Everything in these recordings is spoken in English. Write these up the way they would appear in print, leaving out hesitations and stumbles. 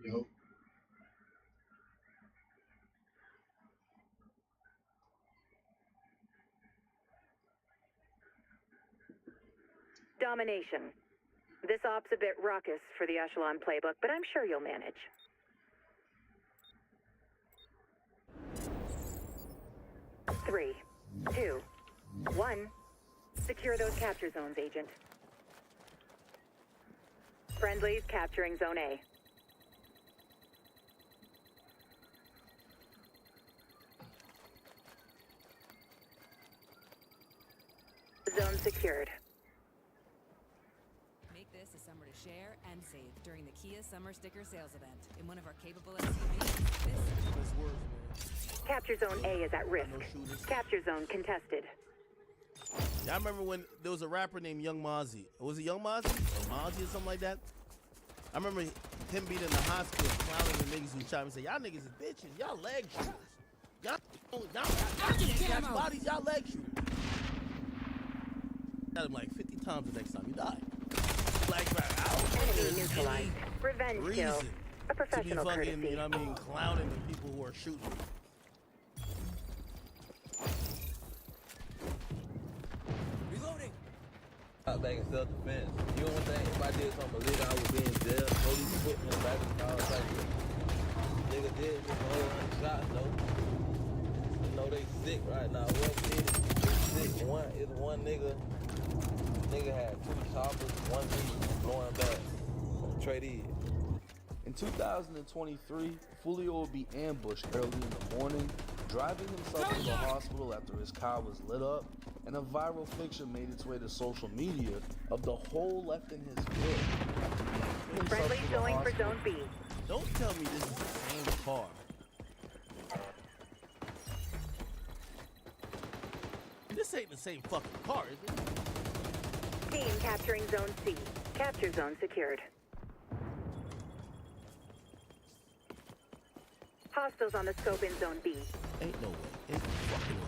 Yo. Domination. This op's a bit raucous for the Echelon playbook, but I'm sure you'll manage. Three, two, one. Secure those capture zones, Agent. Friendlies capturing Zone A. Zone secured. Make this a summer to share and save during the Kia Summer Sticker Sales Event. In one of our capable SUVs, Nice words, man. Capture Zone A is at risk. Capture zone contested. Yeah, I remember when there was a rapper named Young Mozzie. Was it Young Mozzie? Or Mozzie or something like that? I remember him being in the hospital clowning the niggas who shot him and say, y'all niggas is bitches, y'all leg shooters. Y'all can't catch bodies, y'all leg shooters. Shot him like 50 times the next time he died. Black back out. Enemy neutralized. Revenge kill. A professional to be fucking, courtesy. you know what I mean, clowning the people who are shooting. reloading. Back in self-defense. You know what I'm saying? If I did something illegal, I would be in jail. Police put me in the back of the car. Like, nigga did just a whole 100 shots, though. You know they sick right now. What kid is sick? One nigga. Nigga had 2 choppers, 1 piece blowing back. Trade In 2023, Fulio will be ambushed early in the morning, driving himself to the hospital after his car was lit up, and a viral picture made its way to social media of the hole left in his foot. Friendly going for Zone B. Don't tell me this is the same car. This ain't the same fucking car, is it? Team capturing Zone C. Capture zone secured. Hostiles on the scope in Zone B. Ain't no way. Ain't no fucking way.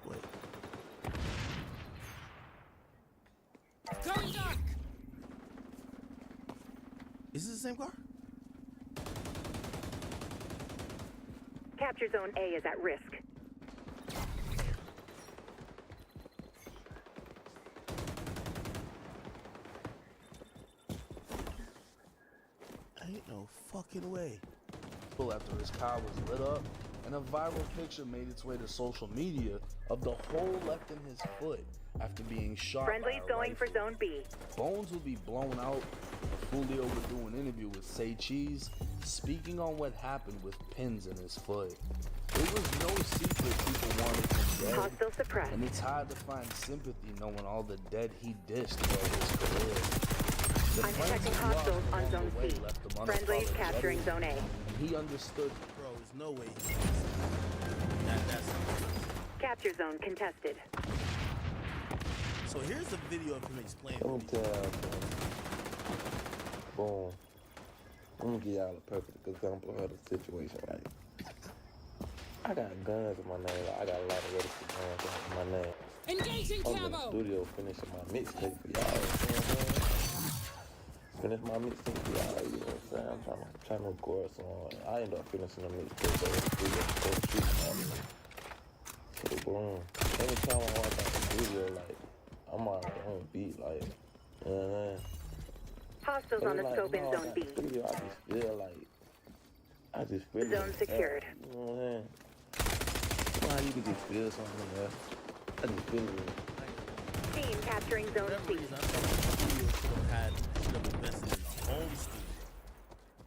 Wait. Going dark. Is this the same car? Capture Zone A is at risk. Ain't no fucking way. After his car was lit up, and a viral picture made its way to social media of the hole left in his foot after being shot. Friendly's by a going for rifle. Zone B. Bones will be blown out. Fulio would do an interview with Say Cheese, speaking on what happened with pins in his foot. It was no secret people wanted him dead, Hostile suppressed. and it's hard to find sympathy knowing all the dead he dished throughout his career. The I'm friends detecting he lost hostiles on along Zone the way C. left him Friendly's unapologetic, capturing Zone A. and he understood. Bro, there's no way he that's Capture zone contested. So here's the video of him explaining. Don't tell. Boom. I'm gonna give y'all a perfect example of the situation, right? I got guns in my name. Like, I got a lot of registered guns in my name. Engaging I'm in the studio finishing my mixtape for y'all. You know what I'm saying? Finish my mixtape for y'all. You know what I'm saying? I'm trying to record a song. I end up finishing the mixtape in the studio before the shoot. So boom. Anytime I walk out the studio, like I'm already on beat, like you know what I mean? Hostiles on the Like, scope in no, Zone at B. the studio, I just feel Zone secured. You know what I'm saying? You know how you can just feel something there. I just feel it. Team capturing Zone whatever C. reason, I thought the studio should have invested in a home studio.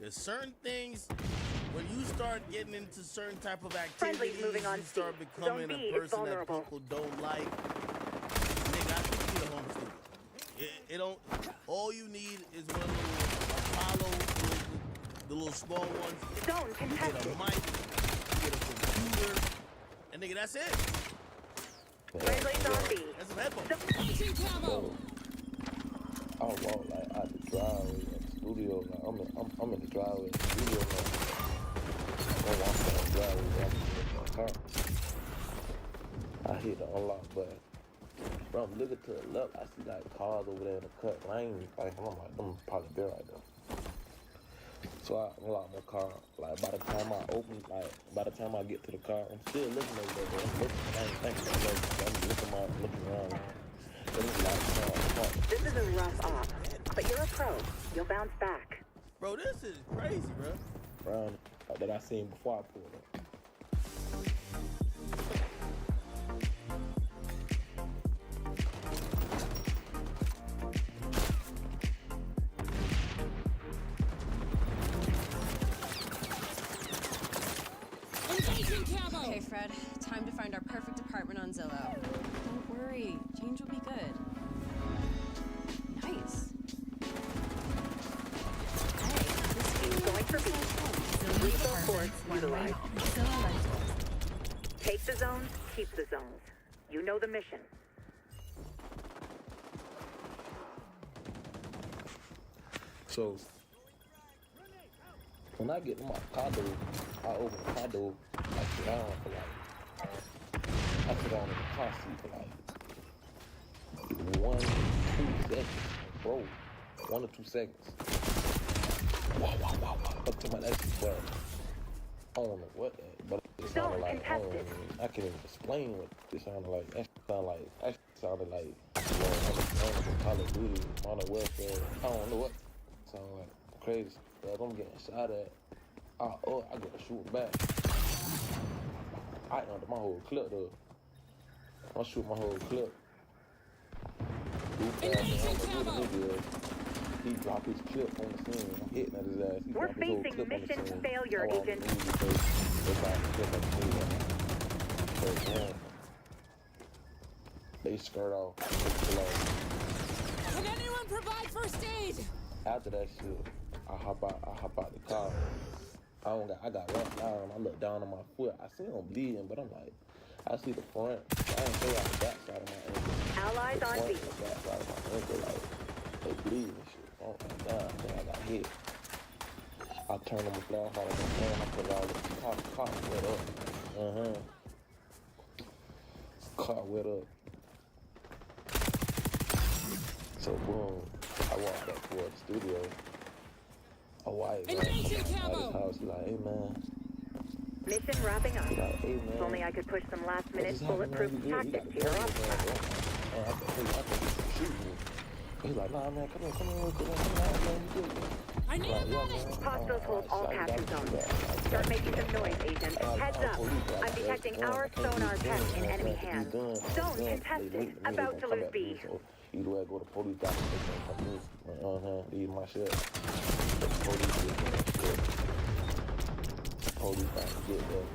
There's certain things when you start getting into certain type of activities, Friendly's moving on you start C. becoming Zone B a is person that vulnerable. people don't like. Nigga, I think you need a home studio. It don't. All you need is one of those Apollo, the little small ones. Zone You get a contested. mic, you get a computer, and nigga, that's it. Friendly's on B. That's some headphones. So, I walk like out the driveway of the studio. Like I'm in the driveway of the studio now. I'm walking down the driveway, I'm in my car. I hit the unlock button. Bro, I'm looking to the left. I see like cars over there in the cut lane. Like I'm like, them probably there right there. So I unlock my car. Like by the time I get to the car, I'm still looking over there. Bro. I'm looking, I ain't thinking about it. I'm looking around. This is a rough op, but you're a pro. You'll bounce back. Bro, this is crazy, bro. Around that I seen before I pulled up. Okay, Fred, time to find our perfect apartment on Zillow. Don't worry, change will be good. Nice. Hey, this He's going for B. Lethal force utilized. Zillow Rentals. Take the zones, keep the zones. You know the mission. So when I get to my condo, I open the condo, I sit down for like, I sit down in the car seat for like 1, 2 seconds, bro. 1 or 2 seconds. Wow. Up to my next breath. I don't know what that, but it sounded like, I can't even explain what it sounded like. That sounded like, Call of Duty, Modern Warfare. I don't know what it sounded like. Crazy. But if I'm getting shot at, I gotta shoot back. I under my whole clip though. I shoot my whole clip. He dropped his clip on the scene. I'm hitting at his ass. He We're dropped his whole facing clip on the mission scene. failure, That's why Agent. I'm moving, they dropped the clip on the scene. So, man, they skirt off. Can anyone provide first aid? After that shit, I hop out the car. I got wrapped down. I look down on my foot. I see them bleeding, but I'm like, I see the front. I ain't say out the back side of my ankle. Allies The on front B. and the back side of my ankle, like, they bleeding and shit. Oh my God, I think I got hit. I turned on the flashlight on my phone. I put it all the car wet up. Car wet up. So boom, I walked back toward the studio. A white guy come out his house. He like, hey man. Mission wrapping up. He like, hey man. If only I could push some last What minute just happened, man? bulletproof You good? tactics You to got your the officer. I thought he was shooting me. He's like, nah man, come here, come on, you good? I need a medic! Hostiles hold all capture zones. Start making some noise, Agent. Heads up. I'm detecting our sonar tech in enemy hands. Zone contested. About to lose B. Either way, I go to police doctor, they come me. Leave my shit. The police get there. Police doctor get there.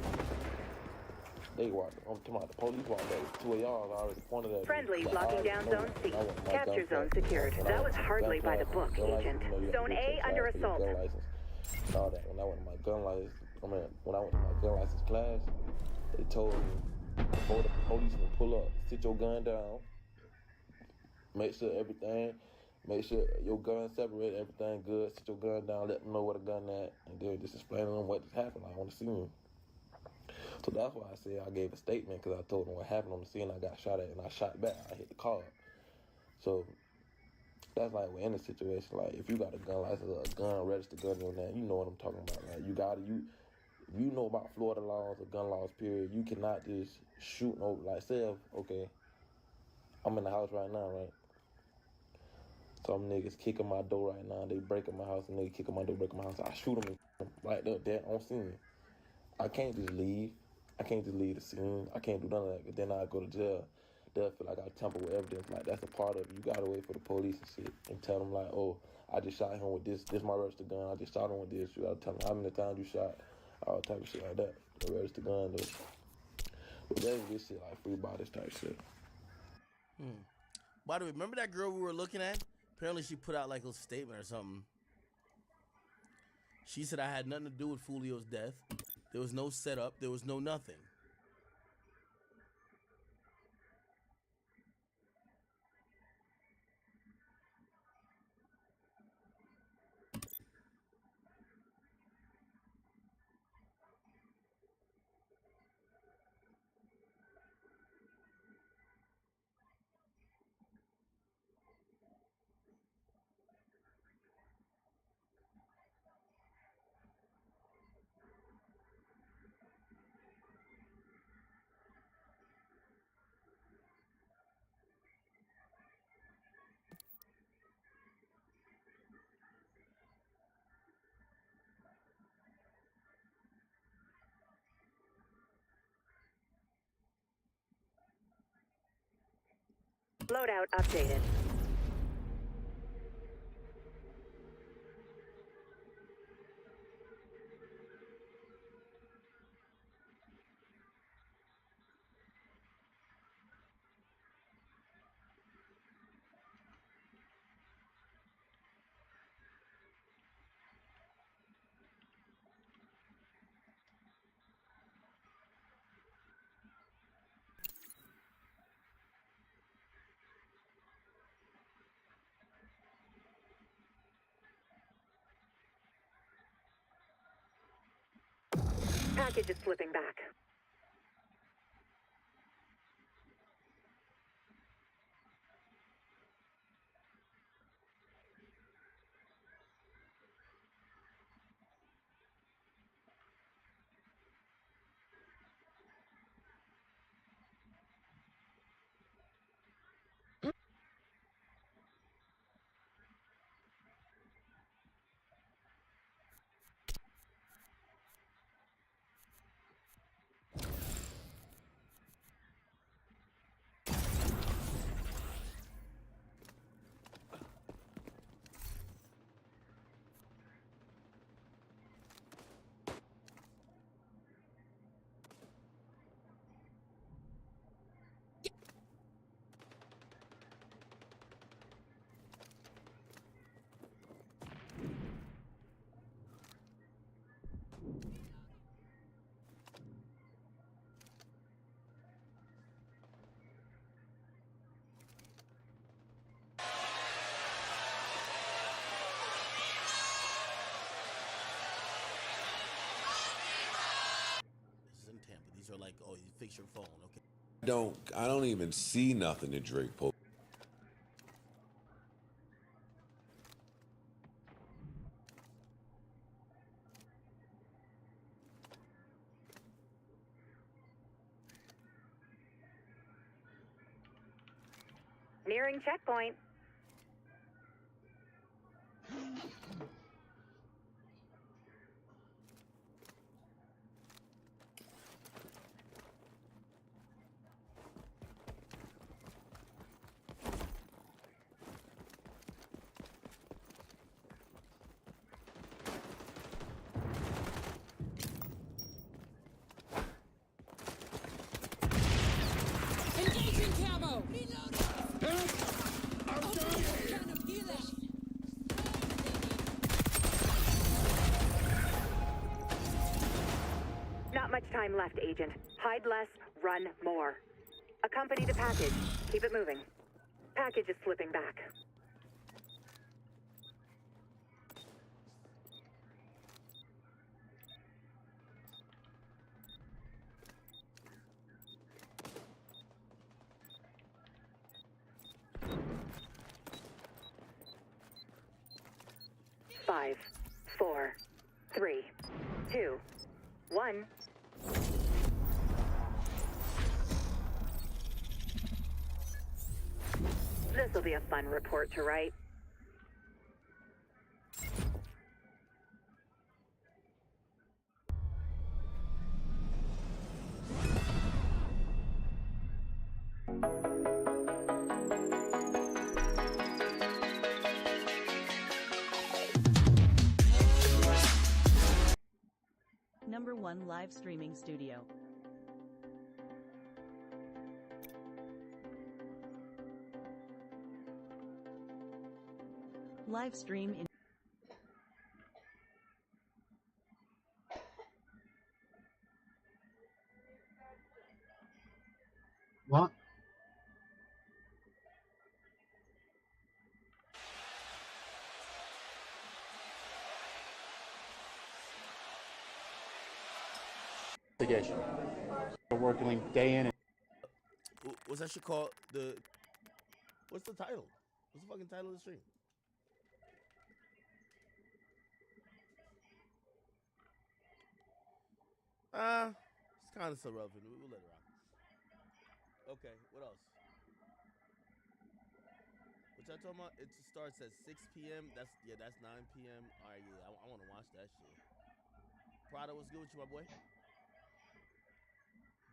They walked. I'm talking about the police walked there. 2 of y'all already pointed at me. Friendly But locking I down already Zone C. know my Capture gun zone flag. secured. When I That went was to my hardly gun by the flag, book, gun license, Agent. you know, you have to Zone go A check under flag for your assault. gun license. And all that. When I went to my gun license, when I went to my gun license class, they told me before the policeman pull up, sit your gun down, make sure your gun separate, everything good, sit your gun down, let them know where the gun at, and then just explain to them what just happened. I want to see them. So that's why I said I gave a statement, because I told them what happened on the scene. I got shot at and I shot back. I hit the car. So that's like we're in a situation. Like if you got a gun license, a gun, registered gun in your name, you know what I'm talking about. Like if you know about Florida laws or gun laws, period, you cannot just shoot no, like say, okay, I'm in the house right now, right? Some niggas kicking my door right now. They breaking my house, and they kicking my door, breaking my house. I shoot them right there, dead on scene. I can't just leave. I can't just leave the scene. I can't do none of that. But then I go to jail. They'll feel like I tamper with evidence. Like that's a part of it. You gotta wait for the police and shit and tell them like, oh, I just shot him with this. This my registered gun. I just shot him with this. You gotta tell them how many times you shot. All type of shit like that. The registered gun though. But there's this shit like free bodies type shit. By the way, remember that girl we were looking at? Apparently she put out like a statement or something. She said I had nothing to do with Fulio's death. There was no setup. There was no nothing. Loadout updated. Package is slipping back. This is in Tampa. These are like, oh, you fix your phone, okay. I don't even see nothing that Drake posted. Nearing checkpoint. Engaging camo! Reloading! I'm done here! Kind of healing! Not much time left, Agent. Hide less, run more. Accompany the package. Keep it moving. Package is slipping back. 5, 4, 3, 2, 1. This'll be a fun report to write. #1 live streaming studio. Live stream in What? Investigation. We're working day in and What's that shit called? What's the title? What's the fucking title of the stream? It's kind of irrelevant. We'll let it rock. Okay, what else? What y'all talking about? It starts at 6 p.m. That's 9 p.m. All right, yeah, I want to watch that shit. Prada, what's good with you, my boy?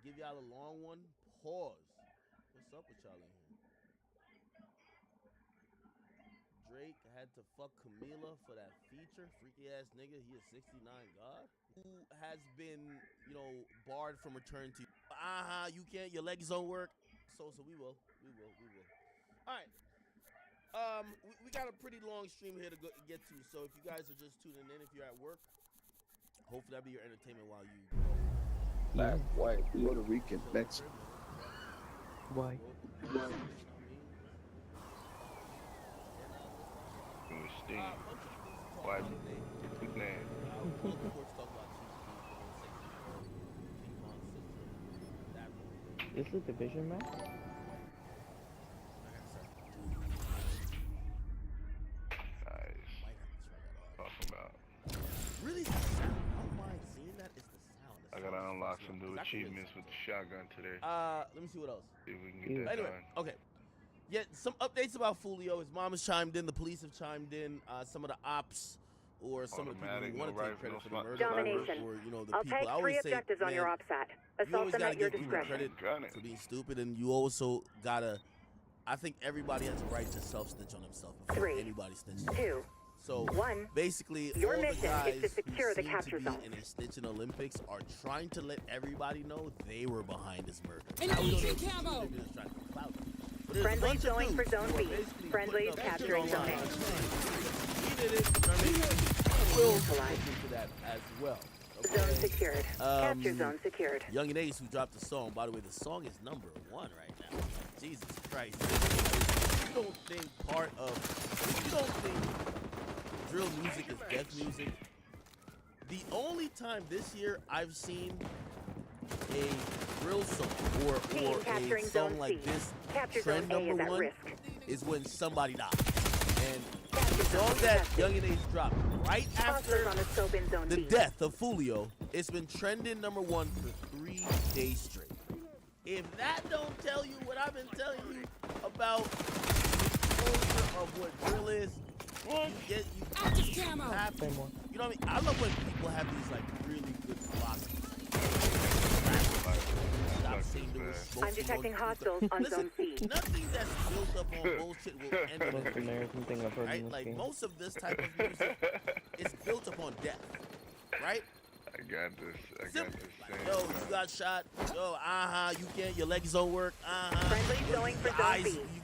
Give y'all a long one. Pause. What's up with y'all in here? Drake had to fuck Camila for that feature. Freaky ass nigga. He a 69 god who has been, barred from return to. You can't. Your legs don't work. So we will. All right. We got a pretty long stream here to get to. So if you guys are just tuning in, if you're at work, hopefully that'll be your entertainment while you. Black, white, Puerto Rican, Mexican. White. White man. Is it division match? Nice. Talking about. Really, the sound. I don't mind seeing that. It's the sound. I gotta unlock some new achievements with the shotgun today. Let me see what else. See if we can get that Anyway, done. okay. Yeah, some updates about Fulio. His mom has chimed in. The police have chimed in. Some of the ops or some of the people who want to take credit for the murder. Domination. Or, the I'll people. take I always 3 say, objectives on your op sat. you Assault always them gotta at your give people discretion. credit for being stupid, and you also gotta. I think everybody has a right to self-snitch on themselves before 3, anybody snitches. 2, So 1. basically, Your all the mission guys is to secure who the seem capture to be zone. in a snitching Olympics are trying to let everybody know they were behind this murder. And Now, we easy don't know if camo! they're just trying to clout them. But there's a Friendly's bunch of going for dudes zone who are B. basically Friendly's putting up capturing shit zone A. online saying, he did it, you know what I mean? We'll look into that as well. Okay? Zone secured. Capture zone secured. Young and Ace, who dropped the song. By the way, the song is #1 right now. Jesus Christ. If you don't think drill music is death music, the only time this year I've seen a drill song or a song like this trend #1 is when somebody died. And the song that Young and Ace dropped right after the death of Fulio, it's been trending #1 for 3 days straight. If that don't tell you what I've been telling you about the culture of what drill is, you have to, you know what I mean? I love when people have these like really good philosophies. Stop saying there was smoke. I'm detecting hostiles on zone C. Nothing that's built up on bullshit will end in Most American thing I've heard in right? this Like game. most of this type of music is built upon death, right? I got this. I got Simple. this. Like, yo, you got shot. Yo, you can't. Your legs don't work. Friendly going for Your zone eyes. B. You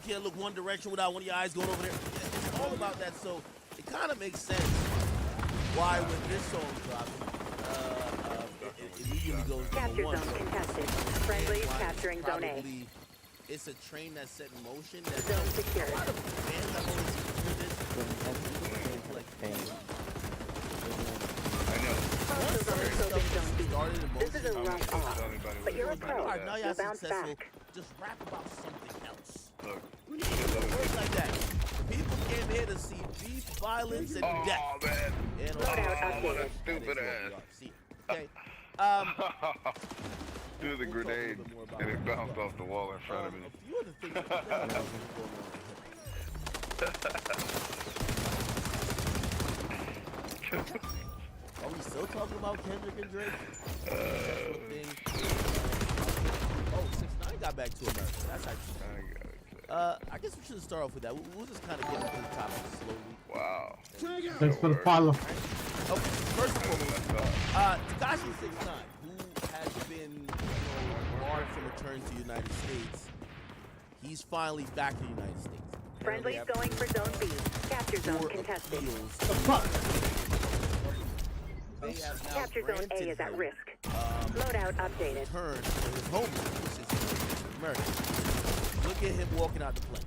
can't look one direction without one of your eyes going over there. It's all about that. So it kind of makes sense why when this song drops, it immediately goes Capture #1. zone contested. Friendly And why capturing it's zone A. probably- It's a train that's set in motion. That Zone secured. a lot of bands have always considered this. Like, I know. Hostiles on the scope in zone B. started in This is a motion. rough off, but you're a pro. All right, now You'll y'all bounce successful. back. Just rap about something else. Look. We need to work like that. People can't came here to see beef, violence, and death. Oh man. And What a stupid ass. Okay. Threw the grenade and it bounced off the wall in front of me. A few other things that are going on here. Are we still talking about Kendrick and Drake? Oh, 6ix9ine got back to America. That's actually. I guess we should start off with that. We'll just kind of get into the topic slowly. Wow. Thanks for the follow. Okay, first of all, Tekashi 6ix9ine, who has been barred from returning to the United States, he's finally back in the United States. Friendly's going for Zone B. Capture zone contested. Capture zone A is at risk. Loadout updated. Turn to his homeland, which is America. Look at him walking out the plane.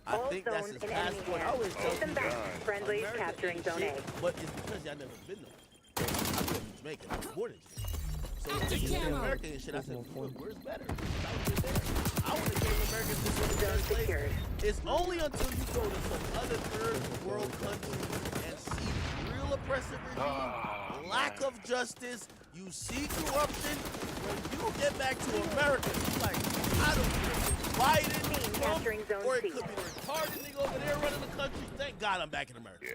I think that's his passport. I always tell them back. Friendly's capturing Zone A. But it's because y'all never been there. I grew up in Jamaica. I was born in Jamaica. So when they came to America and shit, I said, where's better? I want to came to America this was the place. It's only until you go to some other third world country and see real oppressive regime, lack of justice, you see corruption. When you get back to America, you're like, I don't care. Biden, Trump, or it could be the retarded nigga over there running the country. Thank God I'm back in America. Yeah.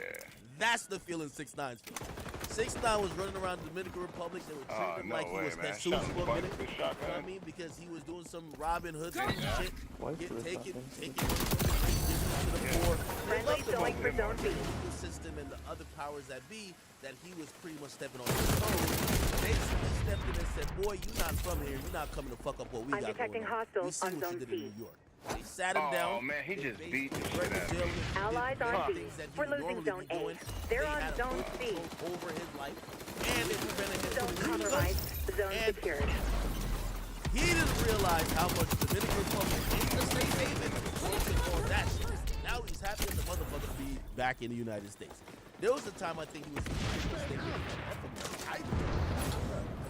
That's the feeling 6ix9ine's feeling. 6ix9ine was running around the Dominican Republic. They were treating him like he was Jesus for a minute. You know what I mean? Because he was doing some Robin Hood shit. Taking to the poor. Friendly's going for Zone B. The system and the other powers that be, that he was pretty much stepping on his toes. They stepped in and said, boy, you're not from here. You're not coming to fuck up what we got going on. Detecting hostiles on Zone C. They sat him down. Oh man, he just beat the shit out of me. Allies on B. We're losing Zone A. They're on Zone C. Over his life, and it prevented him Zone from compromised. Zone secured. He didn't realize how much the Dominican Republic ain't the safe haven. Focusing on that shit. Now he's happy as a motherfucker to be back in the United States. There was a time I think he was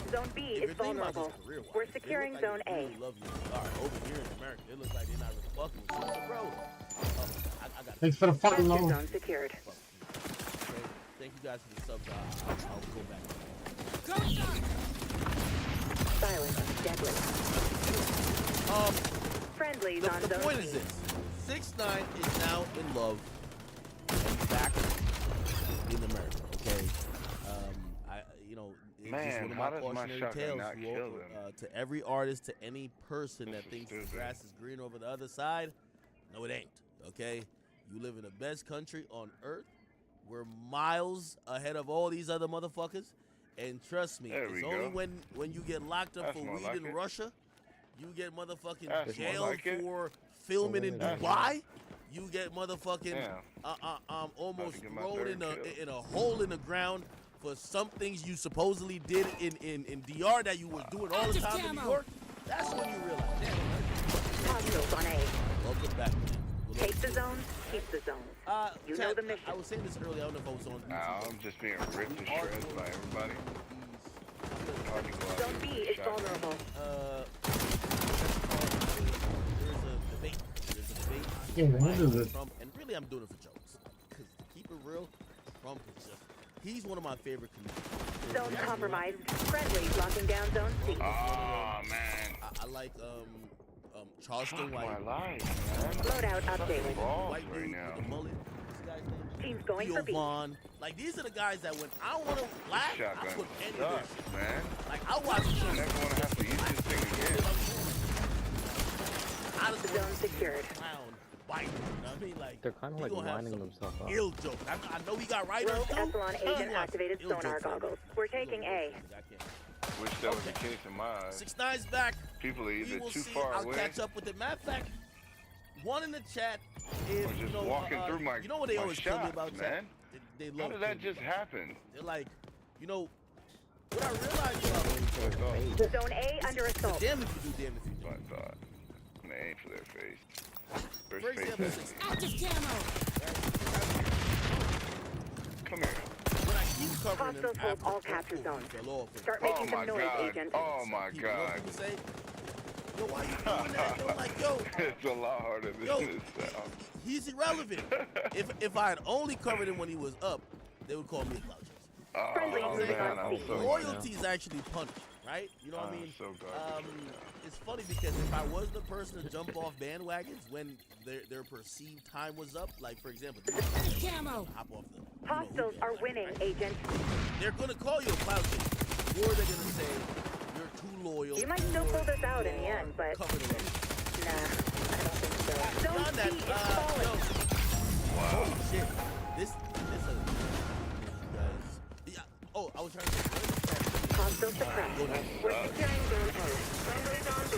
Zone B is vulnerable. We're securing Zone A. Really love you. All right, over here in America, it looks like they're not really fucking with you. Bro, I got Thanks for the follow. Zone secured. Thank you guys for the subs. I'll go back. Silent, deadly. Friendly's on The Zone point B. is this: 6ix9ine is now in love and back in America. Okay, it's just one of my cautionary tales to every artist, to any person that thinks the grass is green over the other side. No, it ain't. Okay, you live in the best country on earth. We're miles ahead of all these other motherfuckers, and trust me, it's only when you get locked up for weed in Russia, you get motherfucking jailed for filming in Dubai. You get motherfucking almost thrown in a hole in the ground for some things you supposedly did in DR that you was doing all the time in New York. That's when you realize. Hostiles on A. Welcome back. Take the zones, keep the zones. You know the mission. I was saying this earlier. I don't know if I was on YouTube. I'm just being ripped to shreds by everybody. Zone B is vulnerable. There's a debate. Trump, and really I'm doing it for jokes. Because to keep it real, Trump is just, he's one of my favorite comedians. Zone compromised. Friendly locking down Zone C. Oh man. I like Charleston White. Loadout updated. White dude with the mullet. Team's going for B. Vaughn. Like, these are the guys that when I want to laugh, I put any of this shit. Man. Like, I watch the show. Never want to have to use this thing again. Out of the zone secured. Clown, white, you know what I mean? Like, they're kind of like lining themselves up. Ill joke. I know he got writers Rogue too. Echelon agent activated sonar goggles. We're taking A. Wish that was the case in my eyes. 6ix9ine's back. People are either too see. far I'll away. catch up with it. Matter of fact, one in the chat is, or just walking through my, you know what they always tell me about man? They How did that just happen? They're like, you know, what I realized about Zone A under assault. Damn if you do, damn if you do. I thought. I'm gonna aim for their face. First For face example, Active camo. Come here. When I keep covering them Hostiles hold after all capture zones. fell off, Start making some noise, God. agent. Oh my you know what God. people say? Yo, why you doing that? Yo, like, yo. It's a lot harder than it sounds. He's irrelevant. If I had only covered him when he was up, they would call me a clout chaser. Friendly man, I'm so Loyalty is actually punished, right? You know what I mean? So it's funny because if I was the person to jump off bandwagons when their perceived time was up, like for example, Camo. hop off the Hostiles are winning, Agent. They're gonna call you a clout chaser, or they're gonna say you're too loyal. You might still pull this out in the end, but nah, I don't think so. Zone Beyond that, C is falling. holy shit, this guys. Yeah. Oh, I was trying to say. Hostile suppressed. We're securing zone A. Friendly zone B.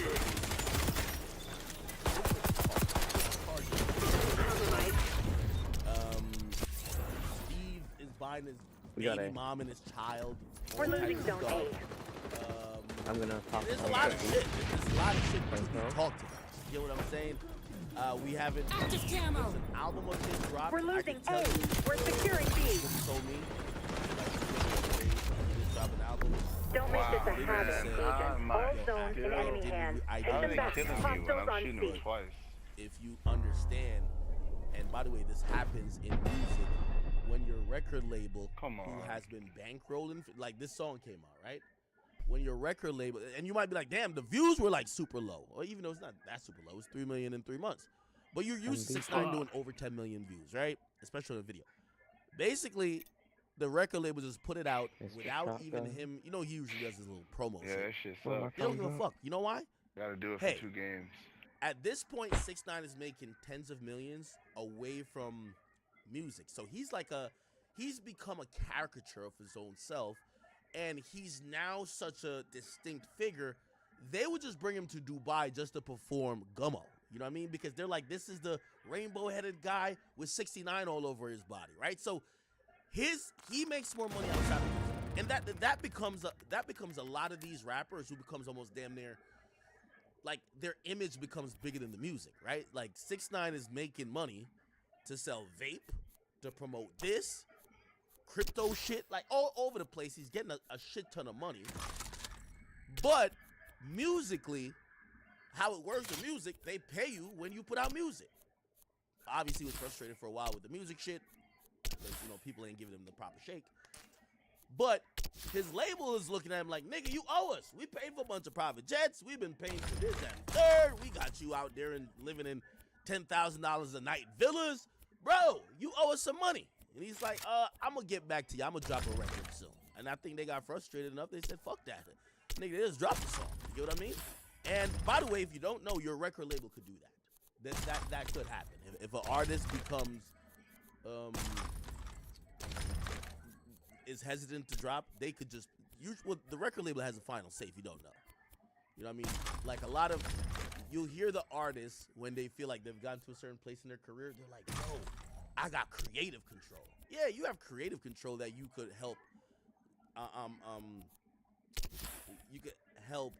Compromise. Steve is buying his We got baby A. mom and his child. We're losing zone A. I'm gonna pop. There's a lot of shit. There's a lot of shit to be talked about. You get what I'm saying? We haven't. Active camo. There's an album of his dropped. We're losing I can tell A. you, We're securing B. he told me. He just dropped an album. Don't make this a habit, man. Agent. All zones in enemy hands. I Take them didn't back. kill him Hostiles on C. twice. If you understand, and by the way, this happens in music when your record label who has been bankrolling, like this song came out, right? When your record label, and you might be like, damn, the views were like super low, or even though it's not that super low, it's 3 million in 3 months. But you're used to 6ix9ine doing over 10 million views, right? Especially on a video. Basically, the record label just put it out without even him. You know, he usually does his little promo. Yeah, that shit sucks. He don't give a fuck. You know why? Gotta do it Hey, for 2 games. At this point, 6ix9ine is making tens of millions away from music. So he's become a caricature of his own self, and he's now such a distinct figure. They would just bring him to Dubai just to perform Gummo. You know what I mean? Because they're like, this is the rainbow-headed guy with 69 all over his body, right? So he makes more money outside of music, and that becomes a lot of these rappers who becomes almost damn near like their image becomes bigger than the music, right? Like 6ix9ine is making money to sell vape, to promote this crypto shit, like all over the place. He's getting a shit ton of money, but musically, how it works with music, they pay you when you put out music. Obviously, he was frustrated for a while with the music shit, because, you know, people ain't giving him the proper shake. But his label is looking at him like, nigga, you owe us. We paid for a bunch of private jets. We've been paying for this, that, and third. We got you out there and living in $10,000 a night villas. Bro, you owe us some money. And he's like, I'm going to get back to you. I'm going to drop a record soon. And I think they got frustrated enough. They said, fuck that. Nigga, they just dropped the song. You get what I mean? And by the way, if you don't know, your record label could do that. That could happen. If an artist becomes is hesitant to drop, they could just the record label has a final say if you don't know. You know what I mean? Like a lot of you'll hear the artists when they feel like they've gotten to a certain place in their career, they're like, yo, I got creative control. Yeah, you have creative control that you could help you could help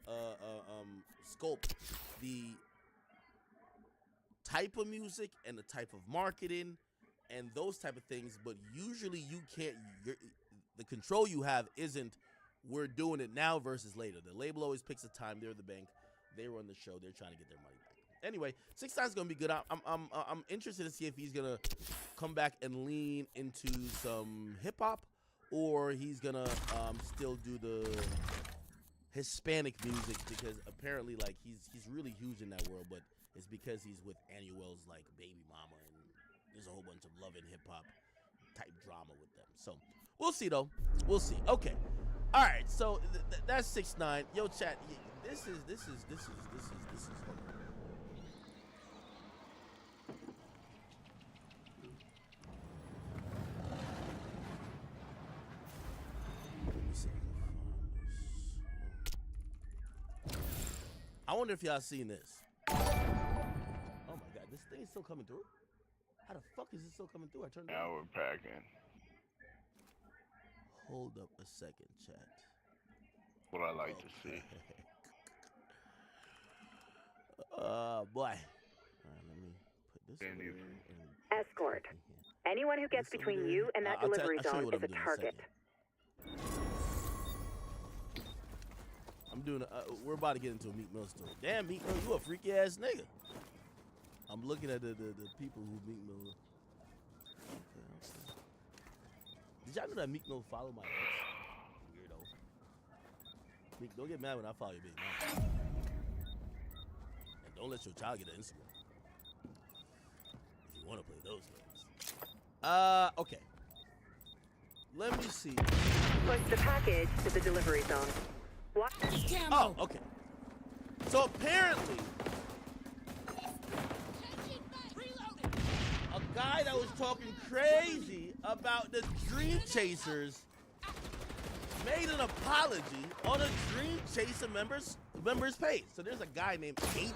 sculpt the type of music and the type of marketing and those type of things, but usually you can't. The control you have isn't we're doing it now versus later. The label always picks a time. They're the bank. They run the show. They're trying to get their money back. Anyway, 6ix9ine's gonna be good. I'm interested to see if he's gonna come back and lean into some hip hop, or he's gonna still do the Hispanic music, because apparently like he's really huge in that world, but it's because he's with Annuel's like baby mama, and there's a whole bunch of love and hip hop type drama with them. So we'll see though. We'll see. Okay. All right. So that's 6ix9ine. Yo, chat. This is. I wonder if y'all seen this. Oh my God, this thing is still coming through? How the fuck is it still coming through? I turned it Now on. we're packing. Hold up a second, chat. What I like to see. Boy. All right, let me put this over here. Escort. Anyone who gets between you and that delivery zone is a target. We're about to get into a Meek Mill story. Damn, Meek Mill, you a freaky ass nigga. I'm looking at the people who Meek Mill. Okay. Did y'all know that Meek Mill followed my ex? Weirdo. Meek, don't get mad when I follow your big mom. And don't let your child get an Instagram. If you want to play those games. Okay. Let me see. Push the package to the delivery zone. What? Oh, okay. So apparently, a guy that was talking crazy about the Dream Chasers made an apology on a Dream Chaser members page. So there's a guy named 8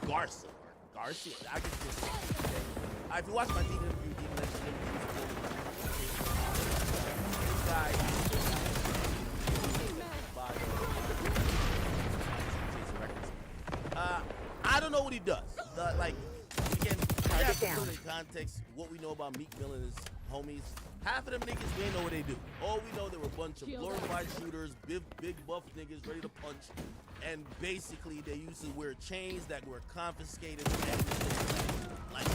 Garcia. Garcia. I can just say. If you watch my TV interview, this guy. I don't know what he does. Again, we have to put in context what we know about Meek Mill and his homies. Half of them niggas, we ain't know what they do. All we know, they were a bunch of glorified shooters, big buff niggas ready to punch, and basically they used to wear chains that were confiscated and like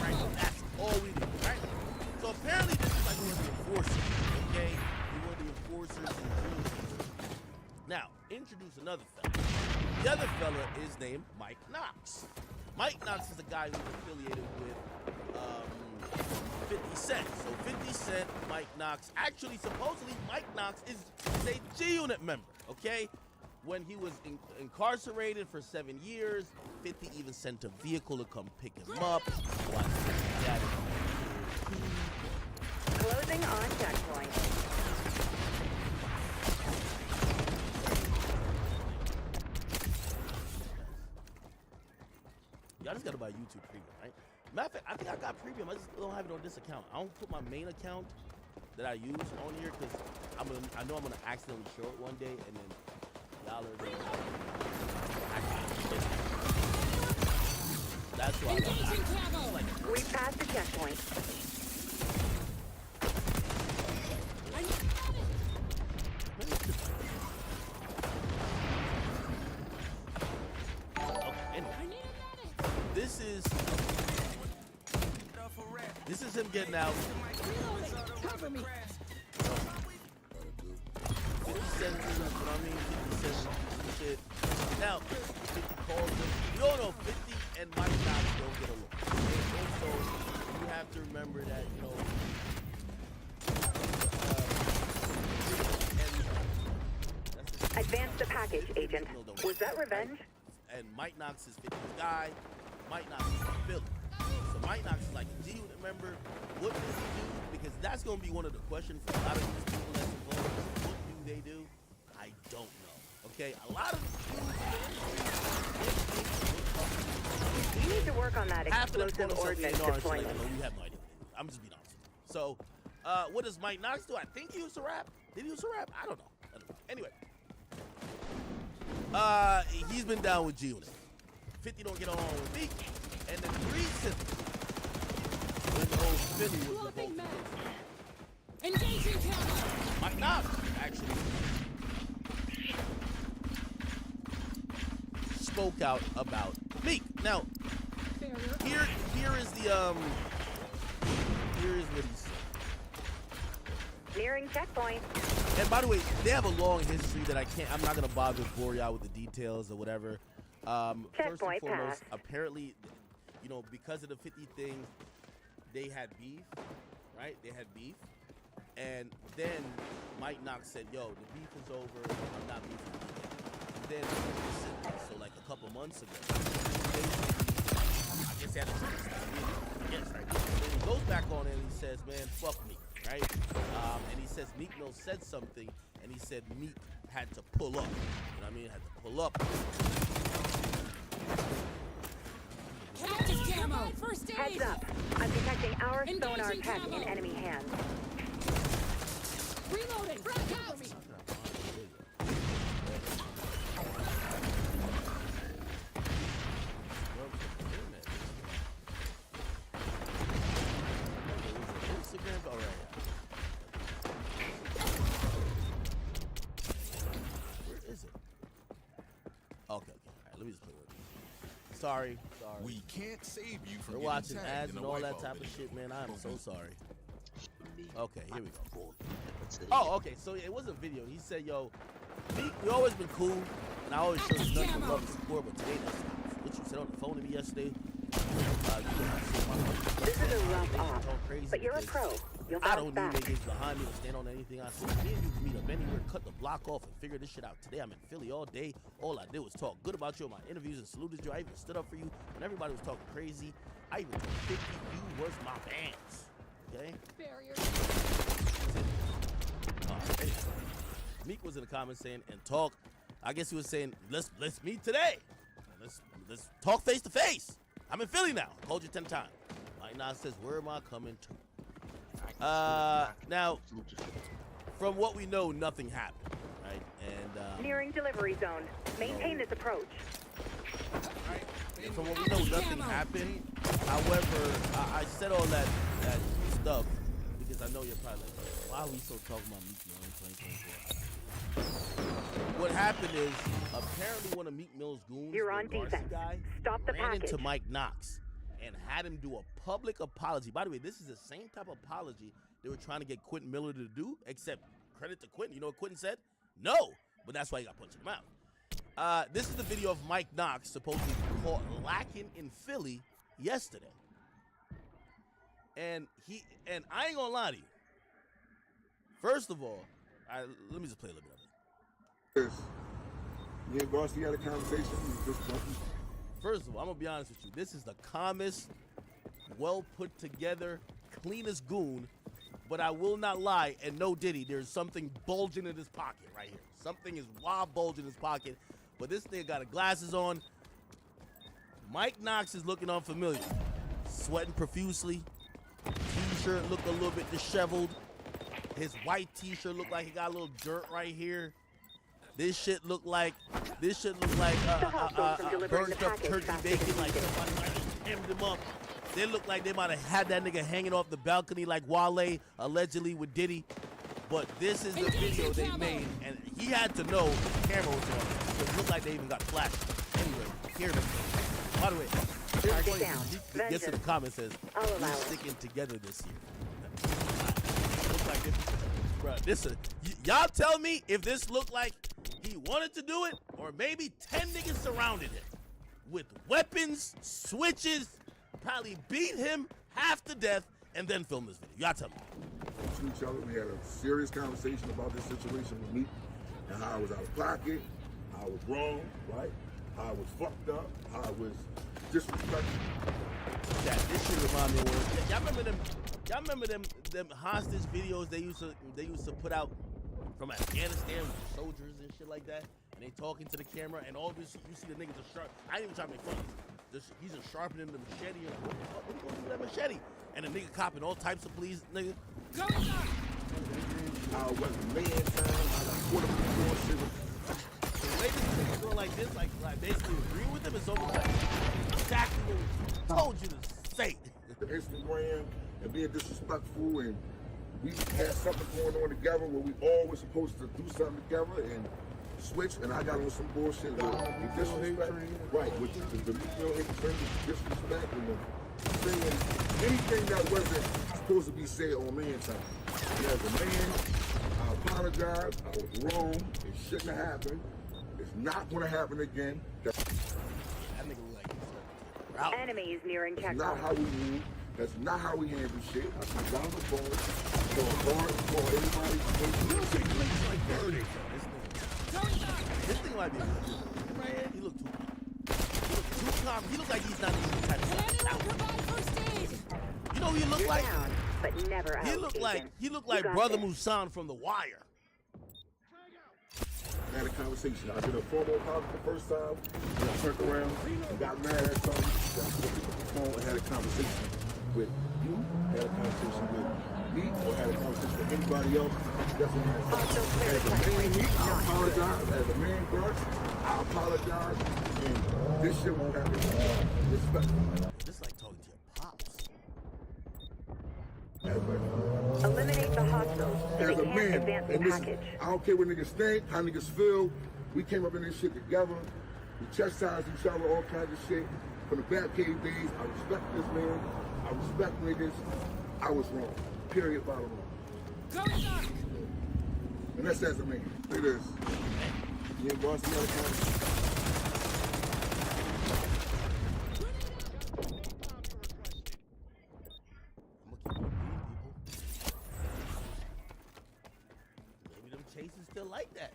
right? That's all we do, right? So apparently this is like one of the enforcers, okay? One of the enforcers and Dream Chasers. Now, introduce another fella. The other fella is named Mike Knox. Mike Knox is a guy who's affiliated with 50 Cent. So 50 Cent, Mike Knox. Actually, supposedly, Mike Knox is a G-Unit member, okay? When he was incarcerated for 7 years, 50 even sent a vehicle to come pick him up. Closing on checkpoint. Y'all just gotta buy YouTube Premium, right? Matter of fact, I think I got Premium. I just don't have it on this account. I don't put my main account that I use on here because I know I'm gonna accidentally show it one day, and then y'all are gonna. That's why. We passed the checkpoint. This is him getting out. 50 Cent, you know what I mean? 50 Cent shit. Now, 50 calls him. You don't know 50 and Mike Knox don't get along. Also, you have to remember that, you know, advance the package, Agent. Was that revenge? And Mike Knox is 50's guy. Mike Knox is a villain. So Mike Knox is like a G-Unit member. What does he do? Because that's going to be one of the questions for a lot of these people that's involved. What do they do? I don't know. Okay, a lot of you need to work on that explosive ordnance deployment. We have no idea. I'm just being honest with you. So, what does Mike Knox do? I think he used to rap. Did he used to rap? I don't know. Anyway, he's been down with G-Unit. 50 don't get along with me. And then recently, when the whole Philly was involved, engaging camera. Mike Knox actually spoke out about Meek. Now, here is the here is what he said. Nearing checkpoint. And by the way, they have a long history that I'm not gonna bother to bore y'all with the details or whatever. First and foremost, apparently, you know, because of the 50 thing, they had beef, right? They had beef. And then Mike Knox said, yo, the beef is over. I'm not beefing with you. And then, so like a couple months ago, I guess he had a choice. Yes, right? Then he goes back on it and he says, man, fuck Meek, right? And he says Meek Mill said something, and he said Meek had to pull up. You know what I mean? Had to pull up. First aid. Heads up. I'm detecting our sonar tech in enemy hands. Reloading. Front out. let me just play with it. Sorry. We can't save you from We're getting watching tagged ads in and a all wipeout that type of video. shit, man. I am so sorry. Okay, here we go. Oh, okay. So it was a video. He said, "Yo, we always been cool, and I always show you nothing but love and support. But today, that's what you said on the phone to me yesterday. This is a rough off, but you're a pro. You'll I bounce don't back. need niggas behind me to stand on anything I say. Me and you can meet up anywhere, cut the block off, and figure this shit out. Today, I'm in Philly all day. All I did was talk good about you in my interviews and saluted you. I even stood up for you when everybody was talking crazy. I even told 50 you was my fans. Okay? Anyway, Meek was in the comments saying, and talk. I guess he was saying, let's meet today. Let's talk face to face. I'm in Philly now. I called you 10 times. Mike Nas says, where am I coming to? Now, from what we know, nothing happened, right? And Nearing delivery zone. Maintain this approach. from what we know, nothing happened. However, I said all that stuff because I know you're probably like, why are we so talking about Meek Mill in 2024? What happened is, apparently one of Meek Mill's goons, You're on the Garcia defense. guy, Stop the ran package. into Mike Knox and had him do a public apology. By the way, this is the same type of apology they were trying to get Quentin Miller to do, except credit to Quentin. You know what Quentin said? No, but that's why he got punched in the mouth. This is the video of Mike Knox supposedly caught lacking in Philly yesterday. And I ain't gonna lie to you. First of all, let me just play a little bit of it. Me and Garcia had a conversation. We just bumping. First of all, I'm gonna be honest with you. This is the calmest, well put together, cleanest goon. But I will not lie, and no Diddy, there's something bulging in his pocket right here. Something is wild bulging in his pocket. But this nigga got his glasses on. Mike Knox is looking unfamiliar. Sweating profusely. T-shirt looked a little bit disheveled. His white T-shirt looked like he got a little dirt right here. This shit looked like burnt up turkey bacon, like somebody like hemmed him up. They look like they might have had that nigga hanging off the balcony like Wale allegedly with Diddy. But this is the video they made, and he had to know the camera was on. It looked like they even got flashed. Anyway, here it is. By the way, Target down. He gets in the comments says, we're sticking together this year. Looks like this, bruh, y'all tell me if this looked like he wanted to do it, or maybe 10 niggas surrounded him with weapons, switches, probably beat him half to death, and then film this video. Y'all tell me. To each other, we had a serious conversation about this situation with me and how I was out of pocket, how I was wrong, right? How I was fucked up, how I was disrespectful. Yeah, this shit remind me of one. Y'all remember them hostage videos they used to put out from Afghanistan with the soldiers and shit like that, and they talking to the camera, and all this you see the niggas are sharp. I ain't even trying to make fun of this. He's just sharpening the machete. And what the fuck? What you gonna do with that machete? And the nigga copping all types of pleas, nigga. I was man time. I got quarterback bullshit. The way this nigga going like this, like basically agreeing with him, is almost like exactly what we told you to say. The Instagram and being disrespectful, and we had something going on together where we all were supposed to do something together and switch, and I got on some bullshit with disrespect. Right, with the real hatred, disrespect, and saying anything that wasn't supposed to be said on man time. And as a man, I apologize. I was wrong. It shouldn't have happened. It's not going to happen again. That nigga like Enemies nearing That's checkpoint. not how we move. That's not how we handle shit. I put down the phone. So hard for everybody to take This thing might be a little right here. He looked too calm. He looked like he's not even the type of guy. You know who he looked like? Down, but never out. He looked like Brother Musan from The Wire. I had a conversation. I did a formal apology the first time, and I turned around and got mad at something. So I picked up the phone and had a conversation with you, had a conversation with me, or had a conversation with anybody else. Doesn't matter. As a man, me, I apologize. As a man, God, I apologize. And this shit won't happen. Respect. Just like talking to your pops. Eliminate the hostiles. As a Enhance man, advancing and listen, package. I don't care what niggas think, how niggas feel. We came up in this shit together. We chastise each other, all kinds of shit. From the Batcave days, I respect this man. I respect niggas. I was wrong. Period, bottom line. Go dark! And that's as a man. Look at this. You ain't boss the other time. Chases still like that.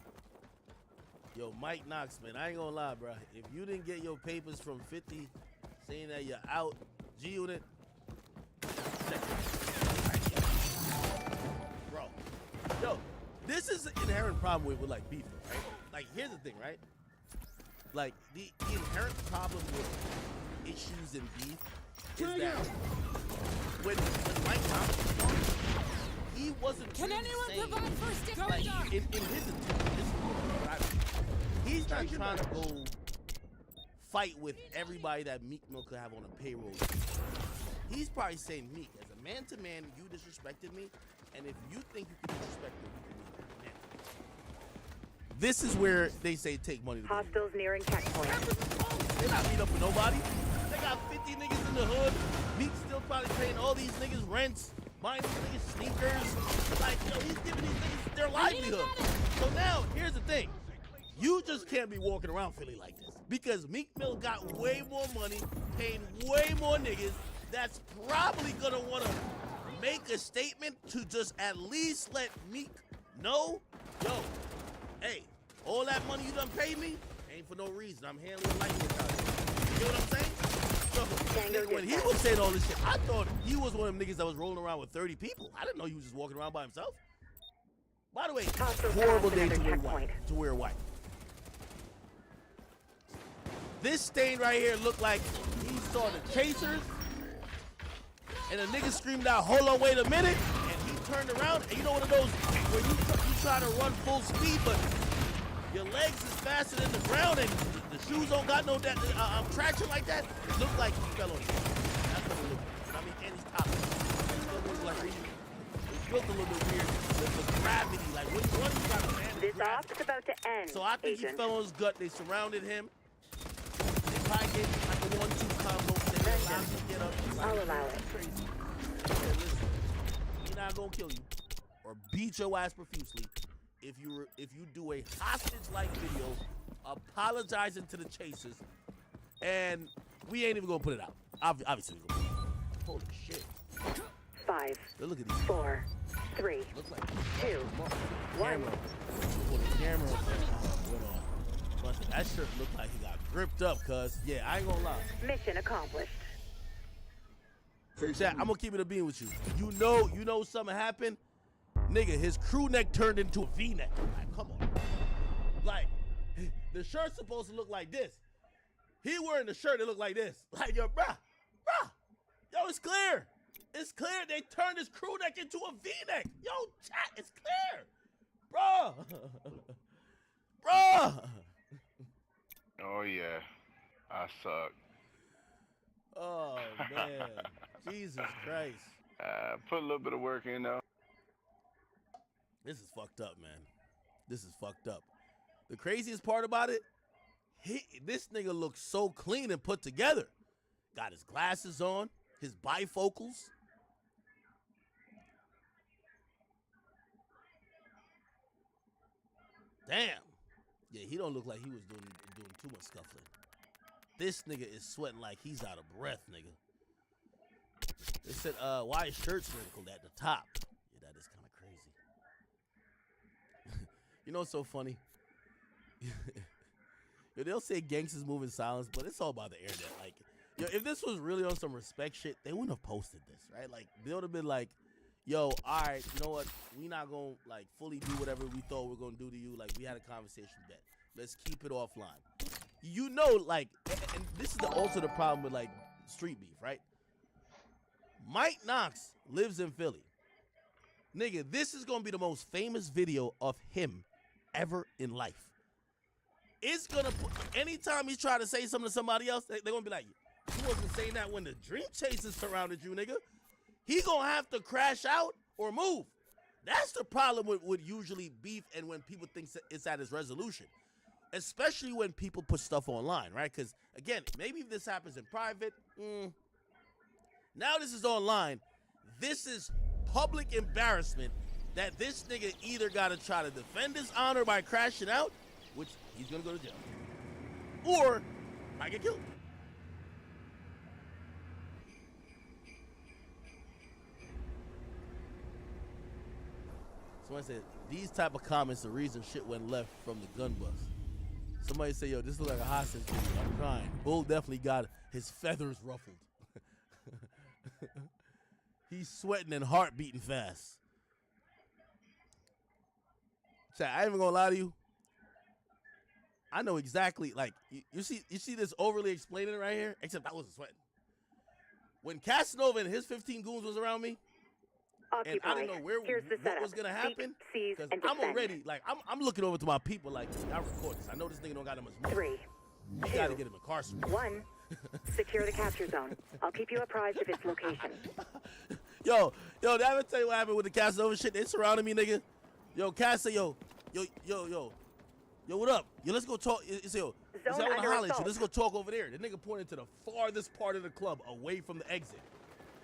Yo, Mike Knox, man, I ain't gonna lie, bro. If you didn't get your papers from 50 saying that you're out, G-Unit, bro. Yo, this is an inherent problem with like beef, right? Like, here's the thing, right? Like, the inherent problem with issues in beef is that when Mike Knox, he wasn't. Can really anyone saying, provide first aid? like, in his he's not trying to go fight with everybody that Meek Mill could have on a payroll. He's probably saying, Meek, as a man to man, you disrespected me, and if you think you can disrespect me, you can meet me. This is where they say take money to Hostiles nearing checkpoint. They're not meet up with nobody. They got 50 niggas in the hood. Meek's still probably paying all these niggas rents. Buying these niggas sneakers. Like, yo, he's giving these niggas their livelihood. So now, here's the thing. You just can't be walking around Philly like this. Because Meek Mill got way more money, paying way more niggas, that's probably gonna wanna make a statement to just at least let Meek know, yo, hey, all that money you done paid me ain't for no reason. I'm handling life without it. You know what I'm saying? So, when he was saying all this shit, I thought he was one of them niggas that was rolling around with 30 people. I didn't know he was just walking around by himself. By the way, horrible day to wear white. This stain right here looked like he saw the chasers, and the nigga screamed out, hold on, wait a minute, and he turned around, and you know one of those where you try to run full speed, but your legs is faster than the ground, and the shoes don't got no traction like that. It looked like he fell on his head. That's what it looked like. I mean, and he's topless. It looked like it looked a little bit weird. The gravity, like when you got to man. This off is about to end. So I think he fell on his gut. They surrounded him. They probably gave him like a 1-2 combo. They allowed him to get up. I'll allow it. Crazy. Okay, listen, he's not gonna kill you or beat your ass profusely. If you do a hostage-like video apologizing to the chasers, and we ain't even gonna put it out. Obviously, we're gonna put it out. Holy shit. 5, look at these. 4, 3, like 2, 1. The camera went off. But that shirt looked like he got gripped up, cuz. Yeah, I ain't gonna lie. Mission accomplished. Chat, I'm gonna keep it a bean with you. You know something happened? Nigga, his crew neck turned into a V-neck. Like, come on. Like, the shirt's supposed to look like this. He wearing the shirt that look like this. Like, yo, bruh. Yo, it's clear. It's clear they turned his crew neck into a V-neck. Yo, chat, it's clear. Bruh. Oh, yeah. I suck. Oh, man. Jesus Christ. Put a little bit of work in, though. This is fucked up, man. This is fucked up. The craziest part about it, this nigga looks so clean and put together. Got his glasses on, his bifocals. Damn. Yeah, he don't look like he was doing too much scuffling. This nigga is sweating like he's out of breath, nigga. They said, why is shirts wrinkled at the top? Yeah, that is kind of crazy. You know what's so funny? Yo, they'll say gangsters move in silence, but it's all about the internet. Like, yo, if this was really on some respect shit, they wouldn't have posted this, right? Like, they would have been like, yo, all right, you know what? We not gonna like fully do whatever we thought we were gonna do to you. Like, we had a conversation bet. Let's keep it offline. You know, like, and this is also the problem with like street beef, right? Mike Knox lives in Philly. Nigga, this is gonna be the most famous video of him ever in life. It's gonna put, anytime he's trying to say something to somebody else, they're gonna be like, you wasn't saying that when the Dream Chasers surrounded you, nigga. He gonna have to crash out or move. That's the problem with usually beef and when people think it's at its resolution. especially when people put stuff online, right? Because, again, maybe if this happens in private, now this is online. This is public embarrassment that this nigga either got to try to defend his honor by crashing out, which he's going to go to jail, or might get killed. Somebody said, these type of comments the reason shit went left from the gun bust. Somebody say, yo, this looks like a hostage video. I'm crying. Bull definitely got his feathers ruffled. He's sweating and heart beating fast. Chat, I ain't even gonna lie to you. I know exactly, like, you see this overly explaining it right here? Except I wasn't sweating. When Casanova and his 15 goons was around me, and I didn't know what was gonna happen, because I'm already, like, I'm looking over to my people like, I record this. I know this nigga don't got that much money. 3, You gotta get him incarcerated. 1. Secure the capture zone. I'll keep you apprised of its location. Yo, did I ever tell you what happened with the Casanova shit? They surrounded me, nigga. Yo, Cass say, yo, what up? Yo, let's go talk. He said, yo, I want to holler at you. Let's go talk over there. The nigga pointed to the farthest part of the club, away from the exit.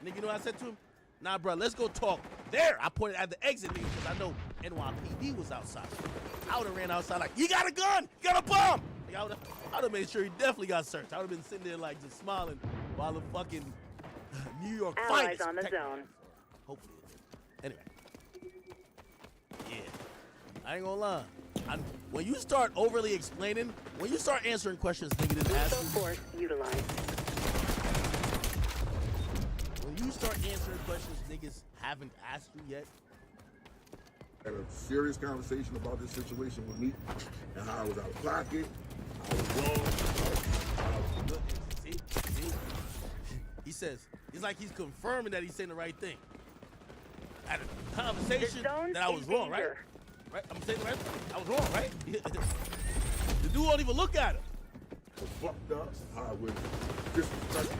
Nigga, you know what I said to him? Nah, bro, let's go talk there. I pointed at the exit, nigga, because I know NYPD was outside. I would have ran outside like, you got a gun? You got a bomb? Like, I would have made sure he definitely got searched. I would have been sitting there like just smiling while the fucking New York Allies finest on the zone. Hopefully it did. Anyway. Yeah. I ain't gonna lie. When you start overly explaining, when you start answering questions nigga didn't ask you. Force utilized. When you start answering questions niggas haven't asked you yet. Had a serious conversation about this situation with me and how I was out of pocket, I was wrong. See? He says, it's like he's confirming that he's saying the right thing. At a conversation that I was wrong, right? Right? I'm saying the right thing. I was wrong, right? The dude won't even look at him. I was fucked up, how I was disrespectful,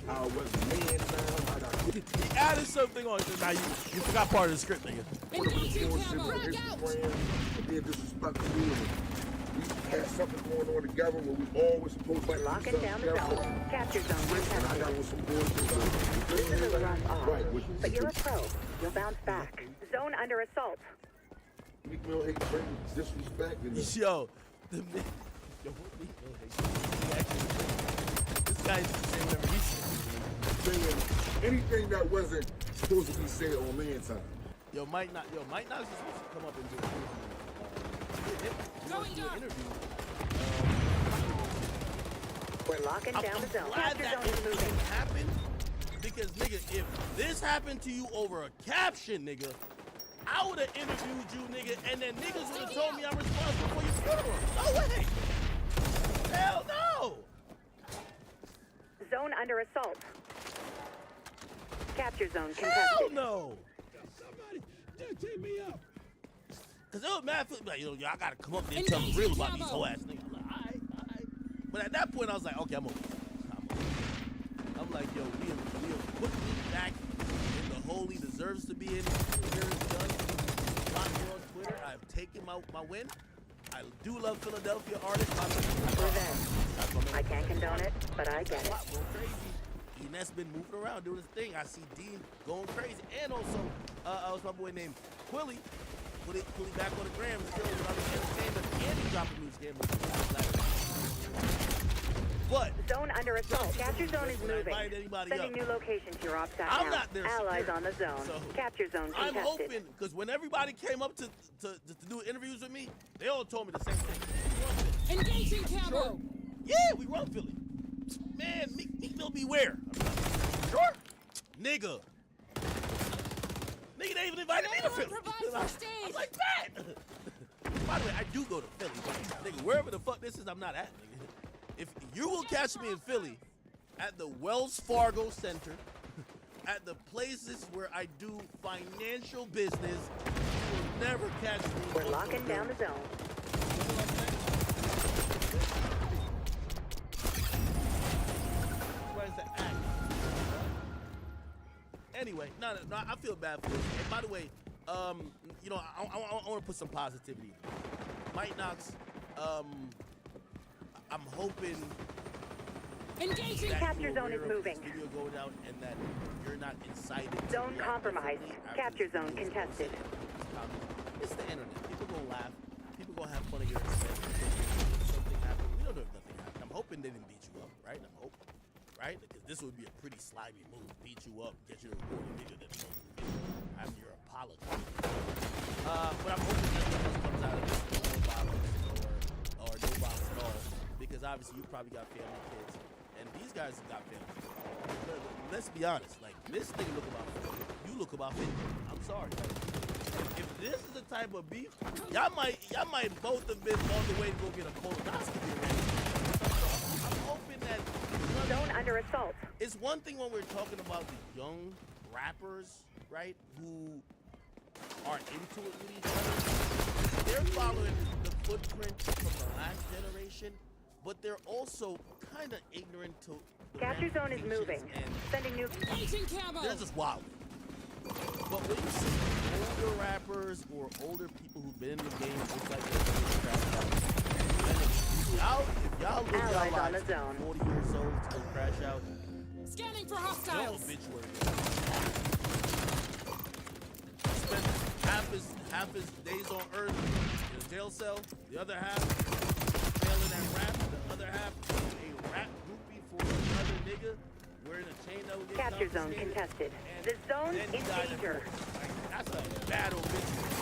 how I wasn't man down, how I got He added something on. Now you forgot part of the script, nigga. put up with the bullshit on Instagram and being disrespectful. And we had something going on together where we always supposed to We're locking down the zone. Capture zone And I got contested. on some bullshit. This is a rough off, Right, but you're a pro. You'll bounce back. Zone under assault. Meek Mill hate bring disrespect and Yo, what Meek Mill hate? This guy's saying whatever he said. saying anything that wasn't supposed to be said on man time. Mike Knox is supposed to come up and do an interview. We're locking down the zone. Glad Capture that zone is moving. didn't happen, because nigga, if this happened to you over a caption, nigga, I would have interviewed you, nigga, and then niggas would have told me I'm responsible for your funeral. No way. Hell no. Zone under assault. Capture zone Hell contested. no. Take me up. Cause it was mad. Like, yo, I gotta come up there and tell them real about these whole ass niggas. I'm like, all right. But at that point, I was like, okay, I'm over. I'm like, yo, we put me back in the hole he deserves to be in. Here is done. Block me on Twitter. I've taken my win. I do love Philadelphia artists. Revenge. I can't condone it, but I get it. Going crazy. Enes been moving around doing his thing. I see Dean going crazy, and also, was my boy named Quilly. Put it back on the gram. Still with other entertainment, and he dropping news game. But zone under assault. Capture zone is moving. Sending new locations to your ops out I'm now. not there. Allies on the zone. So Capture zone contested. I'm hoping, because when everybody came up to do interviews with me, they all told me the same thing. Engaging camo. Sure. Yeah, we run Philly. Man, Meek Mill beware. Sure? Nigga. Nigga, they even invited me to Philly. I'm like, that. By the way, I do go to Philly, but nigga, wherever the fuck this is, I'm not at, nigga. If you will catch me in Philly at the Wells Fargo Center, at the places where I do financial business, you will never catch me. We're locking down the zone. Anyway, no, I feel bad for this. And by the way, I want to put some positivity. Mike Knox, I'm hoping Engaging that capture you're zone is aware of moving. this video going out and that you're not incited. to Zone react compromised. differently after Capture this zone video is contested. posted. It's the internet. People gonna laugh. People gonna have fun of your expense. Something happened. We don't know if nothing happened. I'm hoping they didn't beat you up, right? I'm hoping, right? Because this would be a pretty slimy move. Beat you up, get you to record a video that have your apology. But I'm hoping nothing else comes out of this. No violence or no violence at all. Because obviously you probably got family, kids, and these guys got family. Let's be honest. Like this thing look about 50. You look about 50. I'm sorry. If this is the type of beef, y'all might both have been on the way to go get a colonoscopy already. I'm hoping that Zone under assault. it's one thing when we're talking about the young rappers, right, who are into it with each other. They're following the footprint from the last generation, but they're also kind of ignorant to the Capture zone is moving. and Sending new. they're just wild. But when you see older rappers or older people who've been in the game, just like this, if y'all live your Allies on lives the zone. 40 years old to go crash out, Scanning for no hostiles. obituary. Spent half his days on Earth in a jail cell. The other half failing at rap. The other half a rap groupie for another nigga wearing a chain that will get Capture zone confiscated. contested. The zone Then he in died danger. Like, that's a bad obituary.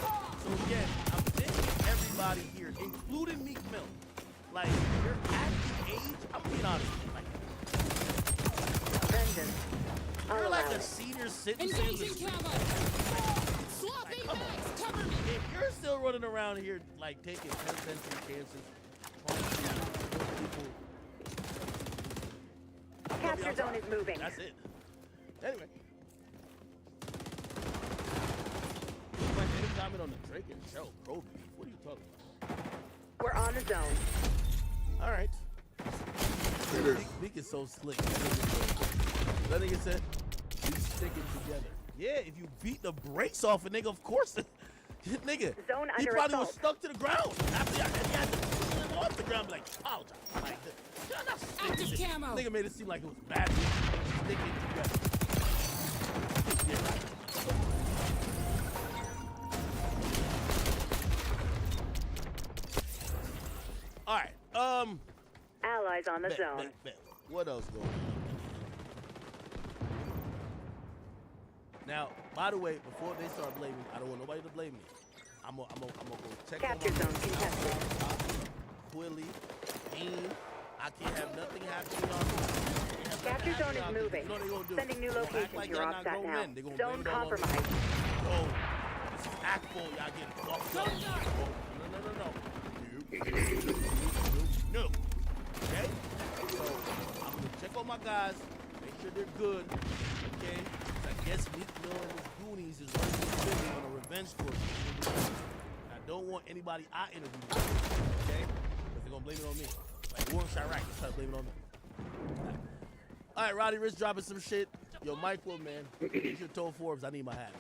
So again, I'm thinking everybody here, including Meek Mill, like you're at the age. I'm being honest with you, like Vengeance. you're like a senior citizen. Engaging camo. Swapping mags. Cover me. If you're still running around here like taking penitentiary chances, trying to kill people, Capture zone is moving. that's it. Anyway. Like any comment on the Drake and Cheryl Crow beef? What are you talking about? We're on the zone. All right. Meek is so slick. That nigga said, we sticking together. Yeah, if you beat the brakes off a nigga, of course. Nigga, Zone he under probably was assault. stuck to the ground. After that, he had to pull him off the ground, be like, apologize. Like, y'all not Active sticking. camo. Nigga made it seem like it was bad. Sticking together. Yeah. All right. Allies on the zone. Bet. What else going on? Now, by the way, before they start blaming, I don't want nobody to blame me. I'm gonna go check Capture on my zone contested. Quilly, Dean. I can't have nothing happening on me. Capture zone is moving. You know what they gonna do? Sending new They gonna act locations like to your y'all not OPSAT grown now. men. They gonna Zone blame it all on me. compromised. Oh, this is act full. Y'all getting fucked up. Oh, no. Okay? So, I'm gonna check on my guys, make sure they're good. Okay? I guess Meek Mill and his Goonies is running this building on a revenge tour. I don't want anybody I interview with, okay? Because they're gonna blame it on me. Like Warren Chirac, they're trying to blame it on me. All right, Roddy Rich dropping some shit. Yo, Michael, man, you should tell Forbes I need my hat,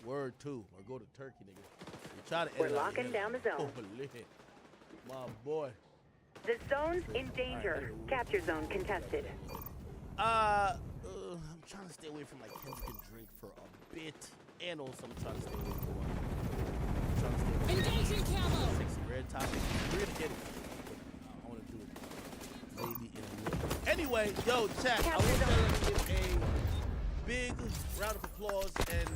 bro. Word 2, or go to Turkey, nigga. Try to We're edit out locking together. down the zone. Holy, my boy. The zone's in danger. Capture zone contested. I'm trying to stay away from like Kendrick and Drake for a bit, and also I'm trying to stay away from Engaging camo. sexy red topic. We're gonna get it. I want to do it maybe in a minute. Anyway, yo, chat. I want to give a big round of applause and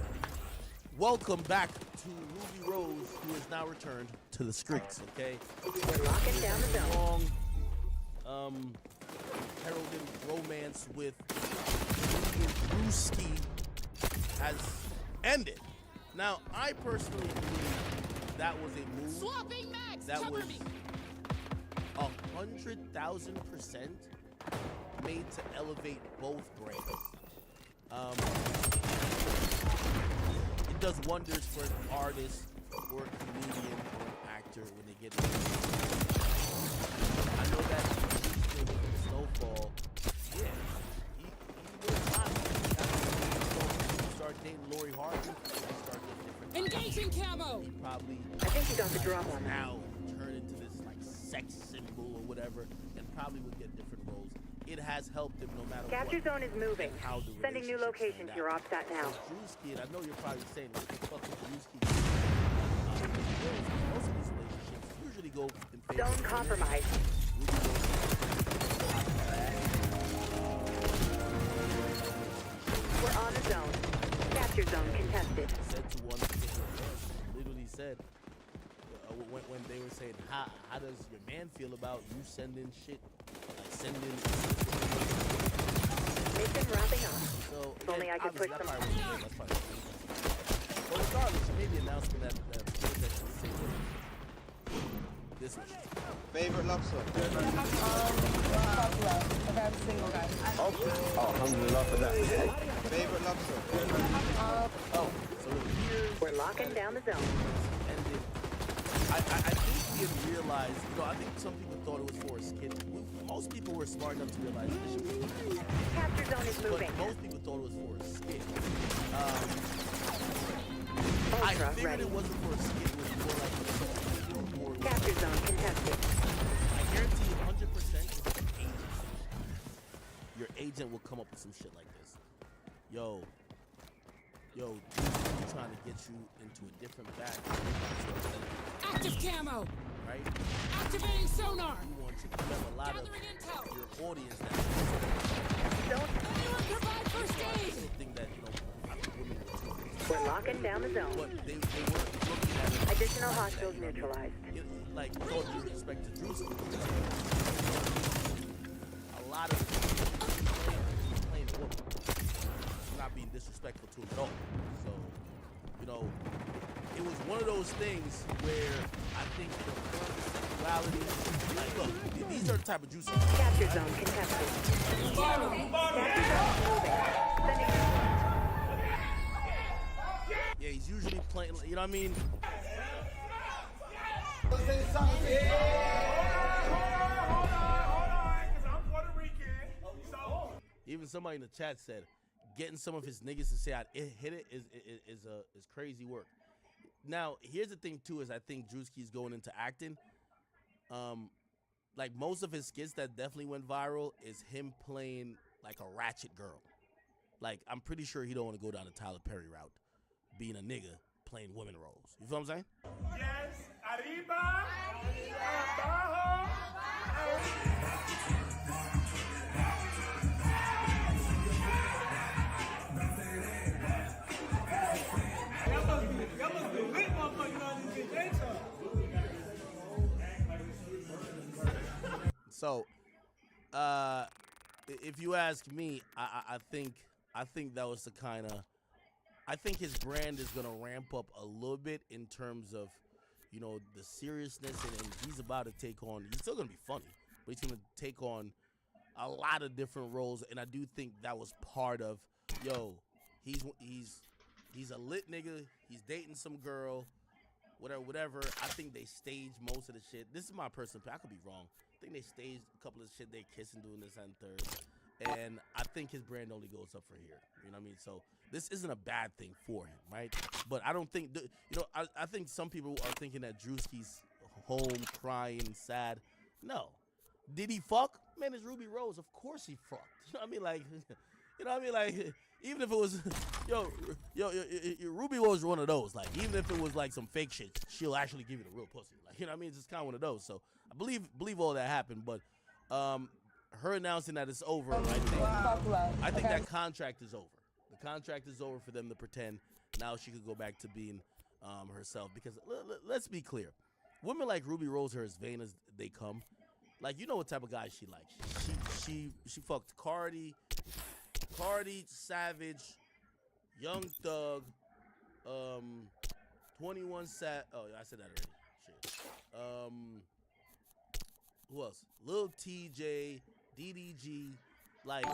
welcome back to Ruby Rose, who is now returned to the streets. Okay, We're locking down the zone. long heralded romance with Brewski has ended. Now, I personally believe that was a move Swapping mags. that Cover was me. 100,000% made to elevate both brands. It does wonders for an artist or a comedian or an actor when they get I know that Snowfall, yeah, he was hot. He started dating Lori Harvey. He started getting different. Engaging camo. He probably I think you got the drop on that. now turn into this like sex symbol or whatever, and probably would get different roles. It has helped him no matter Capture what. zone is moving. and how the Sending new relationships location turned to your out. op stat now. So Drewski, and I know you're probably saying, what the fuck is Drewski? Most of these relationships usually go in favor Zone of women. compromised. We're on the zone. Capture zone contested. Said to one particular man, literally said, when they were saying, how does your man feel about you sending shit, like sending... Mission wrapping up. So, If only I could push that's some... probably well, regardless, she made the announcement that this one. Favorite love song? I'm single, guys. Oh, alhamdulillah for that. Favorite love song? So here we're locking down the zone. Ended. I think he had realized, I think some people thought it was for a skit. Most people were smart enough to realize this should be. Capture zone is moving. But most people thought it was for a skit. I Ultra figured ready. it wasn't for a skit. It was more like Capture zone contested. I guarantee you 100% it's an agent. Your agent will come up with some shit like this. Yo, he's trying to get you into a different bag. Active camo! Right? Activating sonar! You want you to have a lot Gathering intel. of your audience that Anyone provide first aid! think that, I think women will We're locking down the zone. But they weren't looking at it. Additional hostiles neutralized. Like, with all due respect to Drewski, a lot of playing a woman. Not being disrespectful to him at all. So, it was one of those things where I think the sexuality, like, look, these are the type of juices. Capture zone contested. Capture zone moving. Sending. Yeah, he's usually playing, you know what I mean? Even somebody in the chat said, getting some of his niggas to say I'd hit it is crazy work. Now, here's the thing too, is I think Drewski's going into acting. Like most of his skits that definitely went viral is him playing like a ratchet girl. Like, I'm pretty sure he don't want to go down the Tyler Perry route, being a nigga playing women roles. You feel what I'm saying? Yes, arriba, abajo, So, if you ask me, I think that was the kind of. I think his brand is gonna ramp up a little bit in terms of, the seriousness, and he's about to take on. He's still gonna be funny, but he's gonna take on a lot of different roles, and I do think that was part of. He's a lit nigga. He's dating some girl, whatever. I think they staged most of the shit. This is my personal opinion. I could be wrong. I think they staged a couple of shit. They kissing, doing this and third. And I think his brand only goes up from here. You know what I mean? So this isn't a bad thing for him, right? But I don't think, I think some people are thinking that Drewski's home crying, sad. No. Did he fuck? Man, it's Ruby Rose. Of course he fucked. You know what I mean? Like, even if it was, Ruby was one of those. Like, even if it was like some fake shit, she'll actually give you the real pussy. Like, you know what I mean? It's just kind of one of those. So I believe all that happened, but her announcing that it's over, I think that contract is over. The contract is over for them to pretend now she could go back to being herself. Because let's be clear, women like Ruby Rose are as vain as they come. Like, you know what type of guy she likes. She fucked Cardi, Savage, Young Thug, 21 Sat. Oh, I said that already. Shit. Who else? Lil TJ, DDG. Like,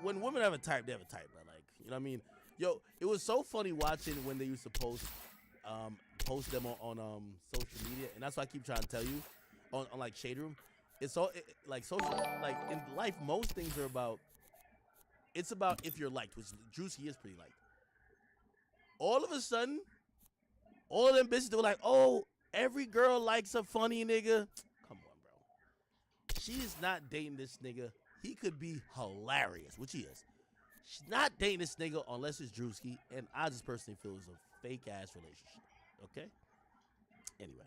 when women have a type, they have a type, bro. Like, you know what I mean? Yo, it was so funny watching when they used to post them on social media, and that's why I keep trying to tell you on like Shade Room. It's all like social, like in life, most things are about. It's about if you're liked, which Drewski is pretty liked. All of a sudden, all of them bitches, they were like, oh, every girl likes a funny nigga. Come on, she's not dating this nigga, he could be hilarious, which he is. She's not dating this nigga unless it's Drewski, and I just personally feel it's a fake-ass relationship, okay? Anyway.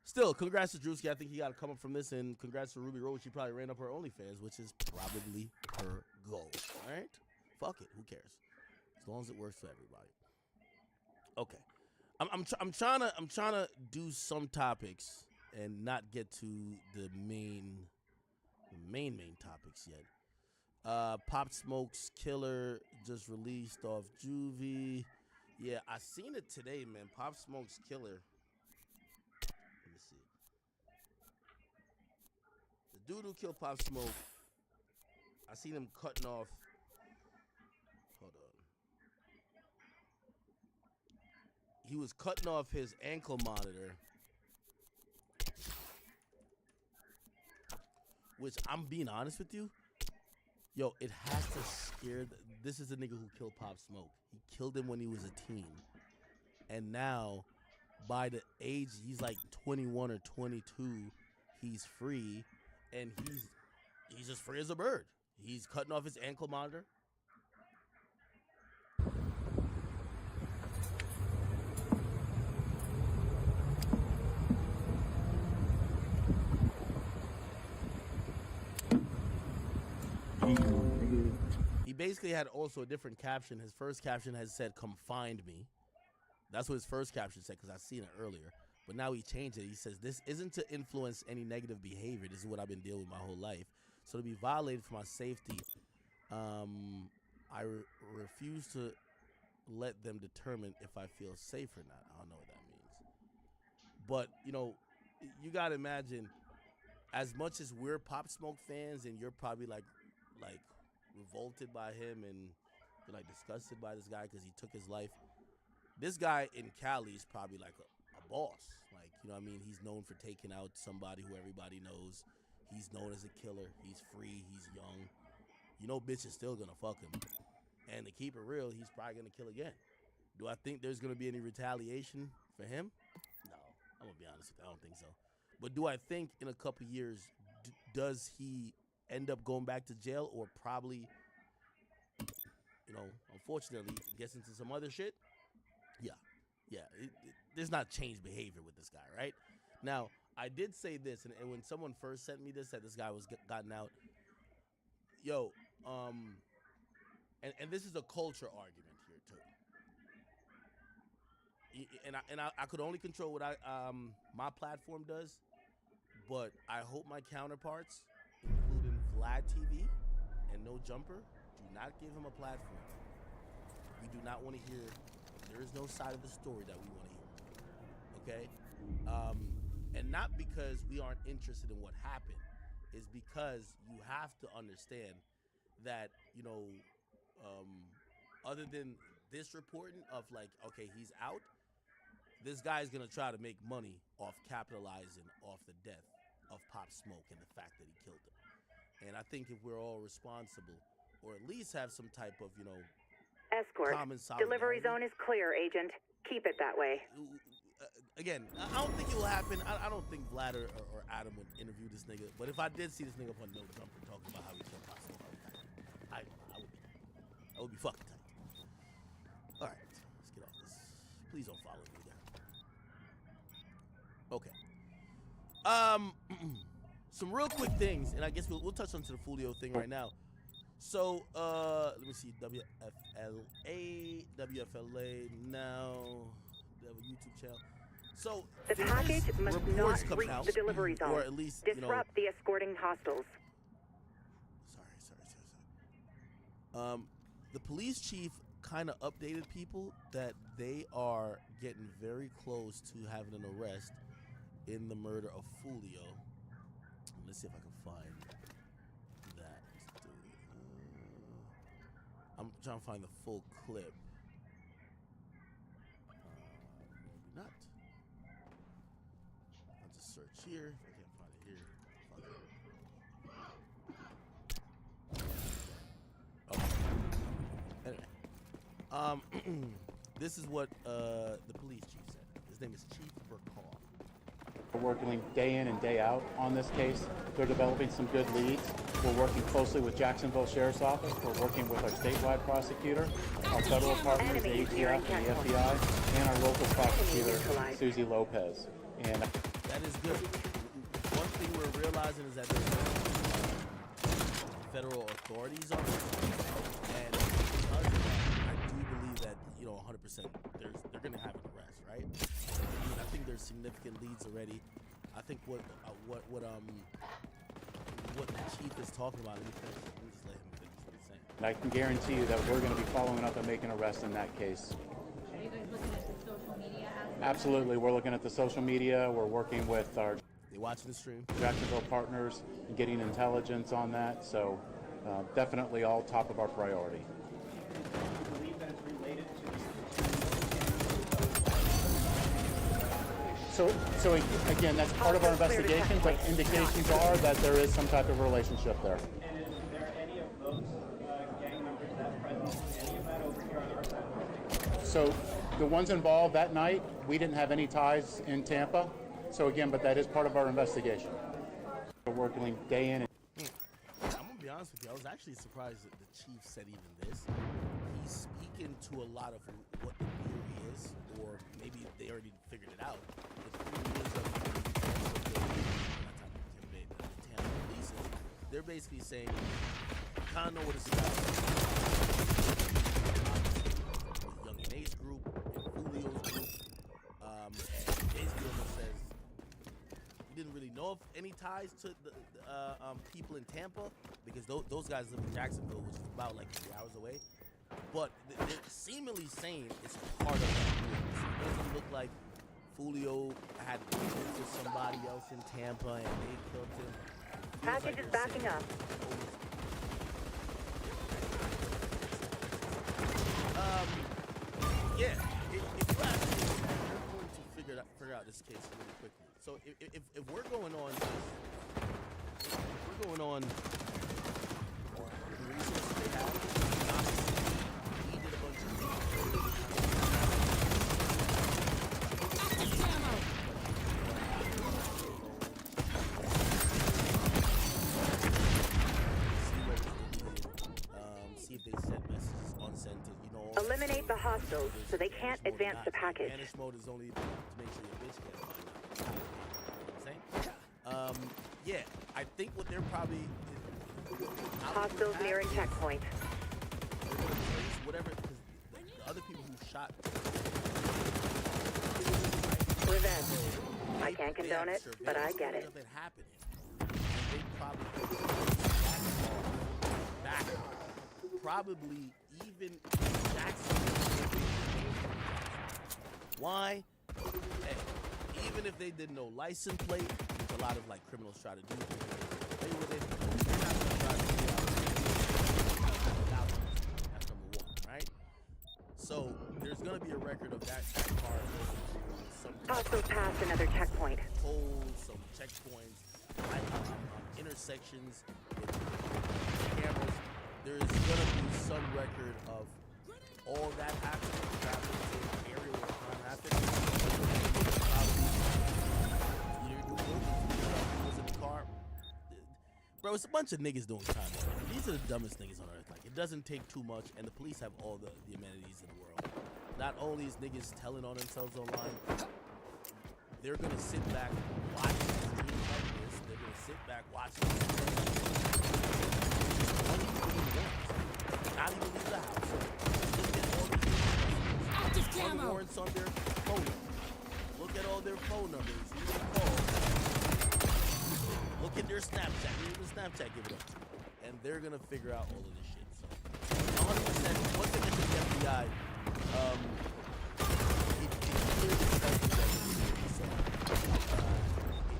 Still, congrats to Drewski. I think he got to come up from this, and congrats to Ruby Rose. She probably ran up her OnlyFans, which is probably her goal, all right? Fuck it. Who cares? As long as it works for everybody. Okay. I'm trying to do some topics and not get to the main topics yet. Pop Smoke's Killer just released off Juvie. Yeah, I seen it today, man. Pop Smoke's Killer. Let me see. The dude who killed Pop Smoke, I seen him cutting off. Hold on. He was cutting off his ankle monitor, which I'm being honest with you. Yo, it has to scare. This is the nigga who killed Pop Smoke. He killed him when he was a teen. And now, by the age, he's like 21 or 22, he's free. And he's just free as a bird. He's cutting off his ankle monitor. He basically had also a different caption. His first caption has said, "Come find me." That's what his first caption said, because I've seen it earlier. But now he changed it. He says, "This isn't to influence any negative behavior. This is what I've been dealing with my whole life. So to be violated for my safety, I refuse to let them determine if I feel safe or not." I don't know what that means. But, you know, you got to imagine, as much as we're Pop Smoke fans and you're probably like revolted by him and you're like disgusted by this guy because he took his life, this guy in Cali is probably like a boss. Like, you know what I mean? He's known for taking out somebody who everybody knows. He's known as a killer. He's free. He's young. You know, bitch is still going to fuck him. And to keep it real, he's probably going to kill again. Do I think there's going to be any retaliation for him? No. I'm going to be honest with you. I don't think so. But do I think in a couple years, does he end up going back to jail or probably, you know, unfortunately, gets into some other shit? Yeah. Yeah. There's not changed behavior with this guy, right? Now, I did say this, and when someone first sent me this, that this guy was gotten out. Yo, and this is a culture argument here too. And I could only control what my platform does, but I hope my counterparts, including Vlad TV and No Jumper, do not give him a platform. We do not want to hear. There is no side of the story that we want to hear. Okay? And not because we aren't interested in what happened, is because you have to understand that, you know, other than this reporting of like, okay, he's out, this guy's gonna try to make money off capitalizing off the death of Pop Smoke and the fact that he killed him. And I think if we're all responsible, or at least have some type of, you know, escort. Common solidarity. Delivery zone is clear, Agent. Keep it that way. Again, I don't think it will happen. I don't think Vlad or Adam would interview this nigga. But if I did see this nigga on No Jumper talking about how he killed Pop Smoke, I would be fucking tight. All right, let's get off this. Please don't follow me again. Okay. Some real quick things, and I guess we'll touch onto the Fulio thing right now. So, let me see, WFLA now, the YouTube channel. So, the package must not reach out, the delivery zone, or at least, disrupt the escorting hostiles. Sorry. The police chief kind of updated people that they are getting very close to having an arrest in the murder of Fulio. Let's see if I can find that. I'm trying to find the full clip. Maybe not. I'll just search here. If I can't find it here. Okay. Anyway. This is what the police chief said. His name is Chief Burkall. We're working day in and day out on this case. They're developing some good leads. We're working closely with Jacksonville Sheriff's Office. We're working with our statewide prosecutor, our federal partners, the ATF, the FBI, and our local prosecutor, Susie Lopez. And that is good. One thing we're realizing is that there's no federal authorities on it, and because of that, I do believe that 100% they're going to have an arrest, right? I mean, I think there's significant leads already. I think what the chief is talking about. Let me just let him finish what he's saying. I can guarantee you that we're going to be following up and making arrests in that case. Are you guys looking at the social media aspect? Absolutely, we're looking at the social media. We're working with our watching the stream Jacksonville partners and getting intelligence on that. So definitely all top of our priority. So again, that's part of our investigation, but indications are that there is some type of relationship there. And is there any of those gang members that's present in any of that over here on our side? So the ones involved that night, we didn't have any ties in Tampa. So again, but that is part of our investigation. We're working day in and I'm gonna be honest with you, I was actually surprised that the chief said even this. He's speaking to a lot of what the theory is, or maybe they already figured it out. The theory is the Tampa police, they're basically saying, kind of know what it's about. The Young Nate's group, and Julio's group, and basically almost says, didn't really know of any ties to the people in Tampa because those guys live in Jacksonville, which is about like 3 hours away. But they're seemingly saying it's part of that group. It doesn't look like Julio had beef with somebody else in Tampa and they killed him. Package is backing up. Yeah, if you ask me, we're going to figure out this case really quickly. So if we're going on the resources they have, we did a bunch of see if they sent messages unsent to, eliminate the hostiles so they can't advance the package. Vanish mode is only to make sure your bitch can't find out. You know what I'm saying? Yeah, I think what they're probably hostiles nearing checkpoint. They're gonna trace whatever, because the other people who shot. Revenge. I can't condone it, but I get it. Of it happening, and they probably back, probably even Jackson. Why? Hey, even if they did no license plate, which a lot of like criminals try to do, they would. They're not gonna try to do that. That's number one, right? So there's gonna be a record of that car. Hostiles passed another checkpoint. Holes, some checkpoints, intersections with cameras. There's gonna be some record of all that happening. Traveling to an area where crime happened. Was in the car. Bro, it's a bunch of niggas doing time. These are the dumbest niggas on earth. Like, it doesn't take too much, and the police have all the amenities in the world. Not only is niggas telling on themselves online, they're gonna sit back, watch streams like this. They're gonna sit back, watch not even leave the house. Look at all warrants on their phone numbers. Look at all their phone numbers. Look at their Snapchat. Even Snapchat give it up to them. And they're gonna figure out all of this shit. So 100%, once they get to the FBI,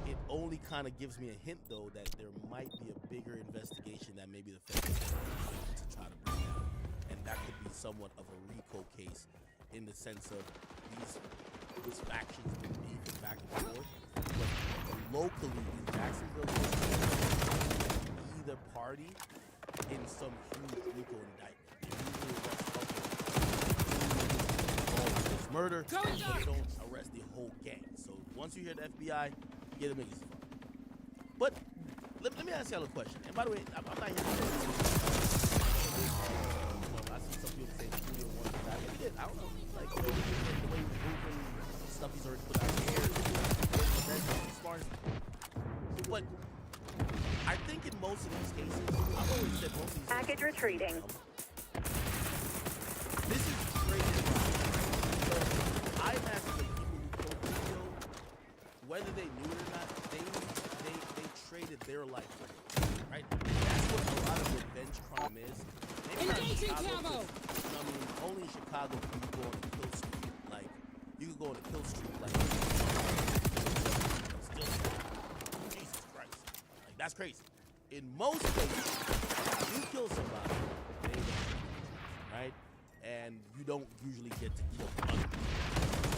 it only kind of gives me a hint, though, that there might be a bigger investigation that maybe the feds to try to bring down, and that could be somewhat of a RICO case in the sense of these factions beefing back and forth. But locally in Jacksonville, either party in some huge RICO indictment. It's murder, but they don't arrest the whole gang. So once you hear the FBI, Yeah, the niggas. But let me ask y'all a question. And by the way, I'm not here to say I see some people say the studio one guy. Maybe it. I don't know. Like the way he's moving, stuff he's already put out here. As far as, but I think in most of these cases, I've always said most of these package retrieving. This is traded. So I'm asking the people who told the video, whether they knew it or not, they traded their life for it, right? That's what a lot of revenge crime is. Maybe not in Chicago, I mean, only in Chicago can you go on a kill streak. Like, you can go on a kill streak, like, still, Jesus Christ. Like, that's crazy. In most cases, you kill somebody, they don't, right? And you don't usually get to kill others.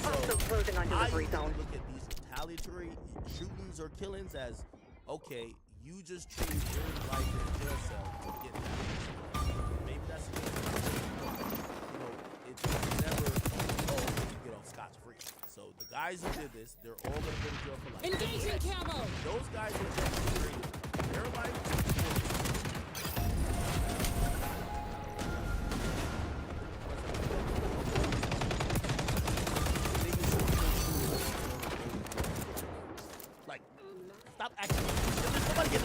Also closing on delivery zone. Look at these retaliatory shootings or killings as, okay, you just traded your life in a jail cell to get that. Maybe that's the case. You know, it's never, oh, you get off scotch-free. So the guys who did this, they're all going to go to jail for life. Engaging camo! Those guys who traded their life stop acting. Somebody get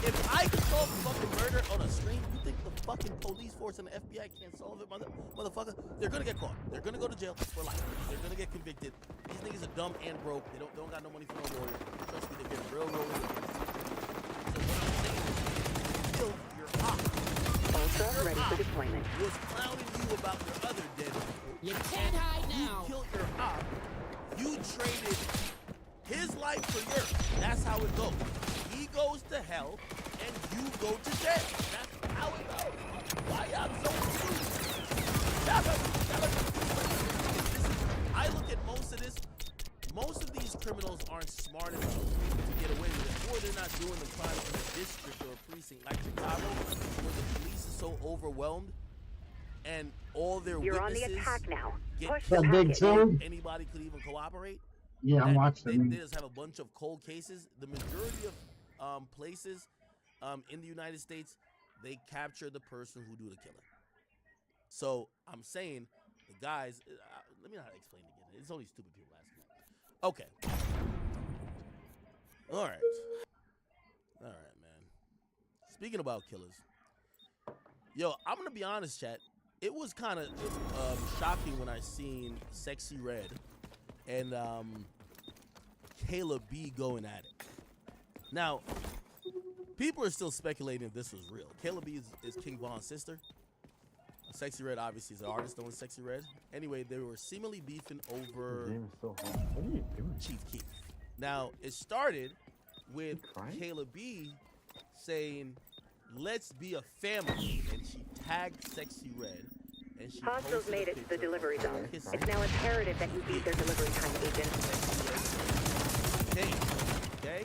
if I could solve a fucking murder on a stream, you think the fucking police force and the FBI can't solve it, motherfucker? They're gonna get caught. They're gonna go to jail for life. They're gonna get convicted. These niggas are dumb and broke. They don't got no money for no lawyer. Trust me, they're getting railroaded. So what I'm saying is, you killed your op. Ultra ready for deployment. Was clowning you about your other dead people. You can't hide now. You killed your op. You traded his life for yours. That's how it goes. He goes to hell, and you go to jail. That's how it goes. Why y'all so confused? I look at most of this. Most of these criminals aren't smart enough to get away with it, or they're not doing the crimes in a district or a precinct like Chicago, where the police is so overwhelmed, and all their You're witnesses on the attack now. get Push killed the package. before anybody could even cooperate. Yeah, I'm watching. They just have a bunch of cold cases. The majority of places in the United States, they capture the person who do the killing. So I'm saying the guys. Let me not explain it again. It's only stupid people asking. Okay. All right, man. Speaking about killers, yo, I'm gonna be honest, chat. It was kind of shocking when I seen Sexy Red and Kayla B going at it. Now, people are still speculating if this was real. Kayla B is King Von's sister. Sexy Red obviously is an artist known as Sexy Red. Anyway, they were seemingly beefing over What are you doing? Chief Keef. Now, it started with Kayla B saying, "Let's be a family," and she tagged Sexy Red. And she Hostiles posted a made it to the picture delivery of her zone. kissing It's now imperative that you beat their delivery time, agent. Okay?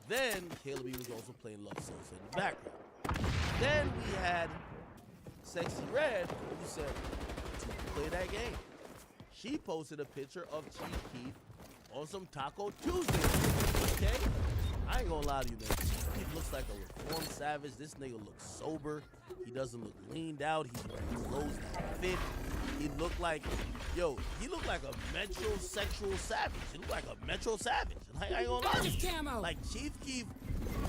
Then Kayla B was also playing Love Salsa in the background. Then we had Sexy Red, who said to play that game. She posted a picture of Chief Keef on some Taco Tuesday. Okay? I ain't gonna lie to you, man. Chief Keef looks like a reformed savage. This nigga looks sober. He doesn't look leaned out. He's wearing clothes that fit. He looked like, he looked like a metrosexual savage. He looked like a metro savage. Like, I ain't gonna lie to you. Like, Chief Keef,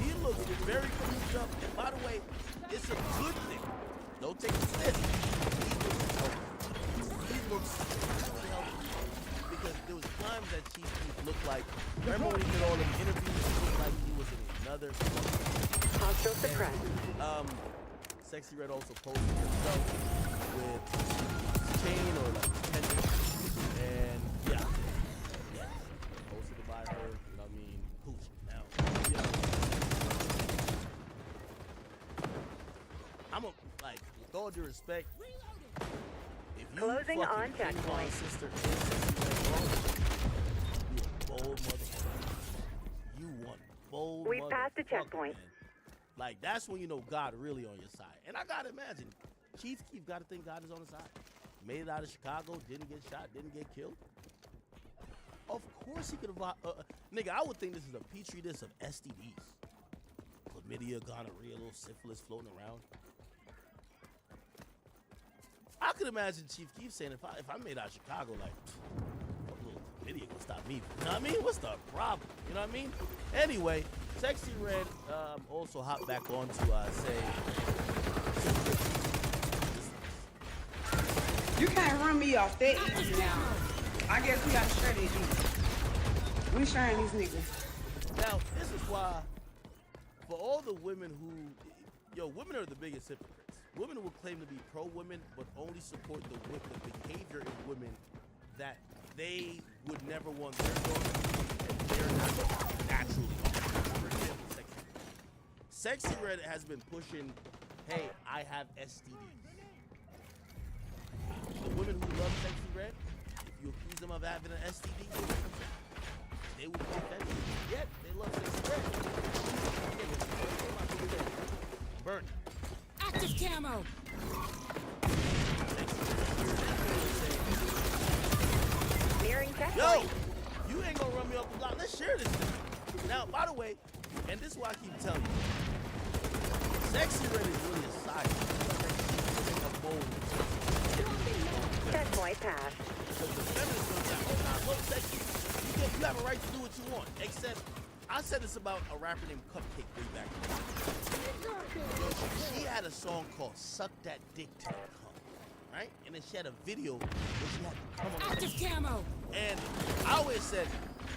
he looks very cleaned up. And by the way, it's a good thing. Don't take it serious. He looks really healthy. Because there was times that Chief Keef looked like, remember when he did all the interviews, he looked like he was in another. Hostile suppressed. Sexy Red also posted herself with chain or like pendant. And posted it by her, you know what I mean? Pooch. Now, I'm a, like, with all due respect, if you Closing on fucking checkpoint. sister is Sexy Red, bro, you a bold motherfucker. You one bold We've passed the motherfucker, checkpoint. man. Like, that's when you know God really on your side. And I gotta imagine, Chief Keef gotta think God is on his side. Made it out of Chicago, didn't get shot, didn't get killed. Of course he could have. Nigga, I would think this is a petri dish of STDs. Chlamydia, gonorrhea, little syphilis floating around. I could imagine Chief Keef saying if I made out Chicago, like, what little chlamydia gonna stop me? You know what I mean? What's the problem? You know what I mean? Anyway, Sexy Red also hopped back on to say. You can't run me off that easy now. I guess we gotta share these. We sharing these niggas. Now, this is why, for all the women who, women are the biggest hypocrites. Women will claim to be pro-women, but only support the behavior in women that they would never want their daughter to be, and they're not naturally. For example, Sexy Red has been pushing, hey, I have STDs. The women who love Sexy Red, if you accuse them of having an STD, they would be offended. Yet, they love Sexy Red. Burn. Active camo. Yo, you ain't gonna run me off the block. Let's share this thing. Now, by the way, and this is why I keep telling you, Sexy Red is really a side. A bold. That point passed. Because the feminists gonna be like, oh, nah, look, Sexy. You have a right to do what you want. Except, I said this about a rapper named Cupcake way back. She had a song called Suck That Dick Till It Come, right? And then she had a video where she had to come on. Active camo. And I always said,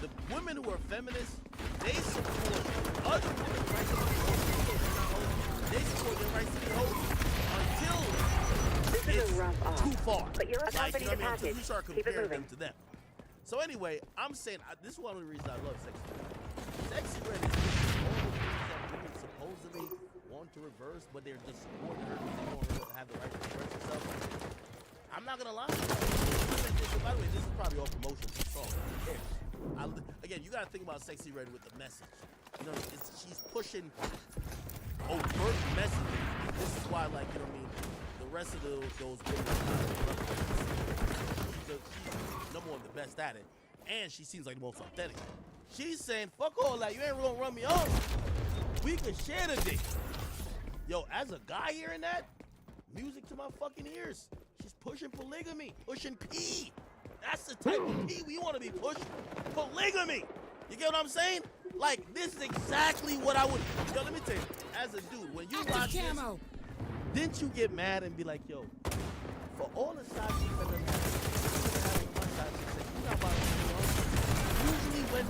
the women who are feminists, they support other women's rights to be hoes. They support their rights to be hoes until it's too far. But you're Like, you know what I mean? Until package. you start Keep it comparing moving. them to them. So anyway, I'm saying, this is one of the reasons I love Sexy Red. Sexy Red is all the things that women supposedly want to reverse, but they're just supporting her because they don't really have the right to express themselves. I'm not gonna lie. By the way, this is probably all promotion for the song. Who cares? Again, you gotta think about Sexy Red with the message. You know, she's pushing overt messages. This is why, like, you know what I mean, the rest of those women, she's number one, the best at it, and she seems like the most authentic. She's saying, fuck all that, you ain't gonna run me off. We can share the dick. Yo, as a guy hearing that, music to my fucking ears. She's pushing polygamy, pushing P. That's the type of P we want to be pushing. Polygamy. You get what I'm saying? Like, this is exactly what I would. Yo, let me tell you, as a dude, when you watch this, didn't you get mad and be like, yo, for all the side chicks that doesn't have one side chick, you not about to be on. Usually when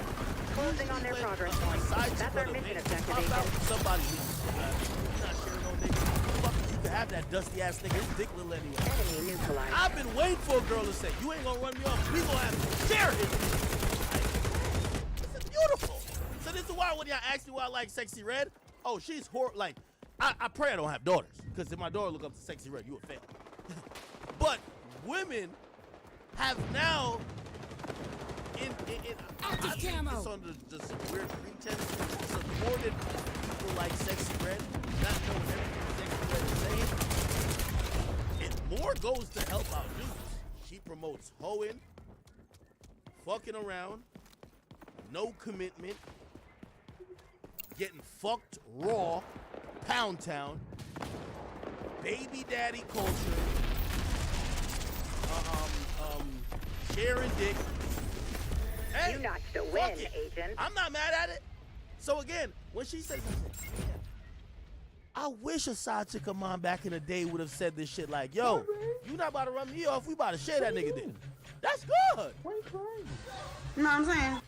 Closing on their progress point. That's our mission objective, agent. Somebody you're not sharing no nigga. Fuck you can have that dusty ass nigga. His dick little anyway. Enemy neutralized. I've been waiting for a girl to say, you ain't gonna run me off. We gonna have to share his dick. This is beautiful. So this is why when y'all ask me why I like Sexy Red, oh, she's like, I pray I don't have daughters. Because if my daughter look up to Sexy Red, you would fail. But women have now it's under just weird pretense supported people like Sexy Red, not knowing everything Sexy Red is saying. It more goes to help out dudes. She promotes hoeing, fucking around, no commitment, getting fucked raw, pound town, baby daddy culture, sharing dick. Hey, you notched a win, agent. I'm not mad at it. So again, when she says, I wish a side chick of mine back in the day would have said this shit like, yo, you not about to run me off, we about to share that nigga dick. That's good. You know what I'm saying?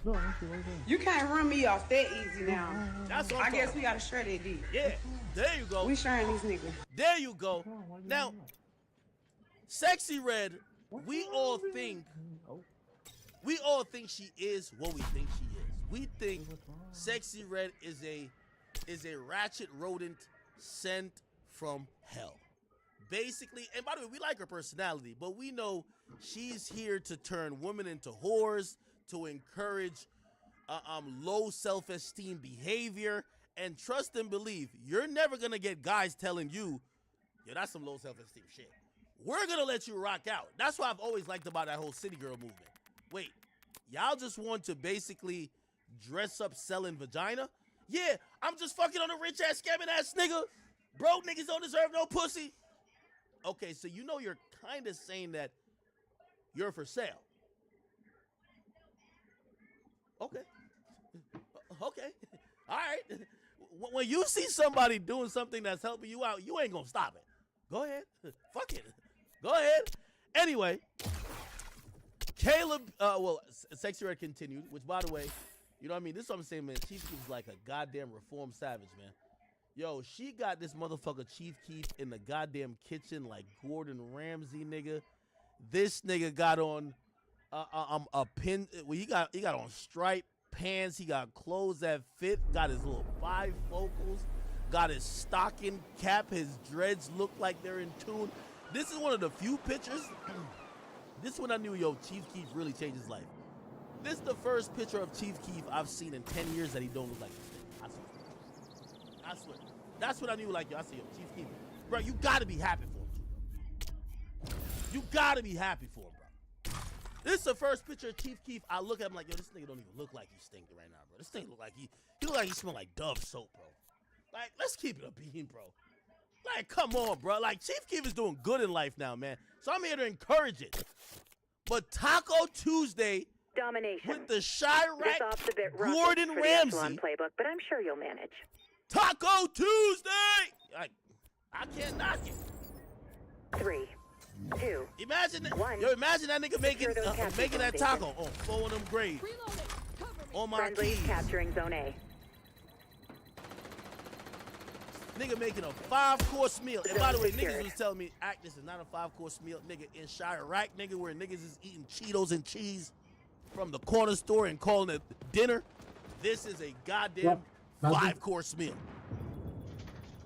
You can't run me off that easy now. That's what I guess we gotta share that dick. Yeah, there you go. We sharing these niggas. There you go. Now, Sexy Red, we all think she is what we think she is. We think Sexy Red is a ratchet rodent sent from hell. Basically, and by the way, we like her personality, but we know she's here to turn women into whores, to encourage low self-esteem behavior, and trust and believe, you're never gonna get guys telling you, yo, that's some low self-esteem shit. We're gonna let you rock out. That's what I've always liked about that whole city girl movement. Wait, y'all just want to basically dress up selling vagina. Yeah, I'm just fucking on a rich ass scamming ass nigga. Broke niggas don't deserve no pussy. Okay, so you know you're kind of saying that you're for sale. Okay. Okay. All right. When you see somebody doing something that's helping you out, you ain't gonna stop it. Go ahead. Fuck it. Go ahead. Anyway, Caleb, Sexy Red continued, which, by the way, you know what I mean? This is what I'm saying, man. Chief Keef is like a goddamn reformed savage, man. Yo, she got this motherfucker Chief Keef in the goddamn kitchen like Gordon Ramsay, nigga. This nigga got on a pin. Well, he got on striped pants. He got clothes that fit. Got his little bifocals. Got his stocking cap. His dreads look like they're in tune. This is one of the few pictures. This is when I knew, yo, Chief Keef really changed his life. This is the first picture of Chief Keef I've seen in 10 years that he don't look like this thing. I swear. That's what I knew, like, yo, I said, yo, Chief Keef. Bro, you gotta be happy for him, bro. You gotta be happy for him, bro. This is the first picture of Chief Keef. I look at him like, yo, this nigga don't even look like he's stinking right now, bro. This thing look like he look like he smell like Dove soap, bro. Like, let's keep it a bean, bro. Like, come on, bro. Like, Chief Keef is doing good in life now, man. So I'm here to encourage it. But Taco Tuesday domination with the Chirac Gordon Ramsay playbook, but I'm sure you'll manage. Taco Tuesday! I can't knock it. 3, 2, imagine that, 1. Yo, imagine that nigga making that taco on 4 of them grades. On my Friendly keys. capturing zone A. Nigga making a 5-course meal. And by the way, niggas was telling me, this is not a 5-course meal. Nigga, in Chirac, nigga, where niggas is eating Cheetos and cheese from the corner store and calling it dinner. This is a goddamn 5-course meal.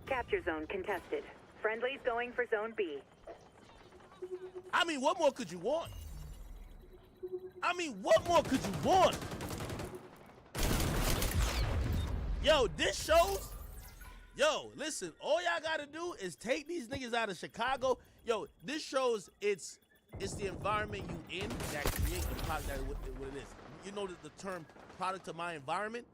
Capture zone contested. Friendlies going for zone B. I mean, what more could you want? What more could you want? Yo, this shows. Yo, listen, all y'all gotta do is take these niggas out of Chicago. Yo, this shows it's the environment you in that create the product that what it is. You know the term product of my environment?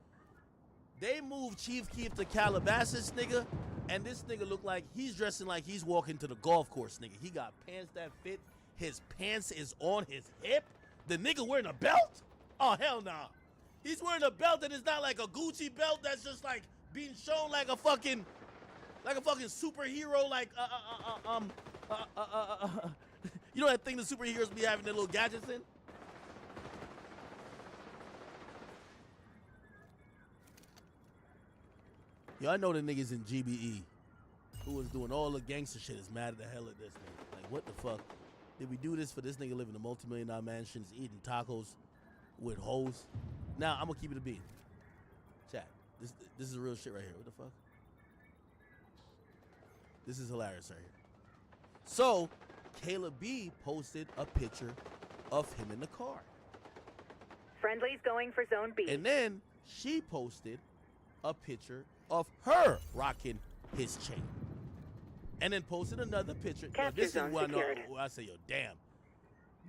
They moved Chief Keef to Calabasas, nigga, and this nigga look like he's dressing like he's walking to the golf course, nigga. He got pants that fit. His pants is on his hip. The nigga wearing a belt? Oh, hell nah. He's wearing a belt and it's not like a Gucci belt that's just like being shown like a fucking superhero, like you know that thing the superheroes be having their little gadgets in? Yo, I know the niggas in GBE who was doing all the gangster shit is mad at the hell at this, man. Like, what the fuck? Did we do this for this nigga living in a multi-million-dollar mansions, eating tacos with hoes? Now, I'm gonna keep it a beat. Chat. This is real shit right here. What the fuck? This is hilarious right here. So, Caleb B posted a picture of him in the car. Friendlies going for zone B. And then she posted a picture of her rocking his chain. And then posted another picture. Yo, this is what I say, yo, damn.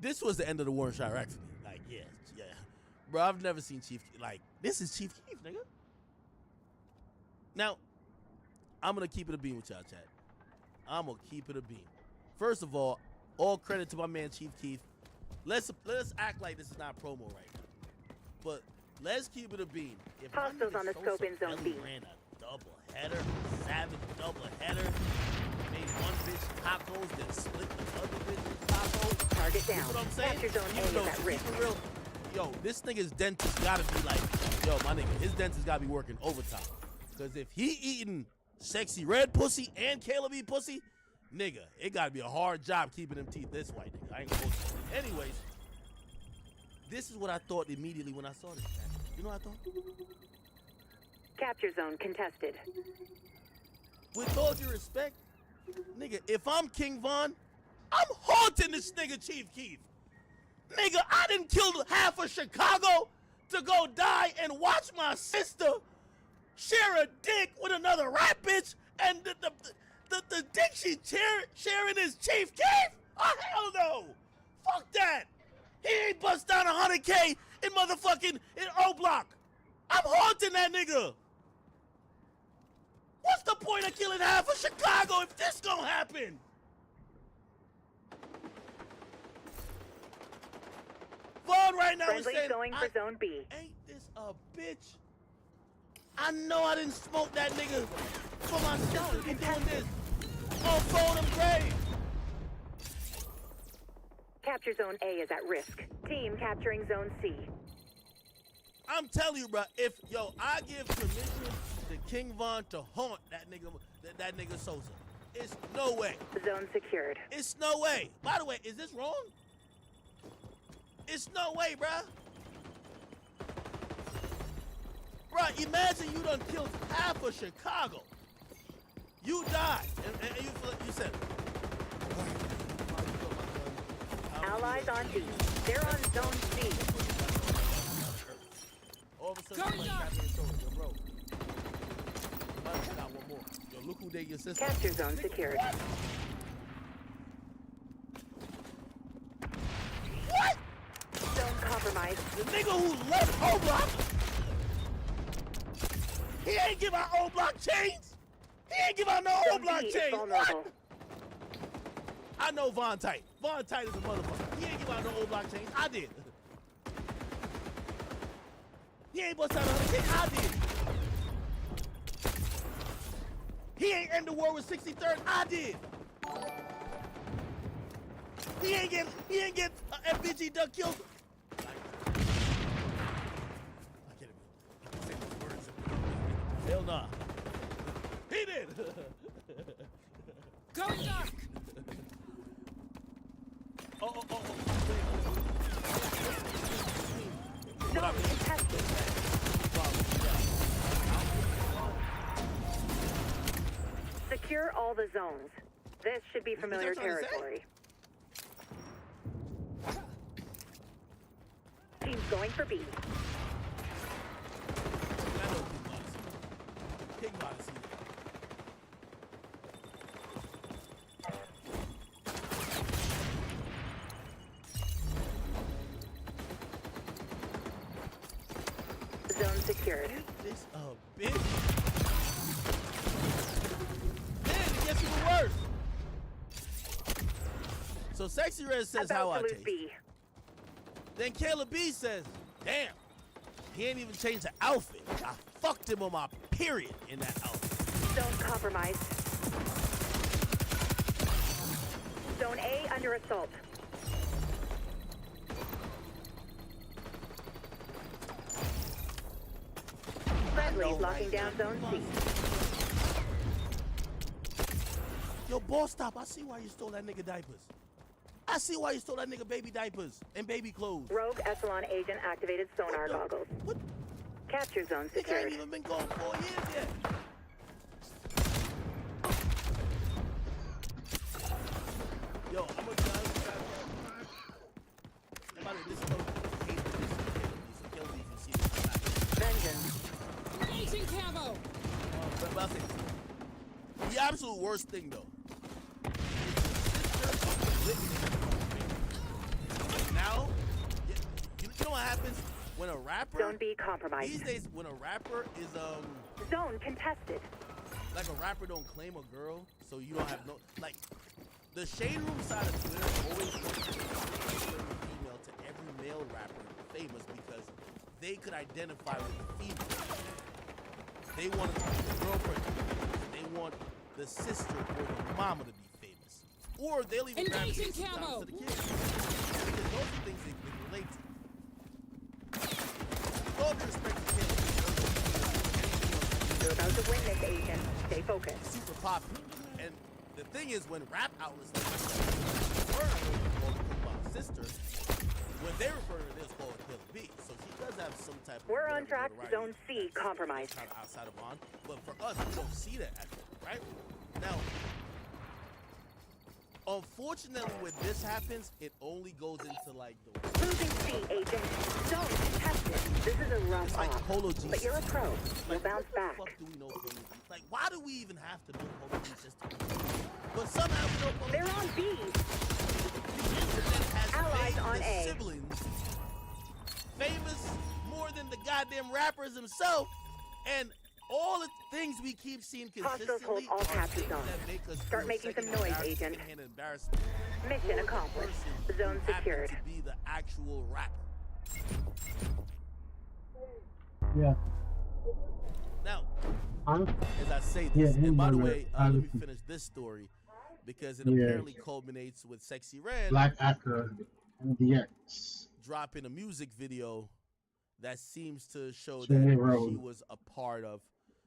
This was the end of the war in Chirac for me. Like, yeah. Bro, I've never seen Chief Keef. Like, this is Chief Keef, nigga. Now, I'm going to keep it a beam with y'all, chat. I'm going to keep it a beam. First of all credit to my man Chief Keef. Let's act like this is not promo right now. But let's keep it a beam. If hostiles on the scope in zone B. Ran a double header, savage double header, made one bitch tacos, then split the other bitch tacos. Target down. You know what I'm saying? Capture zone A is at risk. Real, yo, this nigga's dentist gotta be like, yo, my nigga, his dentist gotta be working overtime. Because if he eating Sexy Red pussy and Caleb E pussy, nigga, it gotta be a hard job keeping them teeth this white, nigga. I ain't gonna bullshit. Anyways, this is what I thought immediately when I saw this. You know what I thought? Capture zone contested. With all due respect, nigga, if I'm King Von, I'm haunting this nigga Chief Keef. Nigga, I done killed half of Chicago to go die and watch my sister share a dick with another rap bitch, and the dick she sharing is Chief Keef? Oh, hell no. Fuck that. He ain't bust down $100K in motherfucking in O Block. I'm haunting that nigga. What's the point of killing half of Chicago if this gonna happen? Vaughn right now is Friendly saying, going for Zone B. ain't this a bitch? I know I didn't smoke that nigga for my sister to be doing this. On phone and grave. Capture Zone A is at risk. Team capturing Zone C. I'm telling you, bro, if, I give permission to King Von to haunt that nigga Sosa. It's no way. Zone secured. It's no way. By the way, is this wrong? It's no way, bruh. Bruh, imagine you done killed half of Chicago. You died, and you said, Allies on B. They're on Zone C. all of a sudden, somebody tapped your shoulder, yo, bro. Got one more. Yo, look who they your sister. Capture Zone secured. What? Zone compromised. The nigga who left O Block, he ain't give out O Block chains. He ain't give out no O Block chains. What? I know Von Tight. Von Tight is a motherfucker. He ain't give out no O Block chains. I did. He ain't bust out 100K. I did. He ain't end the war with 63rd. I did. He ain't get FBG duck killed. I can't even say those words. Hell nah. He did. Going dark. Oh. Zone contested. Secure all the zones. This should be familiar territory. Team's going for B. King Odyssey. Zone secured. This a bitch. Then it gets even worse. So Sexy Red says About how to I lose taste. B. Then Caleb B says, damn, he ain't even changed the outfit. I fucked him on my period in that outfit. Zone compromised. Zone A under assault. Friendly locking down Zone C. Yo, boss, stop. I see why you stole that nigga diapers. I see why you stole that nigga baby diapers and baby clothes. Rogue Echelon agent activated sonar goggles. What? Capture zone Nigga ain't secured. even been gone 4 years yet. Yo, I'm gonna try this is Vengeance. Agent camo. But I'll say this. The absolute worst thing though. Now, you know what happens when a rapper? Zone B compromised. These days, when a rapper is Zone contested. like a rapper don't claim a girl, so you don't have no like. The Shade Room side of Twitter always wants to female to every male rapper famous because they could identify with the female. They want the girlfriend to be famous. They want the sister or the mama to be famous. Or they'll even grab it sometimes to the kids. Because those are things they can relate to. All due respect to kids. You're about to win this, agent. Stay focused. Super popular. And the thing is, when rap outlets like her sister, when they refer to this called Killer B, so she does have some type of. We're on track. Zone C compromised. Kind of outside of Bond, but for us, we don't see that at all, right? Now, unfortunately, when this happens, it only goes into like the. Losing C, agent. Zone contested. This is a rough It's like off. Polo G. But you're a pro. You'll bounce back. What the fuck do we know Polo G? Like, why do we even have to know Polo G system? But somehow we know Polo G. They're on B. The internet has Allies made on the A. siblings famous goddamn rappers himself, and all the things we keep seeing Hostiles consistently hold all are capture things zones. that make us Start feel making some second noise, Agent. secondhand embarrassment. Mission for the accomplished. person Zone who happened secured. to be the actual rapper. Yeah. Now, Huh? as I say Yeah, this, and by the anybody way, that- let me finish this story because it Yeah. apparently culminates with Sexy Red Black actor, MDX. dropping a music video that seems to show Junior that Road. she was a part of,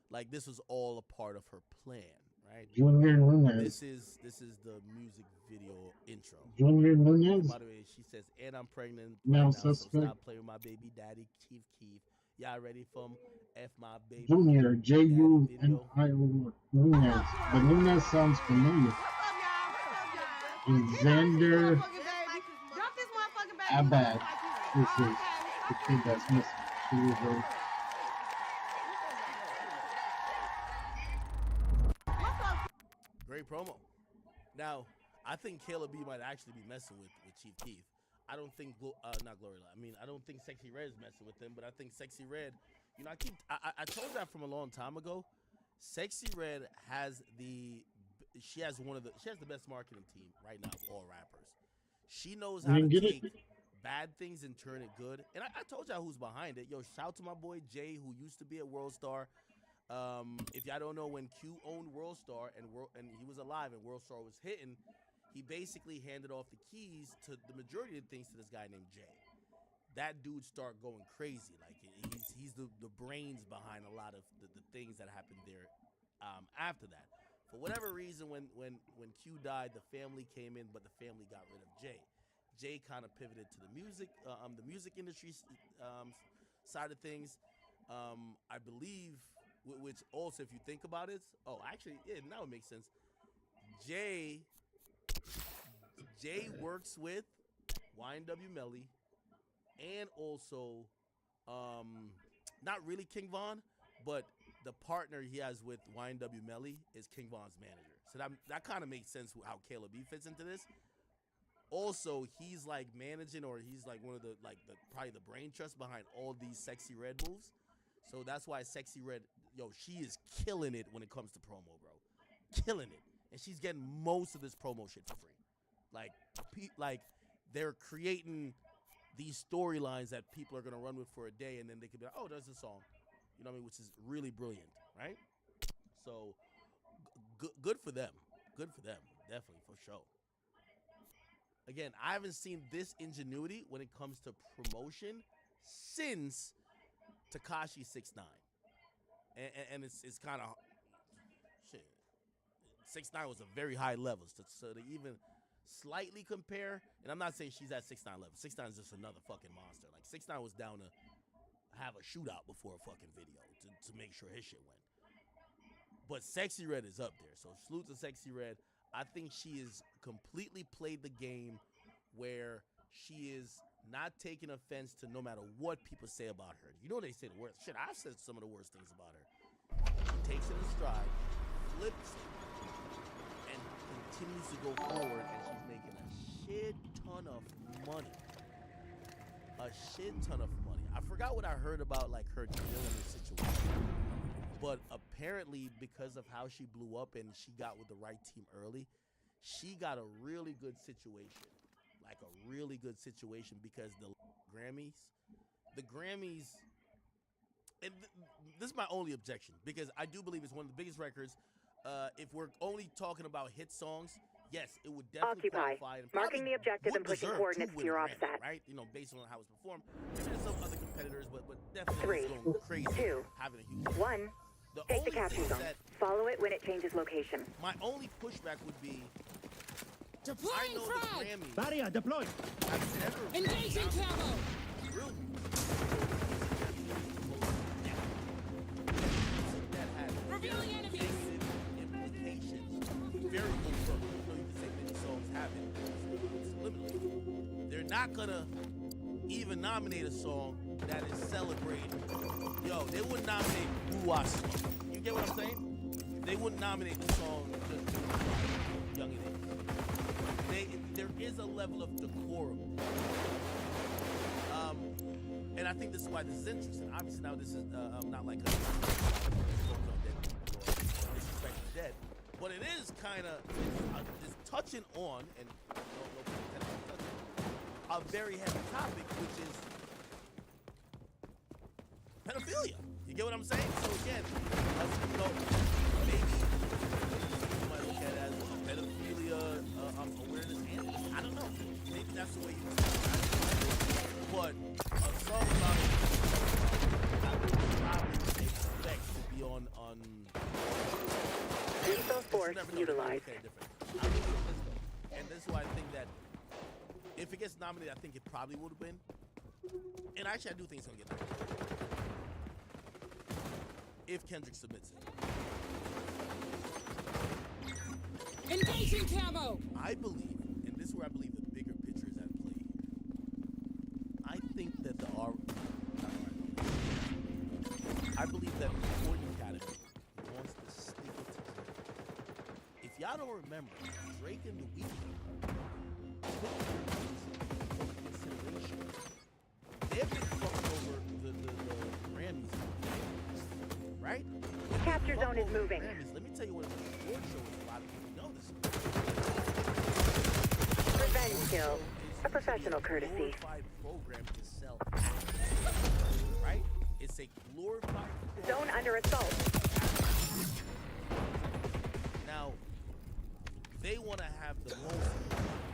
like this was all a part of her plan, right? Junior Nunez. This is the music video intro. Junior Nunez. And by the way, she says, "And I'm pregnant Now right now, so suspect. stop playing with my baby daddy, Keith Keith. Y'all ready for F my baby?" Junior, Daddy video. J-U-N-I-O Nunez. But Nunez sounds familiar. And Xander Abad. This is the kid that's missing. 2 years old. Great promo. Now, I think Kayla B might actually be messing with Chief Keef. I don't think, not Glory. I mean, I don't think Sexy Red is messing with him, but I think Sexy Red, you know, I told that from a long time ago. Sexy Red has she has the best marketing team right now of all rappers. She knows how to take bad things and turn it good. And I told y'all who's behind it. Yo, shout out to my boy Jay, who used to be at World Star. If y'all don't know, when Q owned World Star and he was alive and World Star was hitting, he basically handed off the keys to the majority of the things to this guy named Jay. That dude started going crazy. Like he's the brains behind a lot of the things that happened there. After that, for whatever reason, when Q died, the family came in, but the family got rid of Jay. Jay kind of pivoted to the music industry side of things. I believe, which also, if you think about it, actually, yeah, now it makes sense. Jay works with YNW Melly and also not really King Von, but the partner he has with YNW Melly is King Von's manager. So that kind of makes sense how Caleb B fits into this. Also, he's like managing, or he's like one of probably the brain trust behind all these Sexy Red moves. So that's why Sexy Red, she is killing it when it comes to promo, bro. Killing it. And she's getting most of this promo shit for free. Like they're creating these storylines that people are going to run with for a day, and then they could be like, oh, there's a song. You know what I mean? Which is really brilliant, right? So good for them. Good for them. Definitely, for sure. Again, I haven't seen this ingenuity when it comes to promotion since Tekashi 6ix9ine. And it's kind of shit. 6ix9ine was a very high level, so to even slightly compare, and I'm not saying she's at 6ix9ine level. 6ix9ine is just another fucking monster. Like 6ix9ine was down to have a shootout before a fucking video to make sure his shit went. But Sexy Red is up there, so salute to Sexy Red. I think she has completely played the game where she is not taking offense to no matter what people say about her. You know they say the worst. Shit, I've said some of the worst things about her. She takes it in stride, flips it, and continues to go forward, and she's making a shit ton of money. A shit ton of money. I forgot what I heard about like her deal in this situation. But apparently, because of how she blew up and she got with the right team early, she got a really good situation. Like a really good situation, because the Grammys, and this is my only objection, because I do believe it's one of the biggest records. If we're only talking about hit songs, yes, it would definitely qualify. And marking the objective and pushing coordinates to your offset. Right? You know, based on how it's performed. There's some other competitors, but definitely it's going crazy. 3, 2, having a huge 1. Take the capture zone. Follow it when it changes location. My only pushback would be, deploying frag. Barrier deployed. Engaging camo. Revealing enemies. Implications. Very overt. You know, you can say many songs have it. It's limited. They're not gonna even nominate a song that is celebrating. Yo, they wouldn't nominate Ruas. You get what I'm saying? They wouldn't nominate the song just Young and There is a level of decorum. And And I think this is why this is interesting. Obviously now this is not like a disrespect is dead, but it is kind of just touching on and a very heavy topic, which is pedophilia. You get what I'm saying? So again, you know, maybe you might look at it as pedophilia awareness, and I don't know. Maybe that's the way you see it. But a song about it, I would probably expect to be on Lethal force utilized. And this is why I think that if it gets nominated, I think it probably would have been. And actually, I do think it's gonna get nominated if Kendrick submits it. Engaging camo. I believe, and this is where I believe the bigger picture is at play. I think that I believe that the Recording Academy wants to stick it to Drake. If y'all don't remember, Drake and The Weeknd took consideration. They've been fucking over the Grammys, right? Capture zone is moving. Grammys. Let me tell you what an award show is. A lot of people know this. Revenge kill. A professional courtesy. Glorified program to sell, right? It's a glorified zone under assault. Now, they want to have the most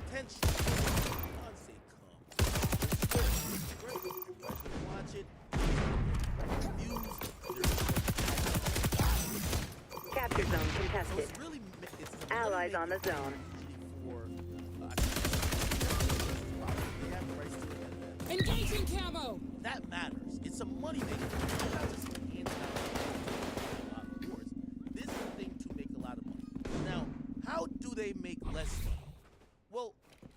attention. Beyonce comes. It's great. Everybody's gonna watch it. Views. Capture zone contested. So it's really, allies on the zone. Engaging camo. That matters. It's a money maker. It's not just handing out awards. This is a thing to make a lot of money. Now, how do they make less money? Well,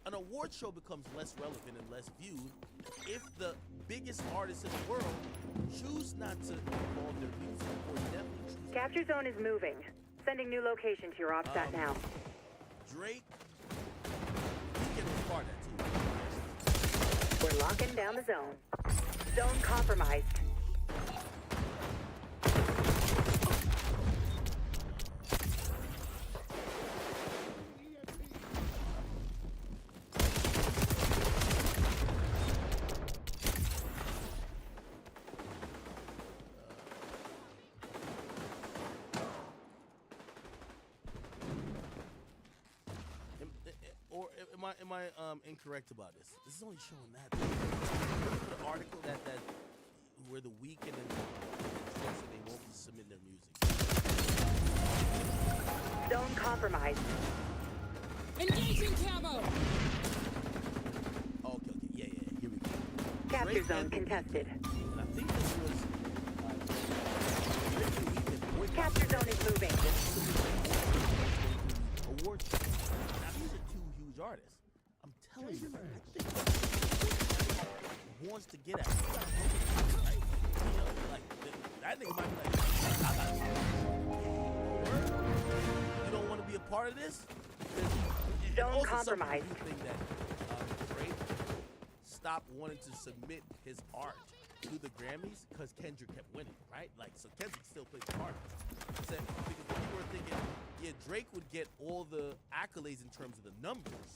an award show becomes less relevant and less viewed if the biggest artists in the world choose not to involve their music or definitely choose. Capture zone is moving. Sending new location to your OPSAT now. Drake, he can record that too. We're locking down the zone. Zone compromised. Or am I incorrect about this? This is only showing that. The article that where The Weeknd and Drake said they won't be submitting their music. Zone compromised. Engaging camo. Okay, yeah. Here we go. Capture Drake zone and contested. And I think this was Capture zone is moving. Award show. Now these are two huge artists. I'm telling you, I think wants to get at it. Right? You know, like that nigga might be like, you don't want to be a part of this? Zone compromised. You think that Drake stopped wanting to submit his art to the Grammys because Kendrick kept winning, right? Like, so Kendrick still plays the art. So, because people were thinking, yeah, Drake would get all the accolades in terms of the numbers,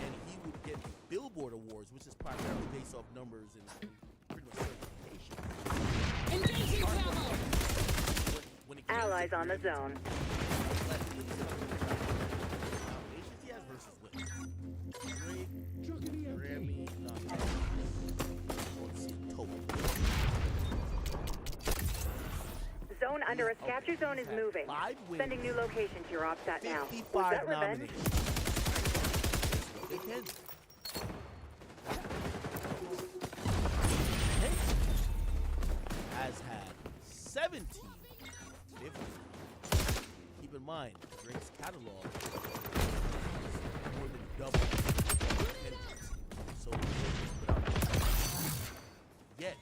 and he would get Billboard awards, which is primarily based off numbers and pretty much certification. Engaging camo. Allies on the zone. He has versus wins. Drake, Grammy, total. Zone under a capture zone is moving. Sending new location to your OPSAT now. Was that revenge? They can. Has had 17 different. Keep in mind, Drake's catalog is more than double. So yet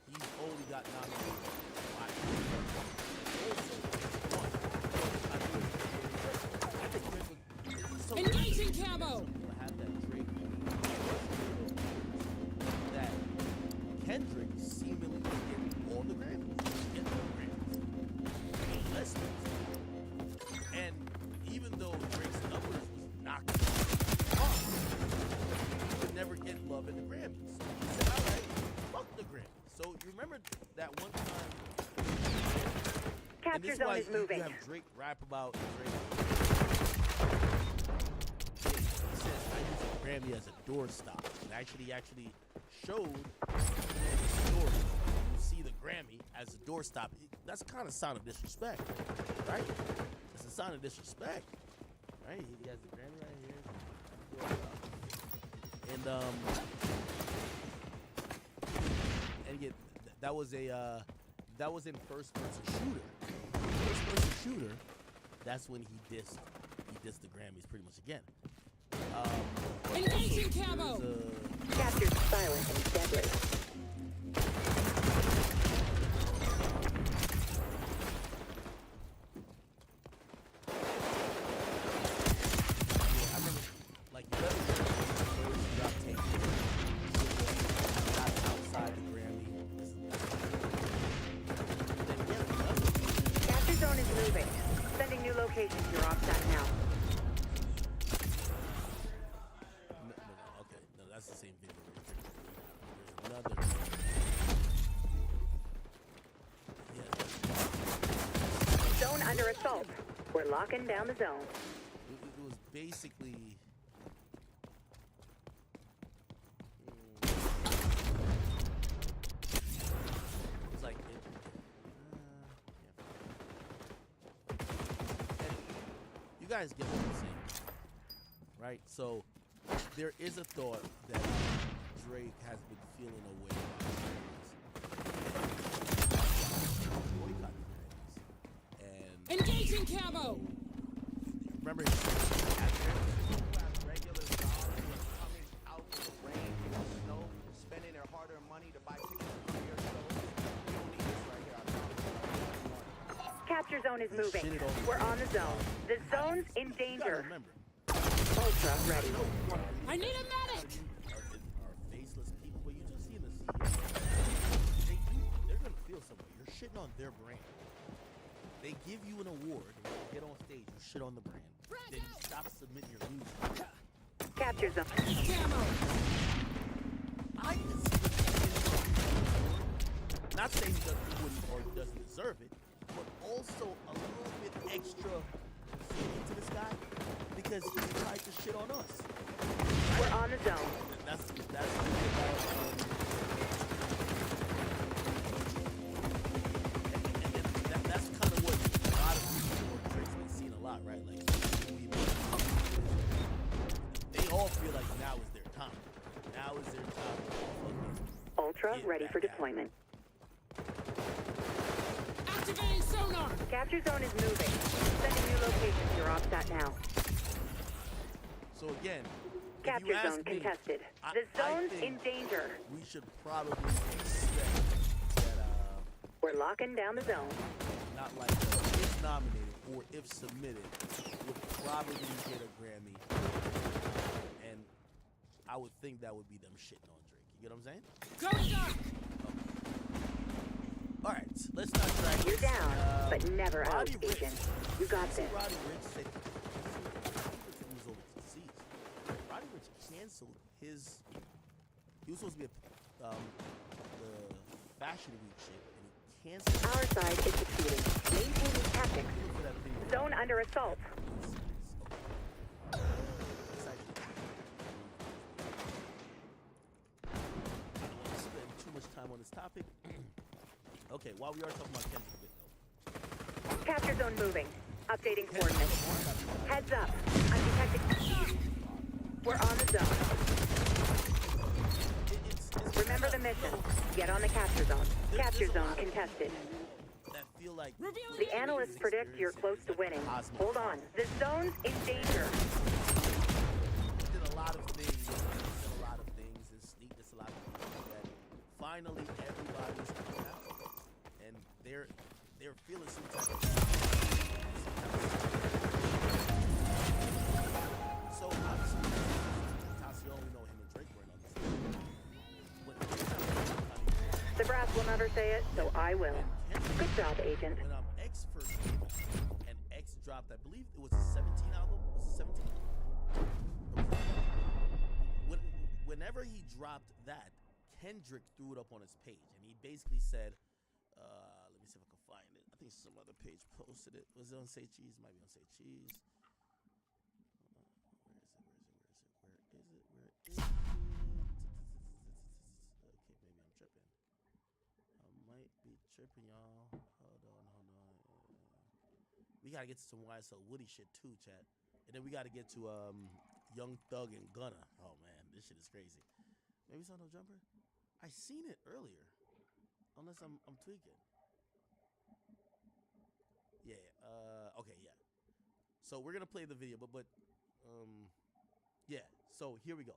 he's only got nominated twice. Engaging camo. That remember that one time. Capture zone is moving. You have Drake rap about Drake. He says I use a Grammy as a doorstop, and he actually showed the story. You see the Grammy as a doorstop. That's kind of sign of disrespect, right? It's a sign of disrespect, right? He has the Grammy right here. And again, that was in first person shooter. First person shooter. That's when he dissed the Grammys pretty much again. Engaging camo. Captured silent and deadly. We're locking down the zone. It was basically. It's like. You guys get what I'm saying, right? So there is a thought that Drake has been feeling a way about engaging camo. Remember regular dogs who are coming out in the rain and the snow, spending their hard-earned money to buy tickets to your shows. We don't need this right here. Capture zone is moving. We're on the zone. The zone's in danger. Ultra ready. I need a medic. Are faceless people, but you just see in the scene. They're gonna feel somewhere. You're shitting on their brand. They give you an award, and when you get on stage, you shit on the brand. Then you stop submitting your music. Capture zone. I can see not saying he wouldn't or doesn't deserve it, but also a little bit extra to this guy because he tried to shit on us. We're on the zone. That's kind of what a lot of people Drake's been seeing a lot, right? Like they all feel like now is their time. Now is their time. Ultra ready for deployment. Activating sonar. Capture zone is moving. Sending new locations to your OPSAT now. So again, capture zone contested. The zone's in danger. We should probably expect that we're locking down the zone. Not like if nominated or if submitted would probably get a Grammy. And I would think that would be them shitting on Drake. You get what I'm saying? Go dark. All right, let's not drag You're this. down, but never out, Agent. You got this. Roddy Ricch said he was overseas. Roddy Ricch canceled his. He was supposed to be at the Fashion Week shit, and he canceled. Our side is succeeding. Maintaining tactics. Zone under assault. I don't want to spend too much time on this topic. Okay, while we are talking about Kendrick a bit, though. Capture zone moving. Updating coordinates. Heads up. I'm detecting. We're on the zone. Remember the mission. Get on the capture zone. Capture zone contested. That feel like the analysts predict you're close to winning. Hold on. The zone's in danger. He did a lot of things. And sneakness, a lot of things that finally everybody's coming out. And they're feeling some type of so obviously Tasio, we know him and Drake weren't on this. The brass will never say it, so I will. Good job, Agent. When X first came out and X dropped, I believe it was a 17 album. Was it 17? Whenever he dropped that, Kendrick threw it up on his page, and he basically said, let me see if I can find it. I think some other page posted it. Was it on Say Cheese? Might be on Say Cheese. Where is it? Okay, maybe I'm tripping. I might be tripping, y'all. Hold on. We gotta get to some YSL Woody shit too, chat. And then we gotta get to Young Thug and Gunna. Oh man, this shit is crazy. Maybe it's on No Jumper? I seen it earlier. Unless I'm tweaking. Yeah, okay, yeah. So we're gonna play the video, but yeah, so here we go.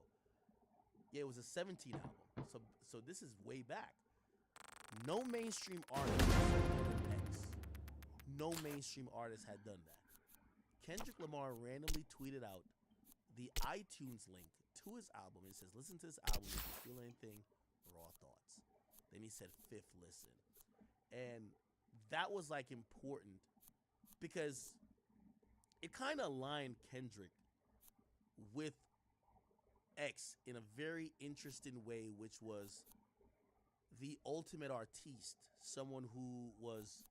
Yeah, it was a 17 album. So this is way back. No mainstream artist No mainstream artist had done that. Kendrick Lamar randomly tweeted out the iTunes link to his album. It says, listen to this album. If you feel anything, raw thoughts. Then he said, fifth listen. And that was like important because it kind of aligned Kendrick with X in a very interesting way, which was the ultimate artiste, someone who was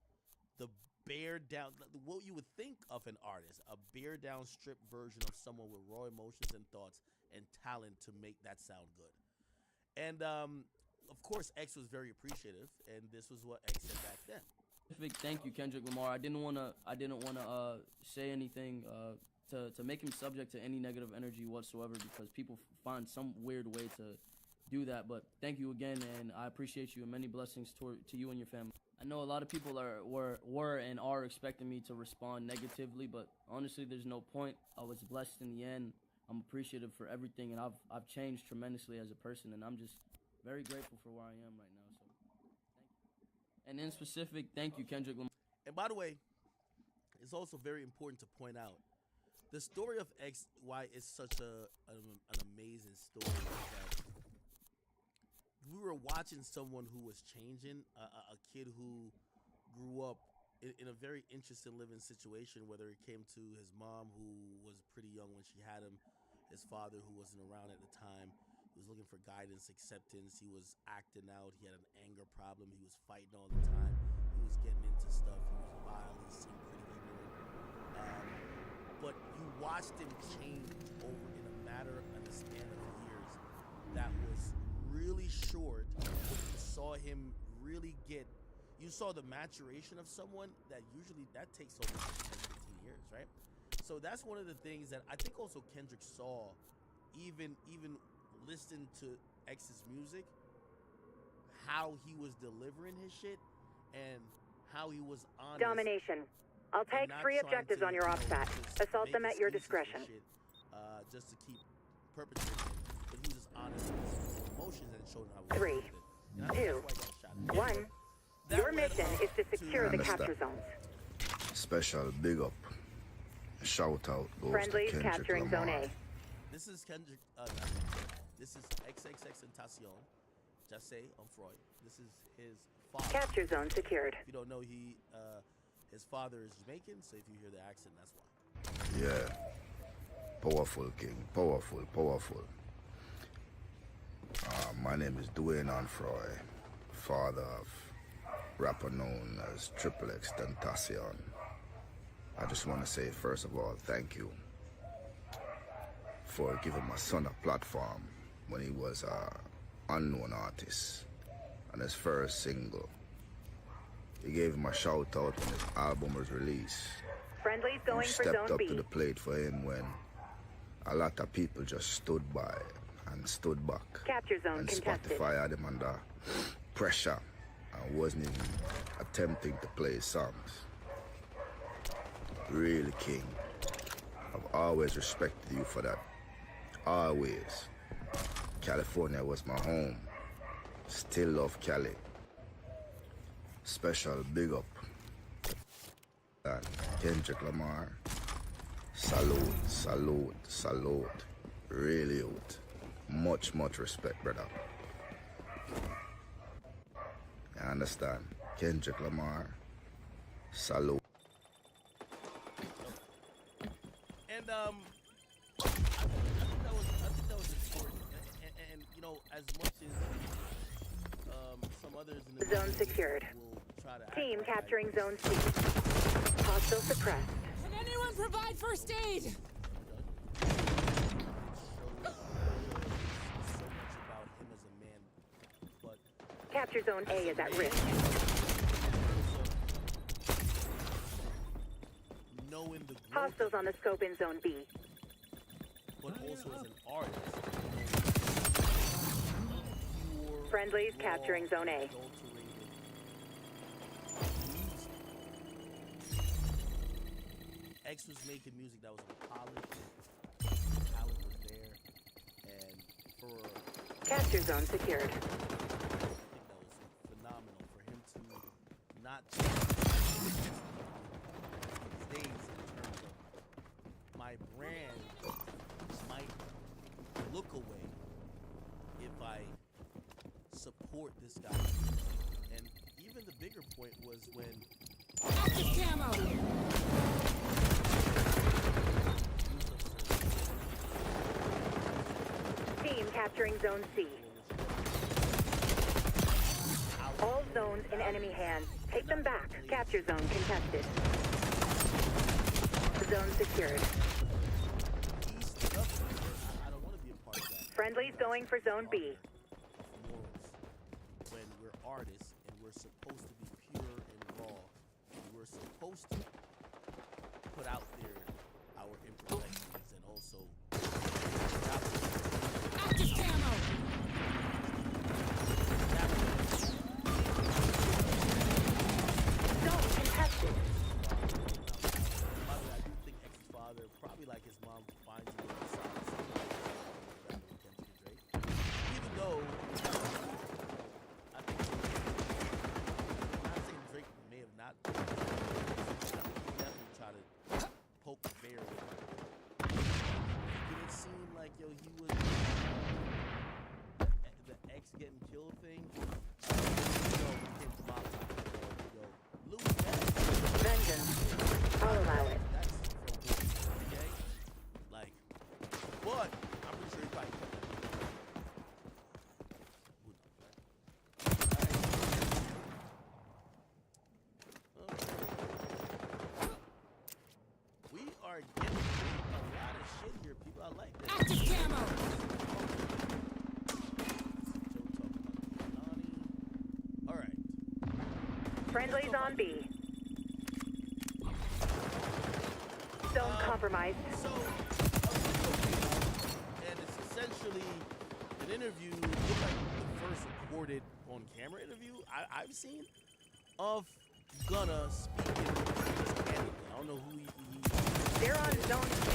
the bared down, what you would think of an artist, a bared down, stripped version of someone with raw emotions and thoughts and talent to make that sound good. And of course, X was very appreciative, and this was what X said back then. Thank you, Kendrick Lamar. I didn't wanna say anything to make him subject to any negative energy whatsoever, because people find some weird way to do that. But thank you again, and I appreciate you, and many blessings to you and your family. I know a lot of people were and are expecting me to respond negatively, but honestly, there's no point. I was blessed in the end. I'm appreciative for everything, and I've changed tremendously as a person, and I'm just very grateful for where I am right now. So, thank you. And in specific, thank you, Kendrick Lamar. And by the way, it's also very important to point out the story of X, why it's such an amazing story, is that we were watching someone who was changing, a kid who grew up in a very interesting living situation, whether it came to his mom, who was pretty young when she had him, his father, who wasn't around at the time. He was looking for guidance, acceptance. He was acting out. He had an anger problem. He was fighting all the time. He was getting into stuff. He was vile. He seemed pretty ignorant. But you watched him change over in a matter of a span of years that was really short. You saw him really you saw the maturation of someone that usually that takes over 10, 15 years, right? So that's one of the things that I think also Kendrick saw, even listening to X's music, how he was delivering his shit and how he was honest. Domination. I'll take 3 objectives on your OPSAT. Assault them at your discretion. Shit, just to keep perpetrating it. But he was just honest with his emotions and showed how he was 3, 2, 1. Your mission is to secure the capture zones. Special big up. Shout out goes Friendlies to Kendrick capturing Lamar. Zone A. This is Kendrick. This is XXXTentacion. Just say on Freud. This is his father. Capture zone secured. If you don't know, his father is Jamaican, so if you hear the accent, that's why. Yeah. Powerful, King. Powerful, powerful. My name is Dwayne Onfroy, father of rapper known as XXXTentacion. I just want to say, first of all, thank you for giving my son a platform when he was an unknown artist on his first single. He gave him a shout out when his album was released. Friendlies going for stepped Zone up B. to the plate for him when a lot of people just stood by and stood back. Capture zone and contested. Spotify had him under pressure and wasn't even attempting to play his songs. Really, King. I've always respected you for that. Always. California was my home. Still love Cali. Special big up. And Kendrick Lamar. Salute, salute, salute. Really out. Much, much respect, brother. You understand? Kendrick Lamar. Salute. And I think that was important. And you know, as much as mothers in the Zone media secured. will try to act Team like capturing Zone C. Hostile suppressed. Can anyone provide first aid? so much about him as a man, but Capture Zone A is at risk. knowing the growth Hostiles on the scope in Zone B. but also as an artist. Friendlies capturing Zone A. X was making music that was polished, talent was there, and for Capture Zone secured. I think that was phenomenal for him to not change days in terms of my brand might look away if I support this guy. And even the bigger point was when Active camo! Team capturing Zone C. All zones in enemy hands. Take them back. Capture Zone contested. Zone secured. I don't want to be a part of that. Friendlies going for Zone B. When we're artists and we're supposed to be pure and raw, and we're supposed to put out there our imperfections and also Active camo! Zone contested. By the way, I do think X's father, probably like his mom, finds him in the socks. Even though I think I'm not saying Drake may have not definitely try to poke the bear with him. Did it seem like he was the X getting killed thing? Came to my lose that. Vengeance. I'll allow it. That's okay. Like, but I'm pretty sure he probably cut that. We are getting a lot of shit here, people. I like that. Active camo! All right. Friendlies on B. Zone compromised. And it's essentially an interview, looked like the first recorded on-camera interview I've seen of Gunna speaking just candidly. I don't know who he They're on Zone C.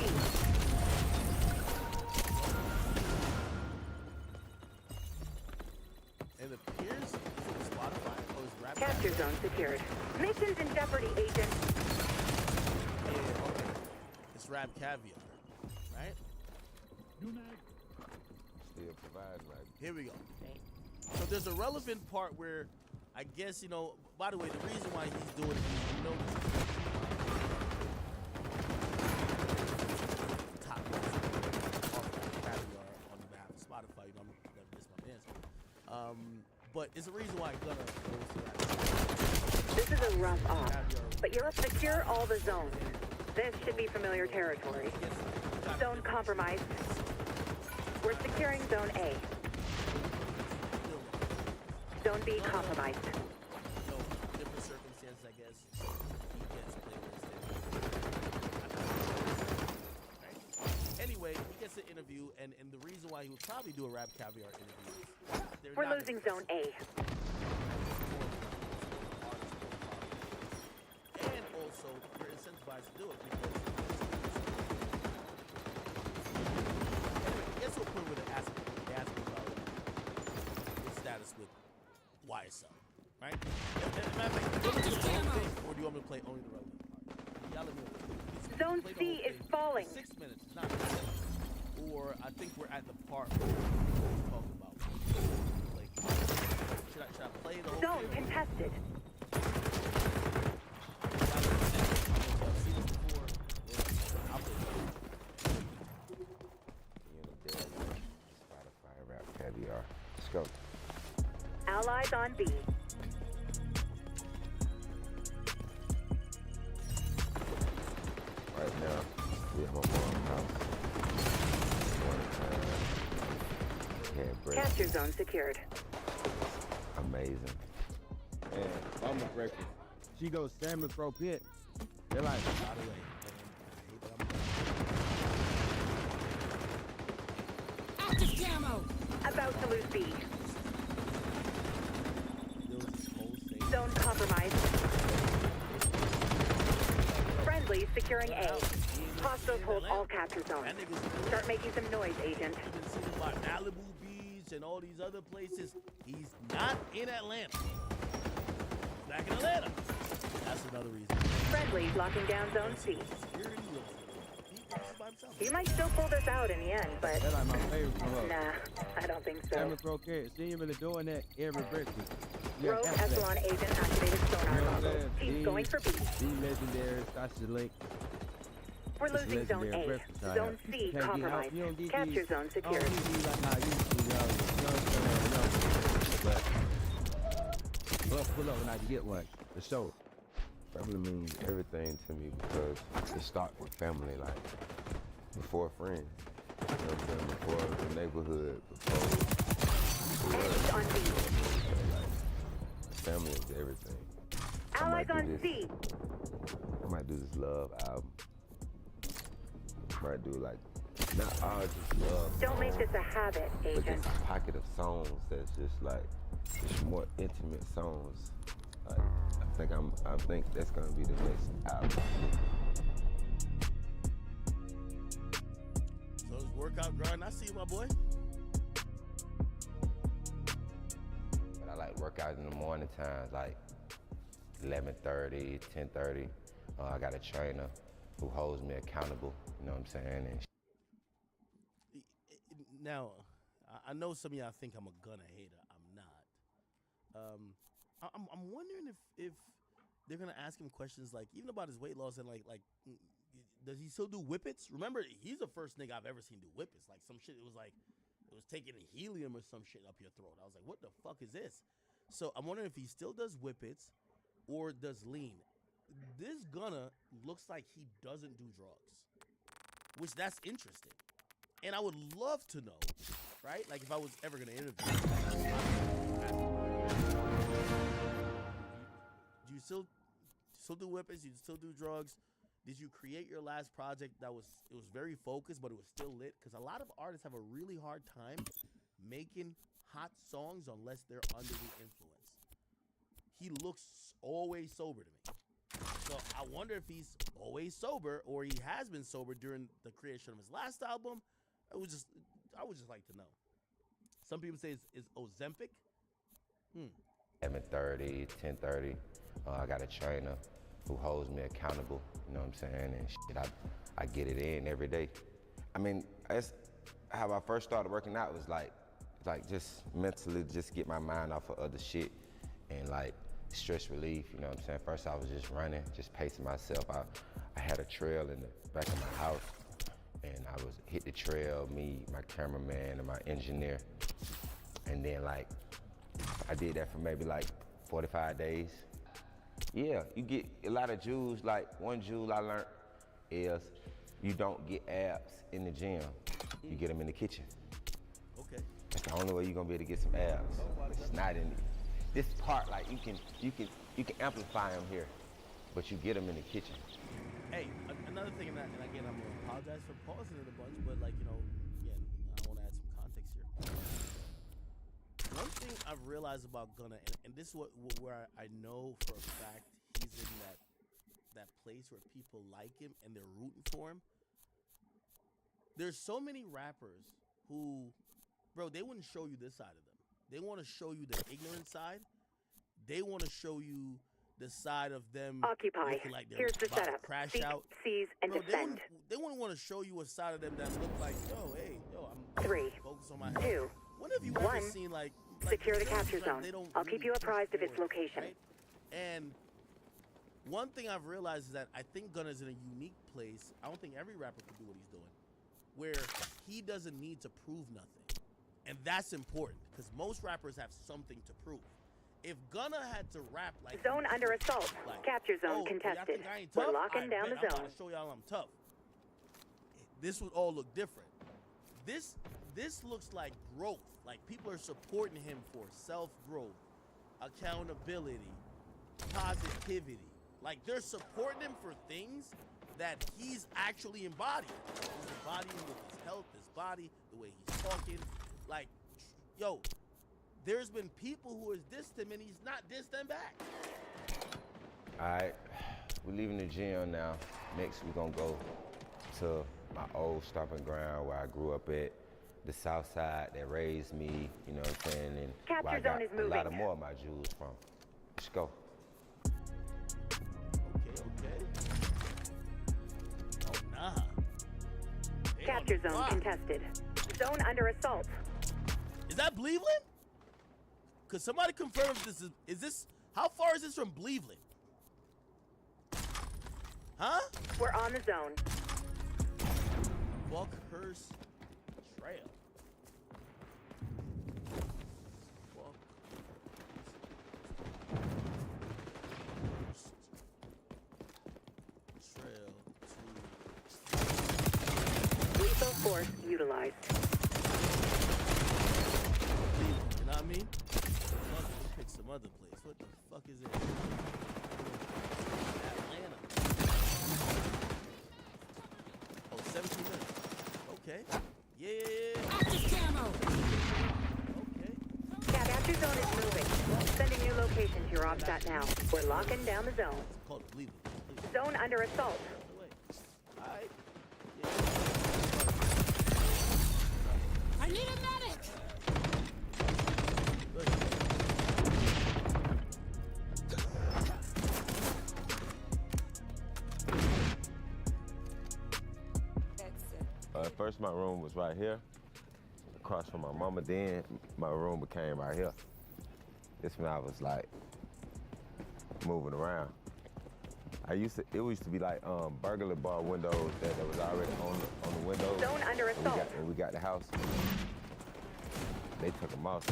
and it appears it's on Spotify or his rap. Capture Zone secured. Missions in jeopardy, agent. Yeah, okay. It's Rap Caviar, right? Still providing, right? Here we go. So there's a relevant part where I guess, by the way, the reason why he's doing it is, top Caviar on behalf of Spotify. I'm never miss my dance. But it's a reason why Gunna goes to that. This is a rough off, but you must secure all the zones. This should be familiar territory. Zone compromised. We're securing Zone A. Zone B compromised. Different circumstances, I guess. He gets playlists. Anyway, he gets an interview, and the reason why he would probably do a Rap Caviar interview is We're losing Zone A. And also, you're incentivized to do it because it gets to a point where they ask me about his status with YSL, right? Or do you want me to play only the relevant part? Y'all let me know. Zone C is falling. 6 minutes, it's not bad. Or I think we're at the part where we're talking about. Like, should I play the whole Zone thing? contested. Spotify Rap Caviar. Let's go. Allies on B. now we at my mom's house. Had breakfast. Capture zone secured. Amazing. And I'm a breakfast. She goes salmon throw pit. They're like, by the way. Active camo! About to lose B. Zone compromised. Friendly securing A. Hostiles hold all capture zones. Start making some noise, agent. About Malibu Beach and all these other places. He's not in Atlanta. He's back in Atlanta. That's another reason. Friendly locking down zone C. He might still pull this out in the end, but that's like my favorite from her. Nah, I don't think so. Salmon throw carrot. She ain't really doing that every breakfast. Rogue Echelon agent activated sonar goggles. He's going for B. The legendary Sasha Link. We're losing zone A. Zone C compromised. Capture zone secured. But pull up when I get one. The show. Family means everything to me because it starts with family, like before friends. You know what I'm saying? Before the neighborhood, before on B. Family is everything. Allies on C. I might do this love album. Might do like not all just love. Don't make this a habit, agent. But just a pocket of songs that's just like just more intimate songs. Like, I think that's gonna be the next album. So it's workout grind. I see you, my boy. But I like workout in the morning times, like 11:30, 10:30. I got a trainer who holds me accountable. You know what I'm saying? And now, I know some of y'all think I'm a gunna hater. I'm not. I'm wondering if they're gonna ask him questions like even about his weight loss and like does he still do whippets? Remember, he's the first nigga I've ever seen do whippets. Like some shit, it was taking helium or some shit up your throat. I was like, what the fuck is this? So I'm wondering if he still does whippets or does lean. This gunna looks like he doesn't do drugs, which that's interesting. And I would love to know, right? Like if I was ever gonna interview him. Do you still do whippets? You still do drugs? Did you create your last project that was very focused, but it was still lit? Because a lot of artists have a really hard time making hot songs unless they're under the influence. He looks always sober to me. So I wonder if he's always sober or he has been sober during the creation of his last album. I would just like to know. Some people say it's Ozempic. 11:30, 10:30. I got a trainer who holds me accountable. You know what I'm saying? And shit, I get it in every day. I mean, that's how I first started working out was like just mentally just get my mind off of other shit and like stress relief. You know what I'm saying? First I was just running, just pacing myself. I had a trail in the back of my house and I was hit the trail, me, my cameraman, and my engineer. And then like, I did that for maybe like 45 days. Yeah, you get a lot of jewels. Like one jewel I learned is you don't get abs in the gym. You get them in the kitchen. Okay. That's the only way you're gonna be able to get some abs. It's not in this part. Like you can amplify them here, but you get them in the kitchen. Hey, another thing, and again, I'm gonna apologize for pausing it a bunch, but like again, I want to add some context here. One thing I've realized about Gunna, and this is where I know for a fact he's in that place where people like him and they're rooting for him. There's so many rappers who, bro, they wouldn't show you this side of them. They want to show you the ignorant side. They want to show you the side of them Occupy. Like they're Here's the about to setup. crash Seek, out. seize, and Bro, defend. They wouldn't want to show you a side of them that look like, I'm 3, focused on my 2, health. When have you 1. ever seen like Secure the capture like, zone. they don't I'll really keep you push apprised of its forward, location. right? And one thing I've realized is that I think Gunna's in a unique place. I don't think every rapper can do what he's doing, where he doesn't need to prove nothing. And that's important, because most rappers have something to prove. If Gunna had to rap like... Zone under assault. Like, Capture zone y'all contested. think I ain't We're tough? locking down the I'm zone. about to show y'all I'm tough. this would all look different. This looks like growth. Like people are supporting him for self-growth, accountability, positivity. Like they're supporting him for things that he's actually embodying. He's embodying with his health, his body, the way he's talking. Like, yo, there's been people who has dissed him and he's not dissed them back. All right, we're leaving the gym now. Next, we're gonna go to my old stomping ground where I grew up at, the South Side that raised me, you know what I'm saying, and Capture where I got zone is a lot of moving. more of my jewels from. Let's go. Okay. Oh, nah. They Capture on the zone block. contested. Zone under assault. Is that Cleveland? Could somebody confirm if this is this, how far is this from Cleveland? Huh? We're on the zone. Buckhurst Trail. Trail Lethal force utilized. You know what I mean? Let's pick some other place. What the fuck is it? Atlanta. Oh, 17 minutes. Okay. Yeah. Active camo. Capture zone is moving. Sending new location to your ops at now. We're locking down the zone. Call it Cleveland. Zone under assault. Alright. I need a medic. At first, my room was right here, across from my mama. Then my room became right here. This when I was like moving around. It used to be like burglar bar windows that was already on the windows. Zone under assault. When we got the house, they took them off.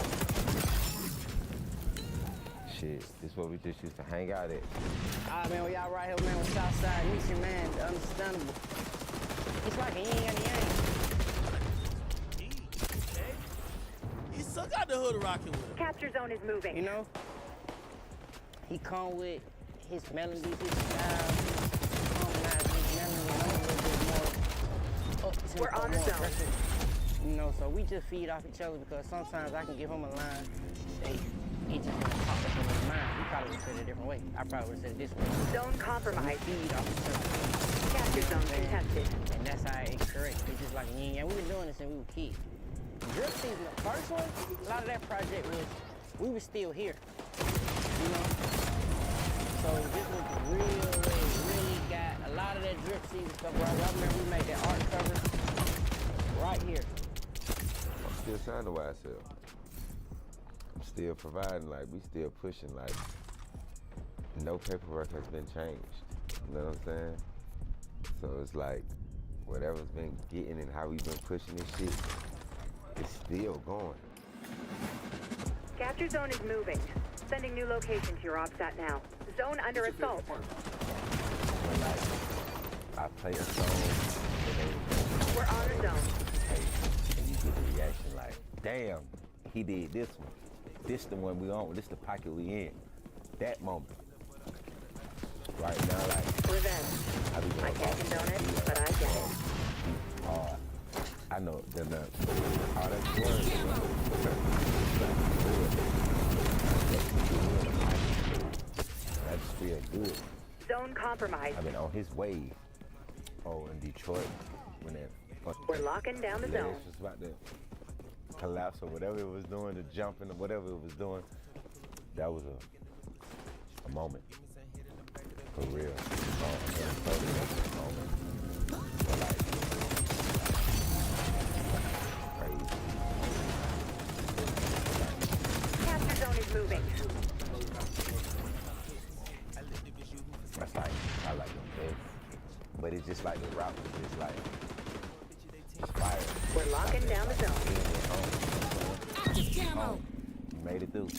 Shit, this is what we just used to hang out at. Ah, man, we out right here, man, with Southside Mission, man, the understandable. It's like a yin and a yang. Okay. He still got the hood rocking with him. Capture zone is moving. You know, he come with his melodies, his style, harmonize his melody, and I'm a little bit more up to We're on the zone. You know, so we just feed off each other because sometimes I can give him a line that he just gonna pop up in his mind. He probably would have said it a different way. I probably would have said it this way. Zone compromised. We feed off each other. Capture zone contested. And that's how it's correct. It's just like yin yang. We've been doing this since we were kids. Drip season, the first one, a lot of that project was, we were still here. You know? So this was the real way, really got a lot of that drip season stuff right. I remember we made that art cover right here. I'm still signing to YSL. I'm still providing, like, we still pushing, like, no paperwork has been changed. You know what I'm saying? So it's like, whatever's been getting and how we've been pushing this shit, it's still going. Capture zone is moving. Sending new location to your ops at now. Zone under assault. When, like, I play a song, We're on the zone. and you get the reaction like, damn, he did this one. This the one we on, this the pocket we in. That moment. Right now, like, Revenge. I can't condone it, but I get it. I know they're not all that words. That just feel good. Zone compromised. I mean, on his wave. Oh, in Detroit, when that We're locking down the ledge zone. was about to collapse or whatever it was doing, the jumping or whatever it was doing, that was a moment. For real. A moment. But like, crazy. Capture zone is moving. That's like, I like them big. But it's just like the route was just like, it's fire. We're locking down the zone. Active camo. You made it through.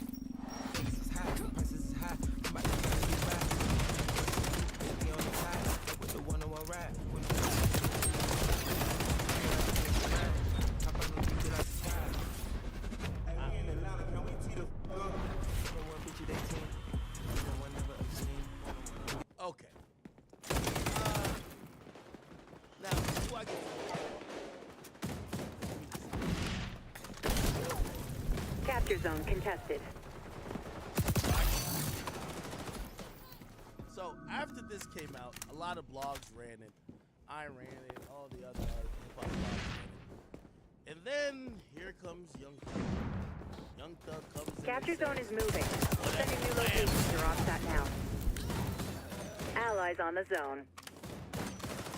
zone contested. So after this came out, a lot of blogs ran it. I ran it, all the other hip-hop blogs ran it. And then here comes Young Thug. Young Thug comes in. Capture zone is moving. Sending new locations to offset now. Allies on the zone.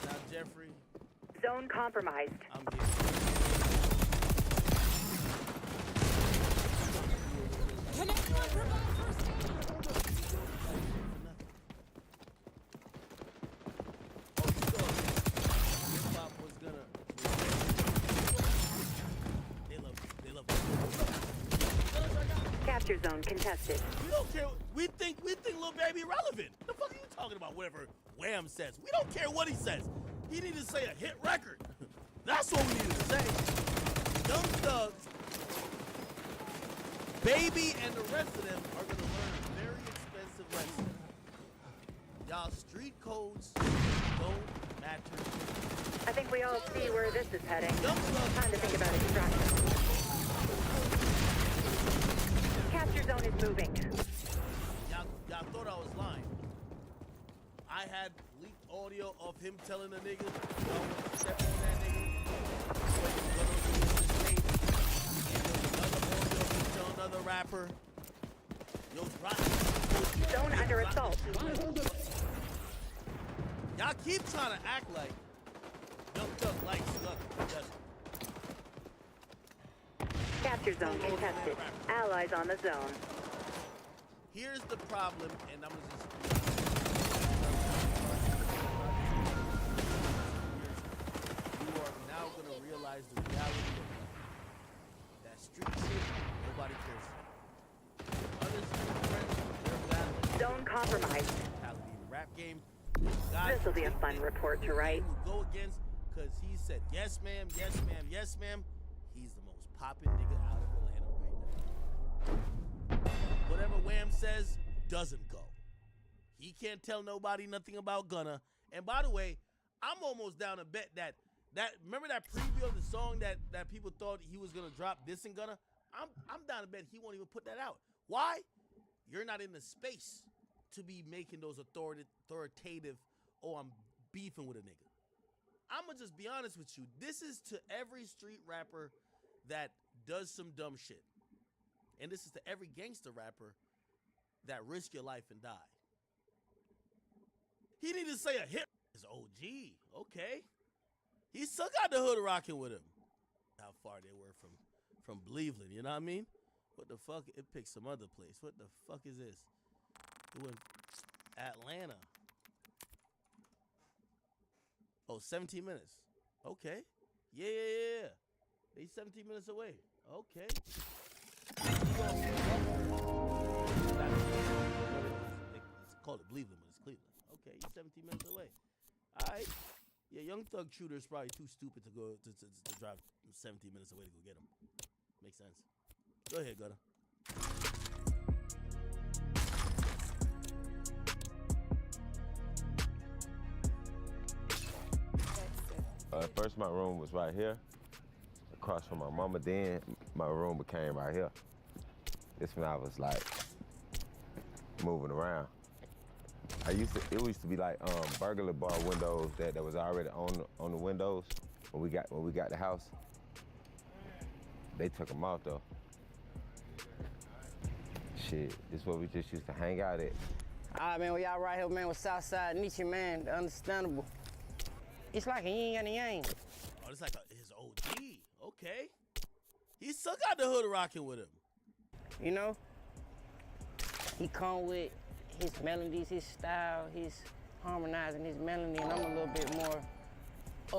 Now, Jeffrey. Zone compromised. I'm getting Can anyone provide first aid? Hip-hop was gonna. They love Capture zone contested. We don't care. We think Lil Baby relevant. The fuck are you talking about? Whatever Wham says. We don't care what he says. He needed to say a hit record. That's what we needed to say. Young Thug, Baby, and the rest of them are gonna learn a very expensive lesson. Y'all street codes don't matter. I think we all see where this is heading. Young Thug. Time to think about extraction. Capture zone is moving. Y'all thought I was lying. I had leaked audio of him telling the nigga, y'all want to step on that nigga. So he's gonna release this tape. And there was another audio of him telling another rapper. Yo, rock. Zone under assault. Y'all keep trying to act like Young Thug likes Gunna. Yes. Capture zone contested. Allies on the zone. Here's the problem, and I'm gonna just. You are now gonna realize the reality of that street shit. Nobody cares. Other street friends, they're battling. Zone compromised. Mentality in the rap game. This will be a fun report to write. Go against, cause he said yes, ma'am, yes, ma'am, yes, ma'am. He's the most poppin' nigga out of Atlanta right now. Whatever Wham says doesn't go. He can't tell nobody nothing about Gunna. And by the way, I'm almost down to bet that remember that preview of the song that people thought he was gonna drop dissing Gunna? I'm down to bet he won't even put that out. Why? You're not in the space to be making those authoritative, oh, I'm beefing with a nigga. I'ma just be honest with you. This is to every street rapper that does some dumb shit. And this is to every gangster rapper that risk your life and die. He need to say a hit. His OG, okay. He still got the hood rocking with him. How far they were from Cleveland, you know what I mean? What the fuck? It picked some other place. What the fuck is this? It went Atlanta. Oh, 17 minutes. Okay. Yeah. They 17 minutes away. Okay. It's called it Cleveland, but it's Cleveland. Okay, you're 17 minutes away. All right. Yeah, Young Thug Shooter is probably too stupid to go to drive 17 minutes away to go get him. Makes sense. Go ahead, Gunna. At first, my room was right here, across from my mama. Then my room became right here. This when I was like moving around. It used to be like burglar bar windows that was already on the windows when we got the house. They took them off though. Shit, this is where we just used to hang out at. All right, man, we all right here, man, with Southside Nietzsche, man, understandable. It's like a yin and a yang. Oh, it's like his OG. Okay. He still got the hood rocking with him. You know? He come with his melodies, his style, his harmonizing his melody, and I'm a little bit more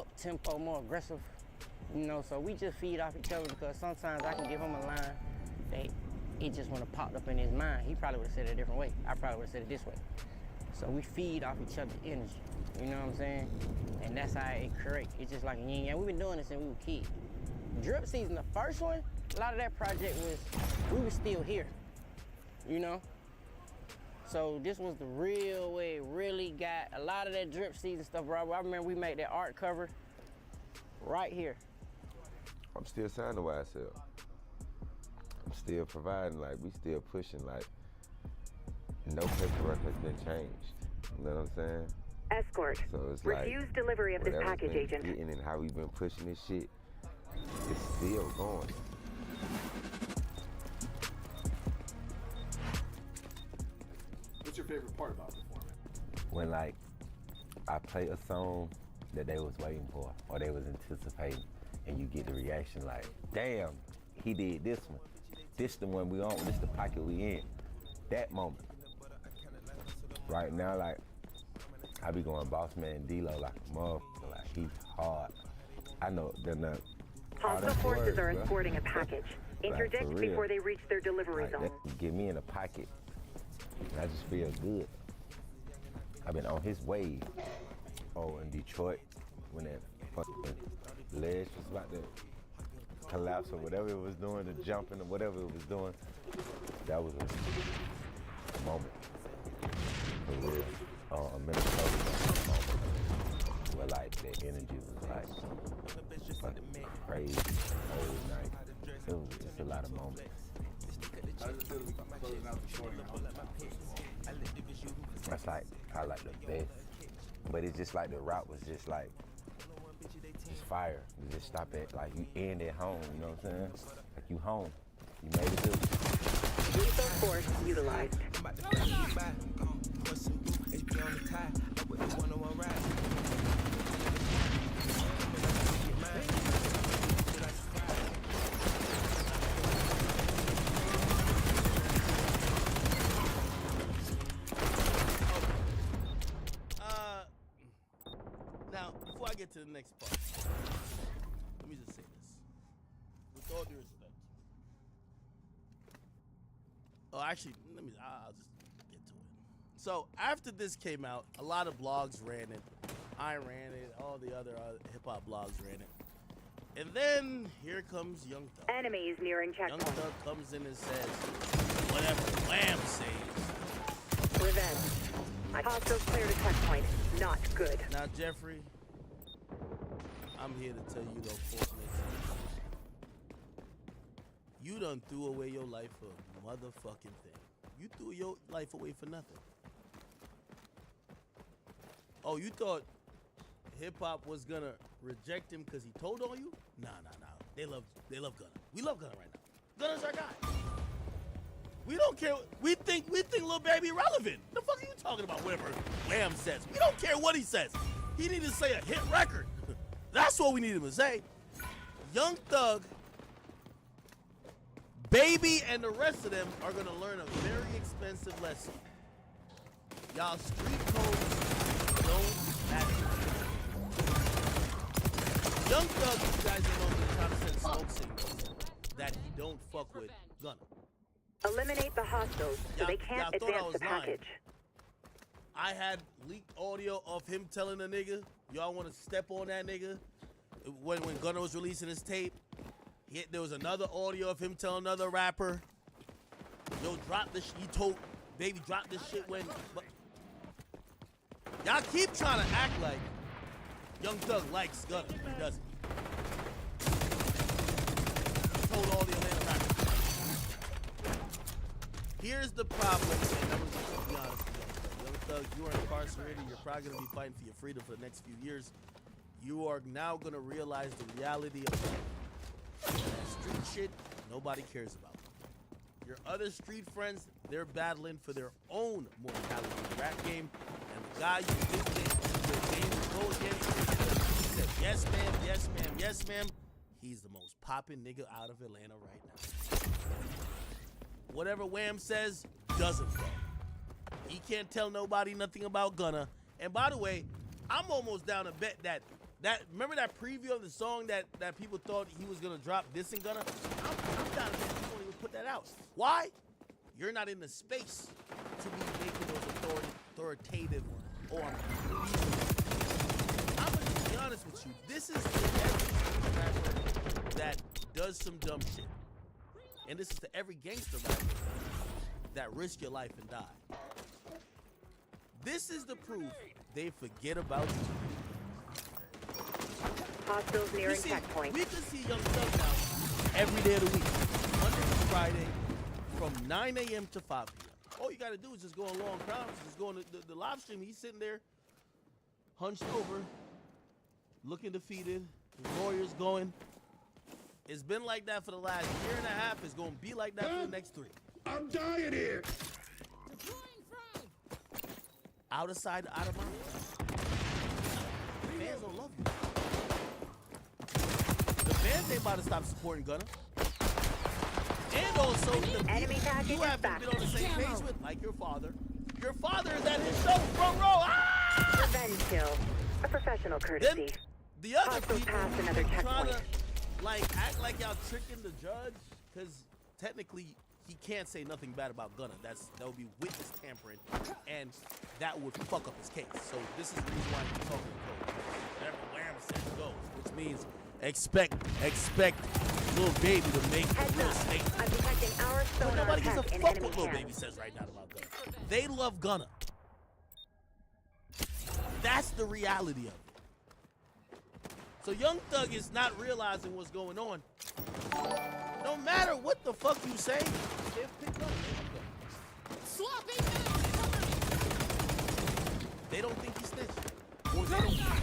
up-tempo, more aggressive. You know, so we just feed off each other because sometimes I can give him a line that it just want to pop up in his mind. He probably would have said it a different way. I probably would have said it this way. So we feed off each other's energy. You know what I'm saying? And that's how it correct. It's just like a yin yang. We've been doing this since we were kids. Drip season, the first one, a lot of that project was, we were still here, you know? So this was the real way it really got a lot of that drip season stuff, bro. I remember we made that art cover right here. I'm still signed to YSL. still providing, like we still pushing, like no paperwork has been changed. You know what I'm saying? Escort. So it's Refuse like delivery of this whatever's package, been agent. getting and how we've been pushing this shit, it's still going. What's your favorite part about performing? When like I play a song that they was waiting for or they was anticipating, and you get the reaction like, damn, he did this one. This the one we on, this the pocket we in. That moment. Right now, like, I be going boss man D-Lo like a motherfucker, like he hard. I know they're not. Hostile forces are escorting a package. Interdict Like, before they reach their delivery zone. Get me in a pocket. And I just feel good. I've been on his wave. Oh, in Detroit, when that fucking ledge was about to collapse or whatever it was doing, the jumping or whatever it was doing, that was a moment. For real. Minnesota was a moment where like the energy was like fucking crazy whole night. It's a lot of moments. How does it feel to be closing out the recording? That's like probably like the best. But it's just like the route was just like just fire. You just stop at like you end at home, you know what I'm saying? Like you home. You made it through. Lethal force utilized. Now, before I get to the next part, let me just say this. With all due respect. Oh, actually, I'll just get to it. So, after this came out, a lot of blogs ran it. I ran it. All the other hip-hop blogs ran it. And then, here comes Young Thug. Enemies nearing checkpoint. Young Thug comes in and says, whatever Wham says. Revenge. Hostiles cleared a checkpoint. Not good. Now, Jeffrey, I'm here to tell you the unfortunate truth. You done threw away your life for a motherfucking thing. You threw your life away for nothing. Oh, you thought hip-hop was gonna reject him because he told on you? Nah. They love Gunna. We love Gunna right now. Gunna's our guy. We don't care. We think Lil Baby irrelevant. The fuck are you talking about? Whatever Wham says. We don't care what he says. He need to say a hit record. That's what we need him to say. Young Thug, Baby, and the rest of them are gonna learn a very expensive lesson. Y'all street codes don't matter. Young Thug, you guys know he's trying to send smoke signals that he don't fuck with Gunna. Eliminate the hostiles so they can't advance the package. I had leaked audio of him telling a nigga, y'all want to step on that nigga? When Gunna was releasing his tape, there was another audio of him telling another rapper, yo, drop this. He told Baby, drop this shit when. But y'all keep trying to act like Young Thug likes Gunna. He doesn't. He told all the Atlanta rappers. Here's the problem, and I'm just gonna be honest with you. Young Thug, you are incarcerated. You're probably gonna be fighting for your freedom for the next few years. You are now gonna realize the reality of that street shit nobody cares about. Your other street friends, they're battling for their own mortality in the rap game, and the guy you think your game will go against, he said, yes ma'am, yes ma'am, yes ma'am. He's the most poppin' nigga out of Atlanta right now. Whatever Wham says doesn't go. He can't tell nobody nothing about Gunna. And by the way, I'm almost down to bet that remember that preview of the song that people thought he was gonna drop dissing Gunna? I'm down to bet he won't even put that out. Why? You're not in the space to be making those authoritative or I'm gonna be honest with you. This is to every rapper that does some dumb shit. And this is to every gangster rapper that risk your life and die. This is the proof they forget about you. Hostiles nearing checkpoint. We can see Young Thug now every day of the week. Monday, Friday from 9 a.m. to 5 p.m. All you got to do is just go on Long Crimes, just go on the live stream. He's sitting there, hunched over, looking defeated. His lawyer's going. It's been like that for the last year and a half. It's going to be like that for the next 3. I'm dying here. Out of sight, out of mind. The fans don't love you. The fans ain't about to stop supporting Gunna. And also, the people you haven't been on the same page with, like your father. Your father is at his show, front row. Ah! Revenge kill. A professional courtesy. Then the other Hostile people pass another trying checkpoint. to act like y'all tricking the judge, because technically he can't say nothing bad about Gunna. That would be witness tampering, and that would fuck up his case. So this is the reason why he's talking to Cole. Whatever Wham says goes, which means expect Lil Baby to make a real statement. I'm detecting our But sonar nobody gives a tech in fuck enemy what Lil hands. Baby says right now about Gunna. They love Gunna. That's the reality of it. So Young Thug is not realizing what's going on. No matter what the fuck you say, they'll pick up. Sloppy They don't think he snitched. Or they don't care.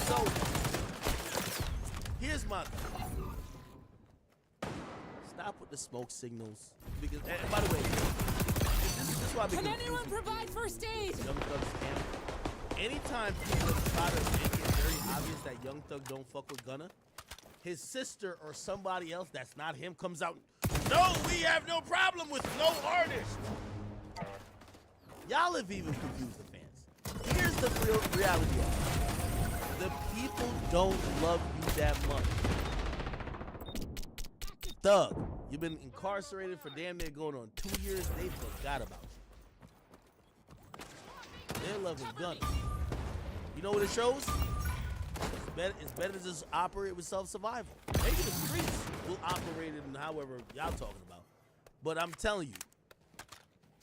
So, here's my thing. Stop with the smoke signals. Because, and by the way, this is why Can anyone provide first aid? Young Thug's camp. Anytime people try to make it very obvious that Young Thug don't fuck with Gunna, his sister or somebody else that's not him comes out, no, we have no problem with no artist. Y'all have even confused the fans. Here's the real reality of it. The people don't love you that much. Thug, you've been incarcerated for damn near going on 2 years. They forgot about you. They're loving Gunna. You know what it shows? It's better to just operate with self-survival. Maybe the streets will operate in however y'all talking about. But I'm telling you,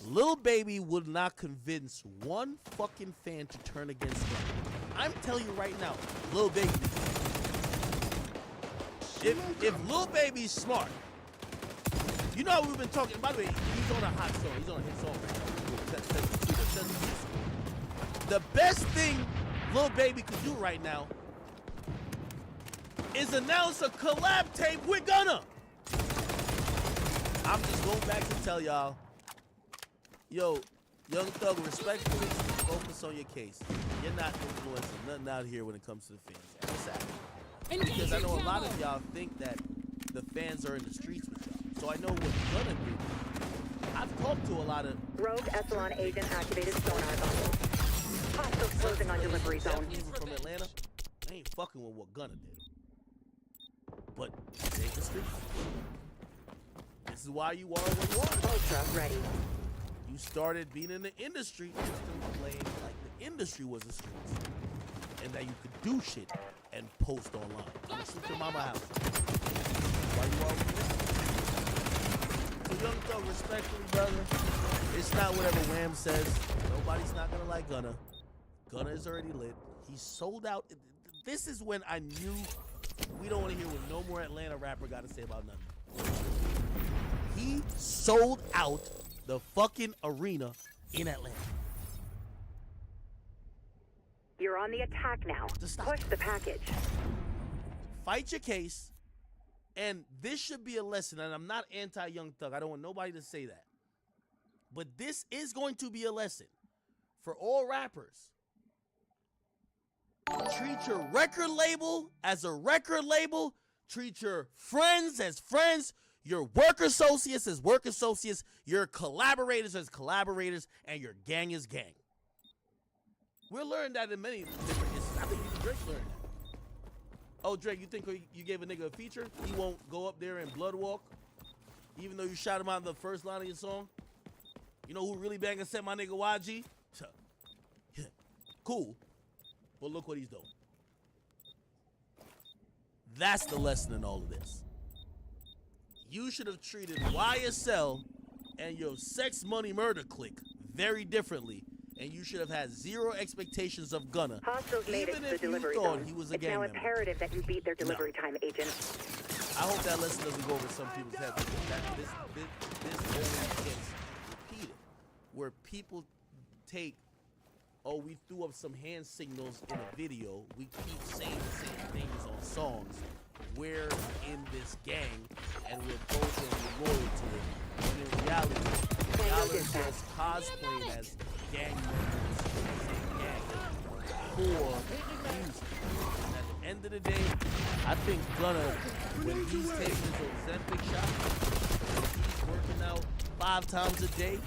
Lil Baby would not convince one fucking fan to turn against him. I'm telling you right now, Lil Baby. If Lil Baby's smart, you know how we've been talking. By the way, he's on a hot song. He's on a hit song right now. The best thing Lil Baby could do right now is announce a collab tape with Gunna. I'm just going back to tell y'all, yo, Young Thug, respectfully, focus on your case. You're not influencing nothing out here when it comes to the fans. That's sad. Because I know a lot of y'all think that the fans are in the streets with y'all. So I know what Gunna do. I've talked to a lot of Rogue Echelon agent activated sonar bubble. Hostiles closing on delivery zone. Even from Atlanta, they ain't fucking with what Gunna did. But this ain't the streets. This is why you are what you are. Ultra ready. You started being in the industry and still playing like the industry was the streets. And that you could do shit and post online. I'm shoot your mama house. Why you are with this? So Young Thug, respectfully, brother, it's not whatever Wham says. Nobody's not gonna like Gunna. Gunna is already lit. He's sold out. This is when I knew we don't want to hear what no more Atlanta rapper got to say about nothing. He sold out the fucking arena in Atlanta. You're on the attack now. Push the package. Fight your case. And this should be a lesson. And I'm not anti-Young Thug. I don't want nobody to say that. But this is going to be a lesson for all rappers. Treat your record label as a record label. Treat your friends as friends. Your work associates as work associates. Your collaborators as collaborators. And your gang is gang. We'll learn that in many different instances. I think even Drake learned that. Oh, Drake, you think you gave a nigga a feature? He won't go up there and blood walk? Even though you shot him out of the first line of your song? You know who really bang and set my nigga YG? Cool. But look what he's doing. That's the lesson in all of this. You should have treated YSL and your sex money murder clique very differently and you should have had zero expectations of Gunna. Hostiles made it Even to the if you delivery thought zone. he was a It's gang now member. imperative that you beat their delivery time, Agent. I hope that lesson doesn't go over some people's heads. This always gets repeated, where people take, oh, we threw up some hand signals in a video. We keep saying the same things on songs. We're in this gang, and we're both going to be loyal to it. When in reality, y'all are just cosplaying as gang members in the same gang for music. And at the end of the day, I think Gunna, when he's taking his Ozempic shot, he's working out 5 times a day,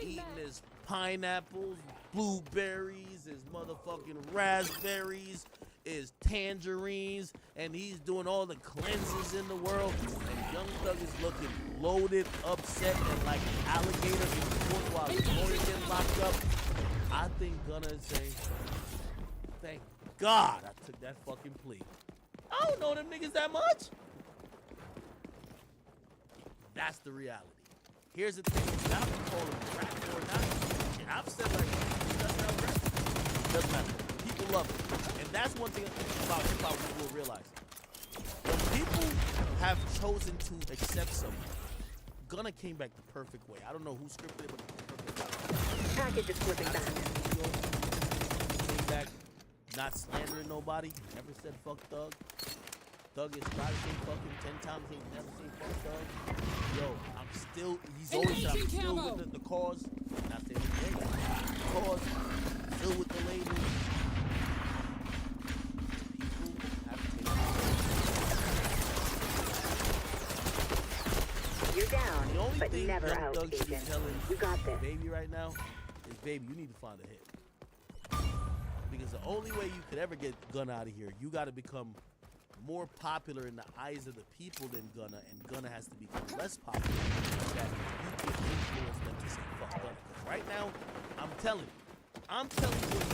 eating his pineapples, blueberries, his motherfucking raspberries, his tangerines, and he's doing all the cleanses in the world, and Young Thug is looking loaded, upset, and like an alligator in court while his lawyer gets locked up. I think Gunna is saying, thank God I took that fucking plea. I don't know them niggas that much. That's the reality. Here's the thing, y'all can call him rap or not. And I've said like, he doesn't have rap. Doesn't matter. People love it. And that's one thing about hip-hop we will realize. When people have chosen to accept someone, Gunna came back the perfect way. I don't know who scripted it, but the perfect way. Package is flipping back. Came back not slandering nobody. Never said fuck Thug. Thug is trying to say fuck him 10 times. He ain't never say fuck Thug. Yo, I'm still, he's always said I'm still with the cause. Not saying he's the cause. Still with the label. People have to take You're down, the only but thing never Young out, Thug should be Agent. telling You got this. Baby right now is, baby, you need to find a hit. Because the only way you could ever get Gunna out of here, you got to become more popular in the eyes of the people than Gunna, and Gunna has to become less popular so that you can influence them to say fuck Gunna. Because right now, I'm telling you what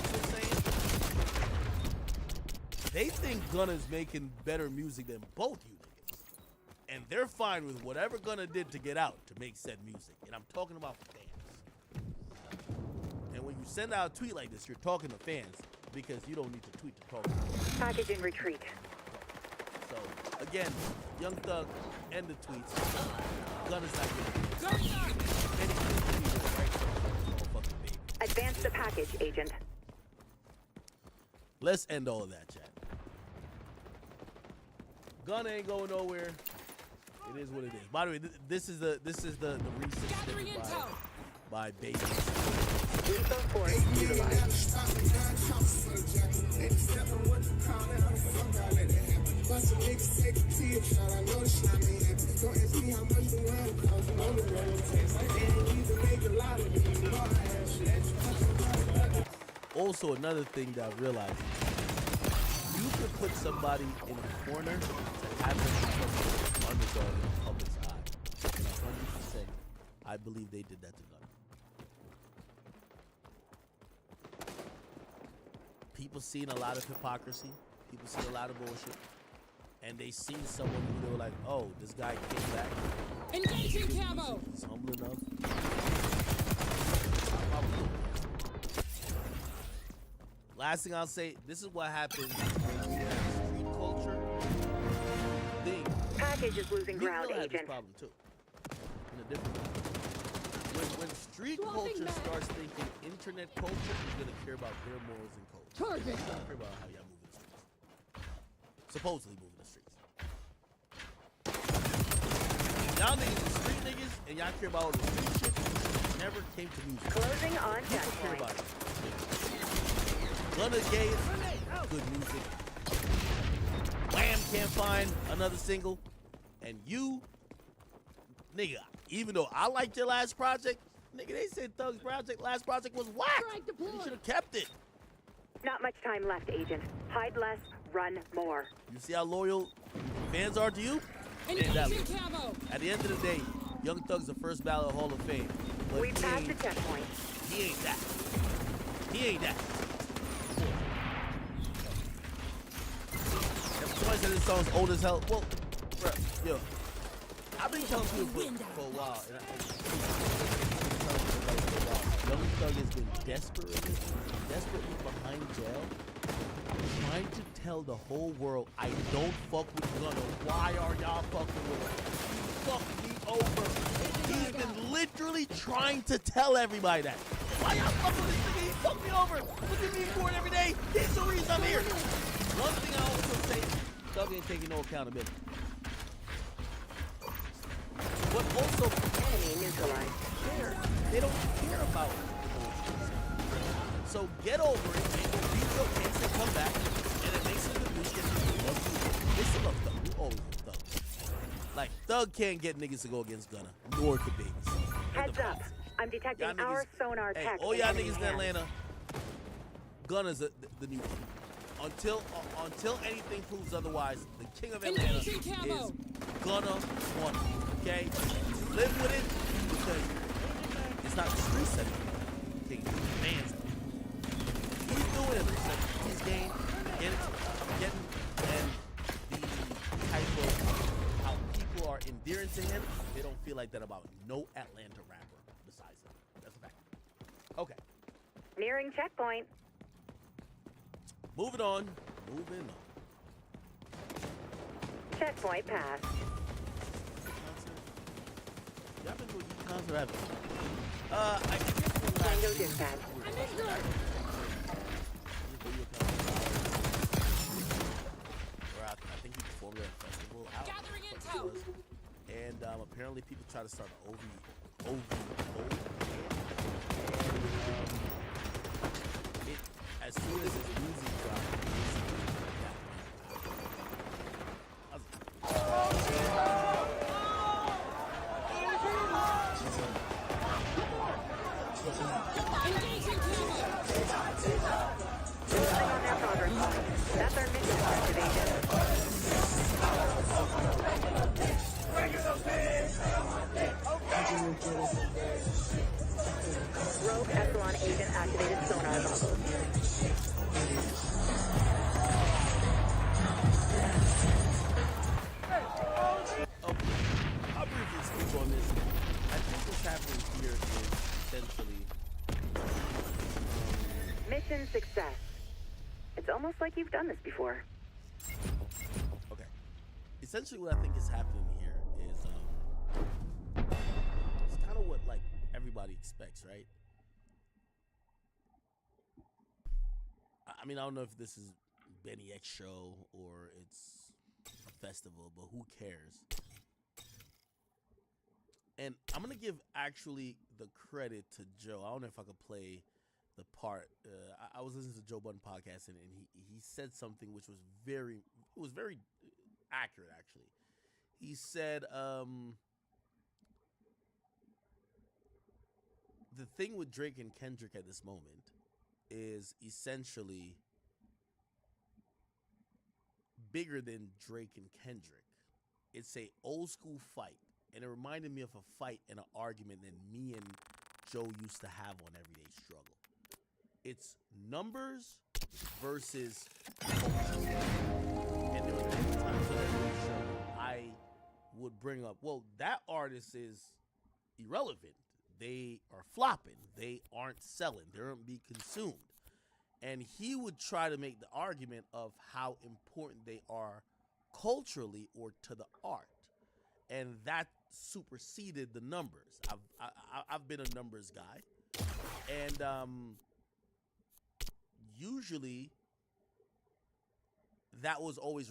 people saying. They think Gunna's making better music than both you niggas. And they're fine with whatever Gunna did to get out to make said music. And I'm talking about fans. And when you send out a tweet like this, you're talking to fans because you don't need to tweet to talk to them. Package in retreat. So, again, Young Thug, end the tweets. Gunna's not getting Advance the package, Agent. Let's end all of that, chat. Gunna ain't going nowhere. It is what it is. By the way, this is the recent snippet by Baby. Lethal force utilized. Also, another thing that I've realized, you could put somebody in a corner to have them become an underdog in the public's eye. And 100%, I believe they did that to Gunna. People seen a lot of hypocrisy. People see a lot of bullshit. And they seen someone who they were like, oh, this guy came back. Engaging camo! He's humble enough. Last thing I'll say, this is what happens when you have street culture thing. Package is losing ground, Had this Agent. problem too. In a different way. When street culture starts thinking internet culture is gonna care about their morals and code. Target. It's not care about how y'all move in the streets. Supposedly moving the streets. Y'all niggas are street niggas and y'all care about all the street shit. You never came to music. Closing on People care checkpoint. about it. Gunna gay, good music. Wham can't find another single. And you, nigga, even though I liked your last project, nigga, they said Thug's last project was whack. You should have kept it. Not much time left, Agent. Hide less, run more. You see how loyal fans are to you? Man, that loyal. At the end of the day, Young Thug's the first ballot Hall of Fame. But We've passed the checkpoint. He ain't that. He ain't that. If somebody said this song's old as hell, well, bruh, yo, I've been telling people for a while, and Young Thug has been desperately behind jail, trying to tell the whole world, I don't fuck with Gunna. Why are y'all fucking with him? He fucked me over. He's been literally trying to tell everybody that. Why y'all fucking with this nigga? He fucked me over. Look at me for it every day. He's the reason I'm here. One thing I also say, Thug ain't taking no accountability. But also, enemy neutralized. They don't care about it. So get over it and go beat your case and come back, and it makes it a news because people love you. They still love Thug. We always love Thug. Like, Thug can't get niggas to go against Gunna, nor could Baby. So, Heads up. I'm detecting our sonar hey, tech. all y'all niggas in Atlanta, Gunna's the new king. Until anything proves otherwise, the king of Atlanta is Gunna one. Okay? Live with it because it's not the streets anymore. Okay, fans. He's doing it. He's getting, and the type of how people are endearing to him, they don't feel like that about no Atlanta rapper besides him. That's a fact. Okay. Nearing checkpoint. Moving on. Checkpoint passed. Y'all been to a concert, haven't you? I guess Tango dispatch. I think he performed at a festival out. Gathering intel. And apparently people try to start an OV. As soon as his music dropped, That's our mission activation. Rogue Echelon agent activated sonar goggles. I'll briefly speak on this. I think what's happening here is essentially Mission success. It's almost like you've done this before. okay. Essentially, what I think is happening here is it's kind of what like everybody expects, right? I mean, I don't know if this is Benny X show or it's a festival, but who cares? And I'm gonna give actually the credit to Joe. I don't know if I could play the part. I was listening to Joe Budden podcast and he said something which was very accurate actually. He said the thing with Drake and Kendrick at this moment is essentially bigger than Drake and Kendrick. It's a old school fight, and it reminded me of a fight and an argument that me and Joe used to have on Everyday Struggle. It's numbers versus culture. And there were many times on Everyday Struggle I would bring up, well, that artist is irrelevant. They are flopping. They aren't selling. They aren't being consumed. And he would try to make the argument of how important they are culturally or to the art. And that superseded the numbers. I've been a numbers guy. And usually that was always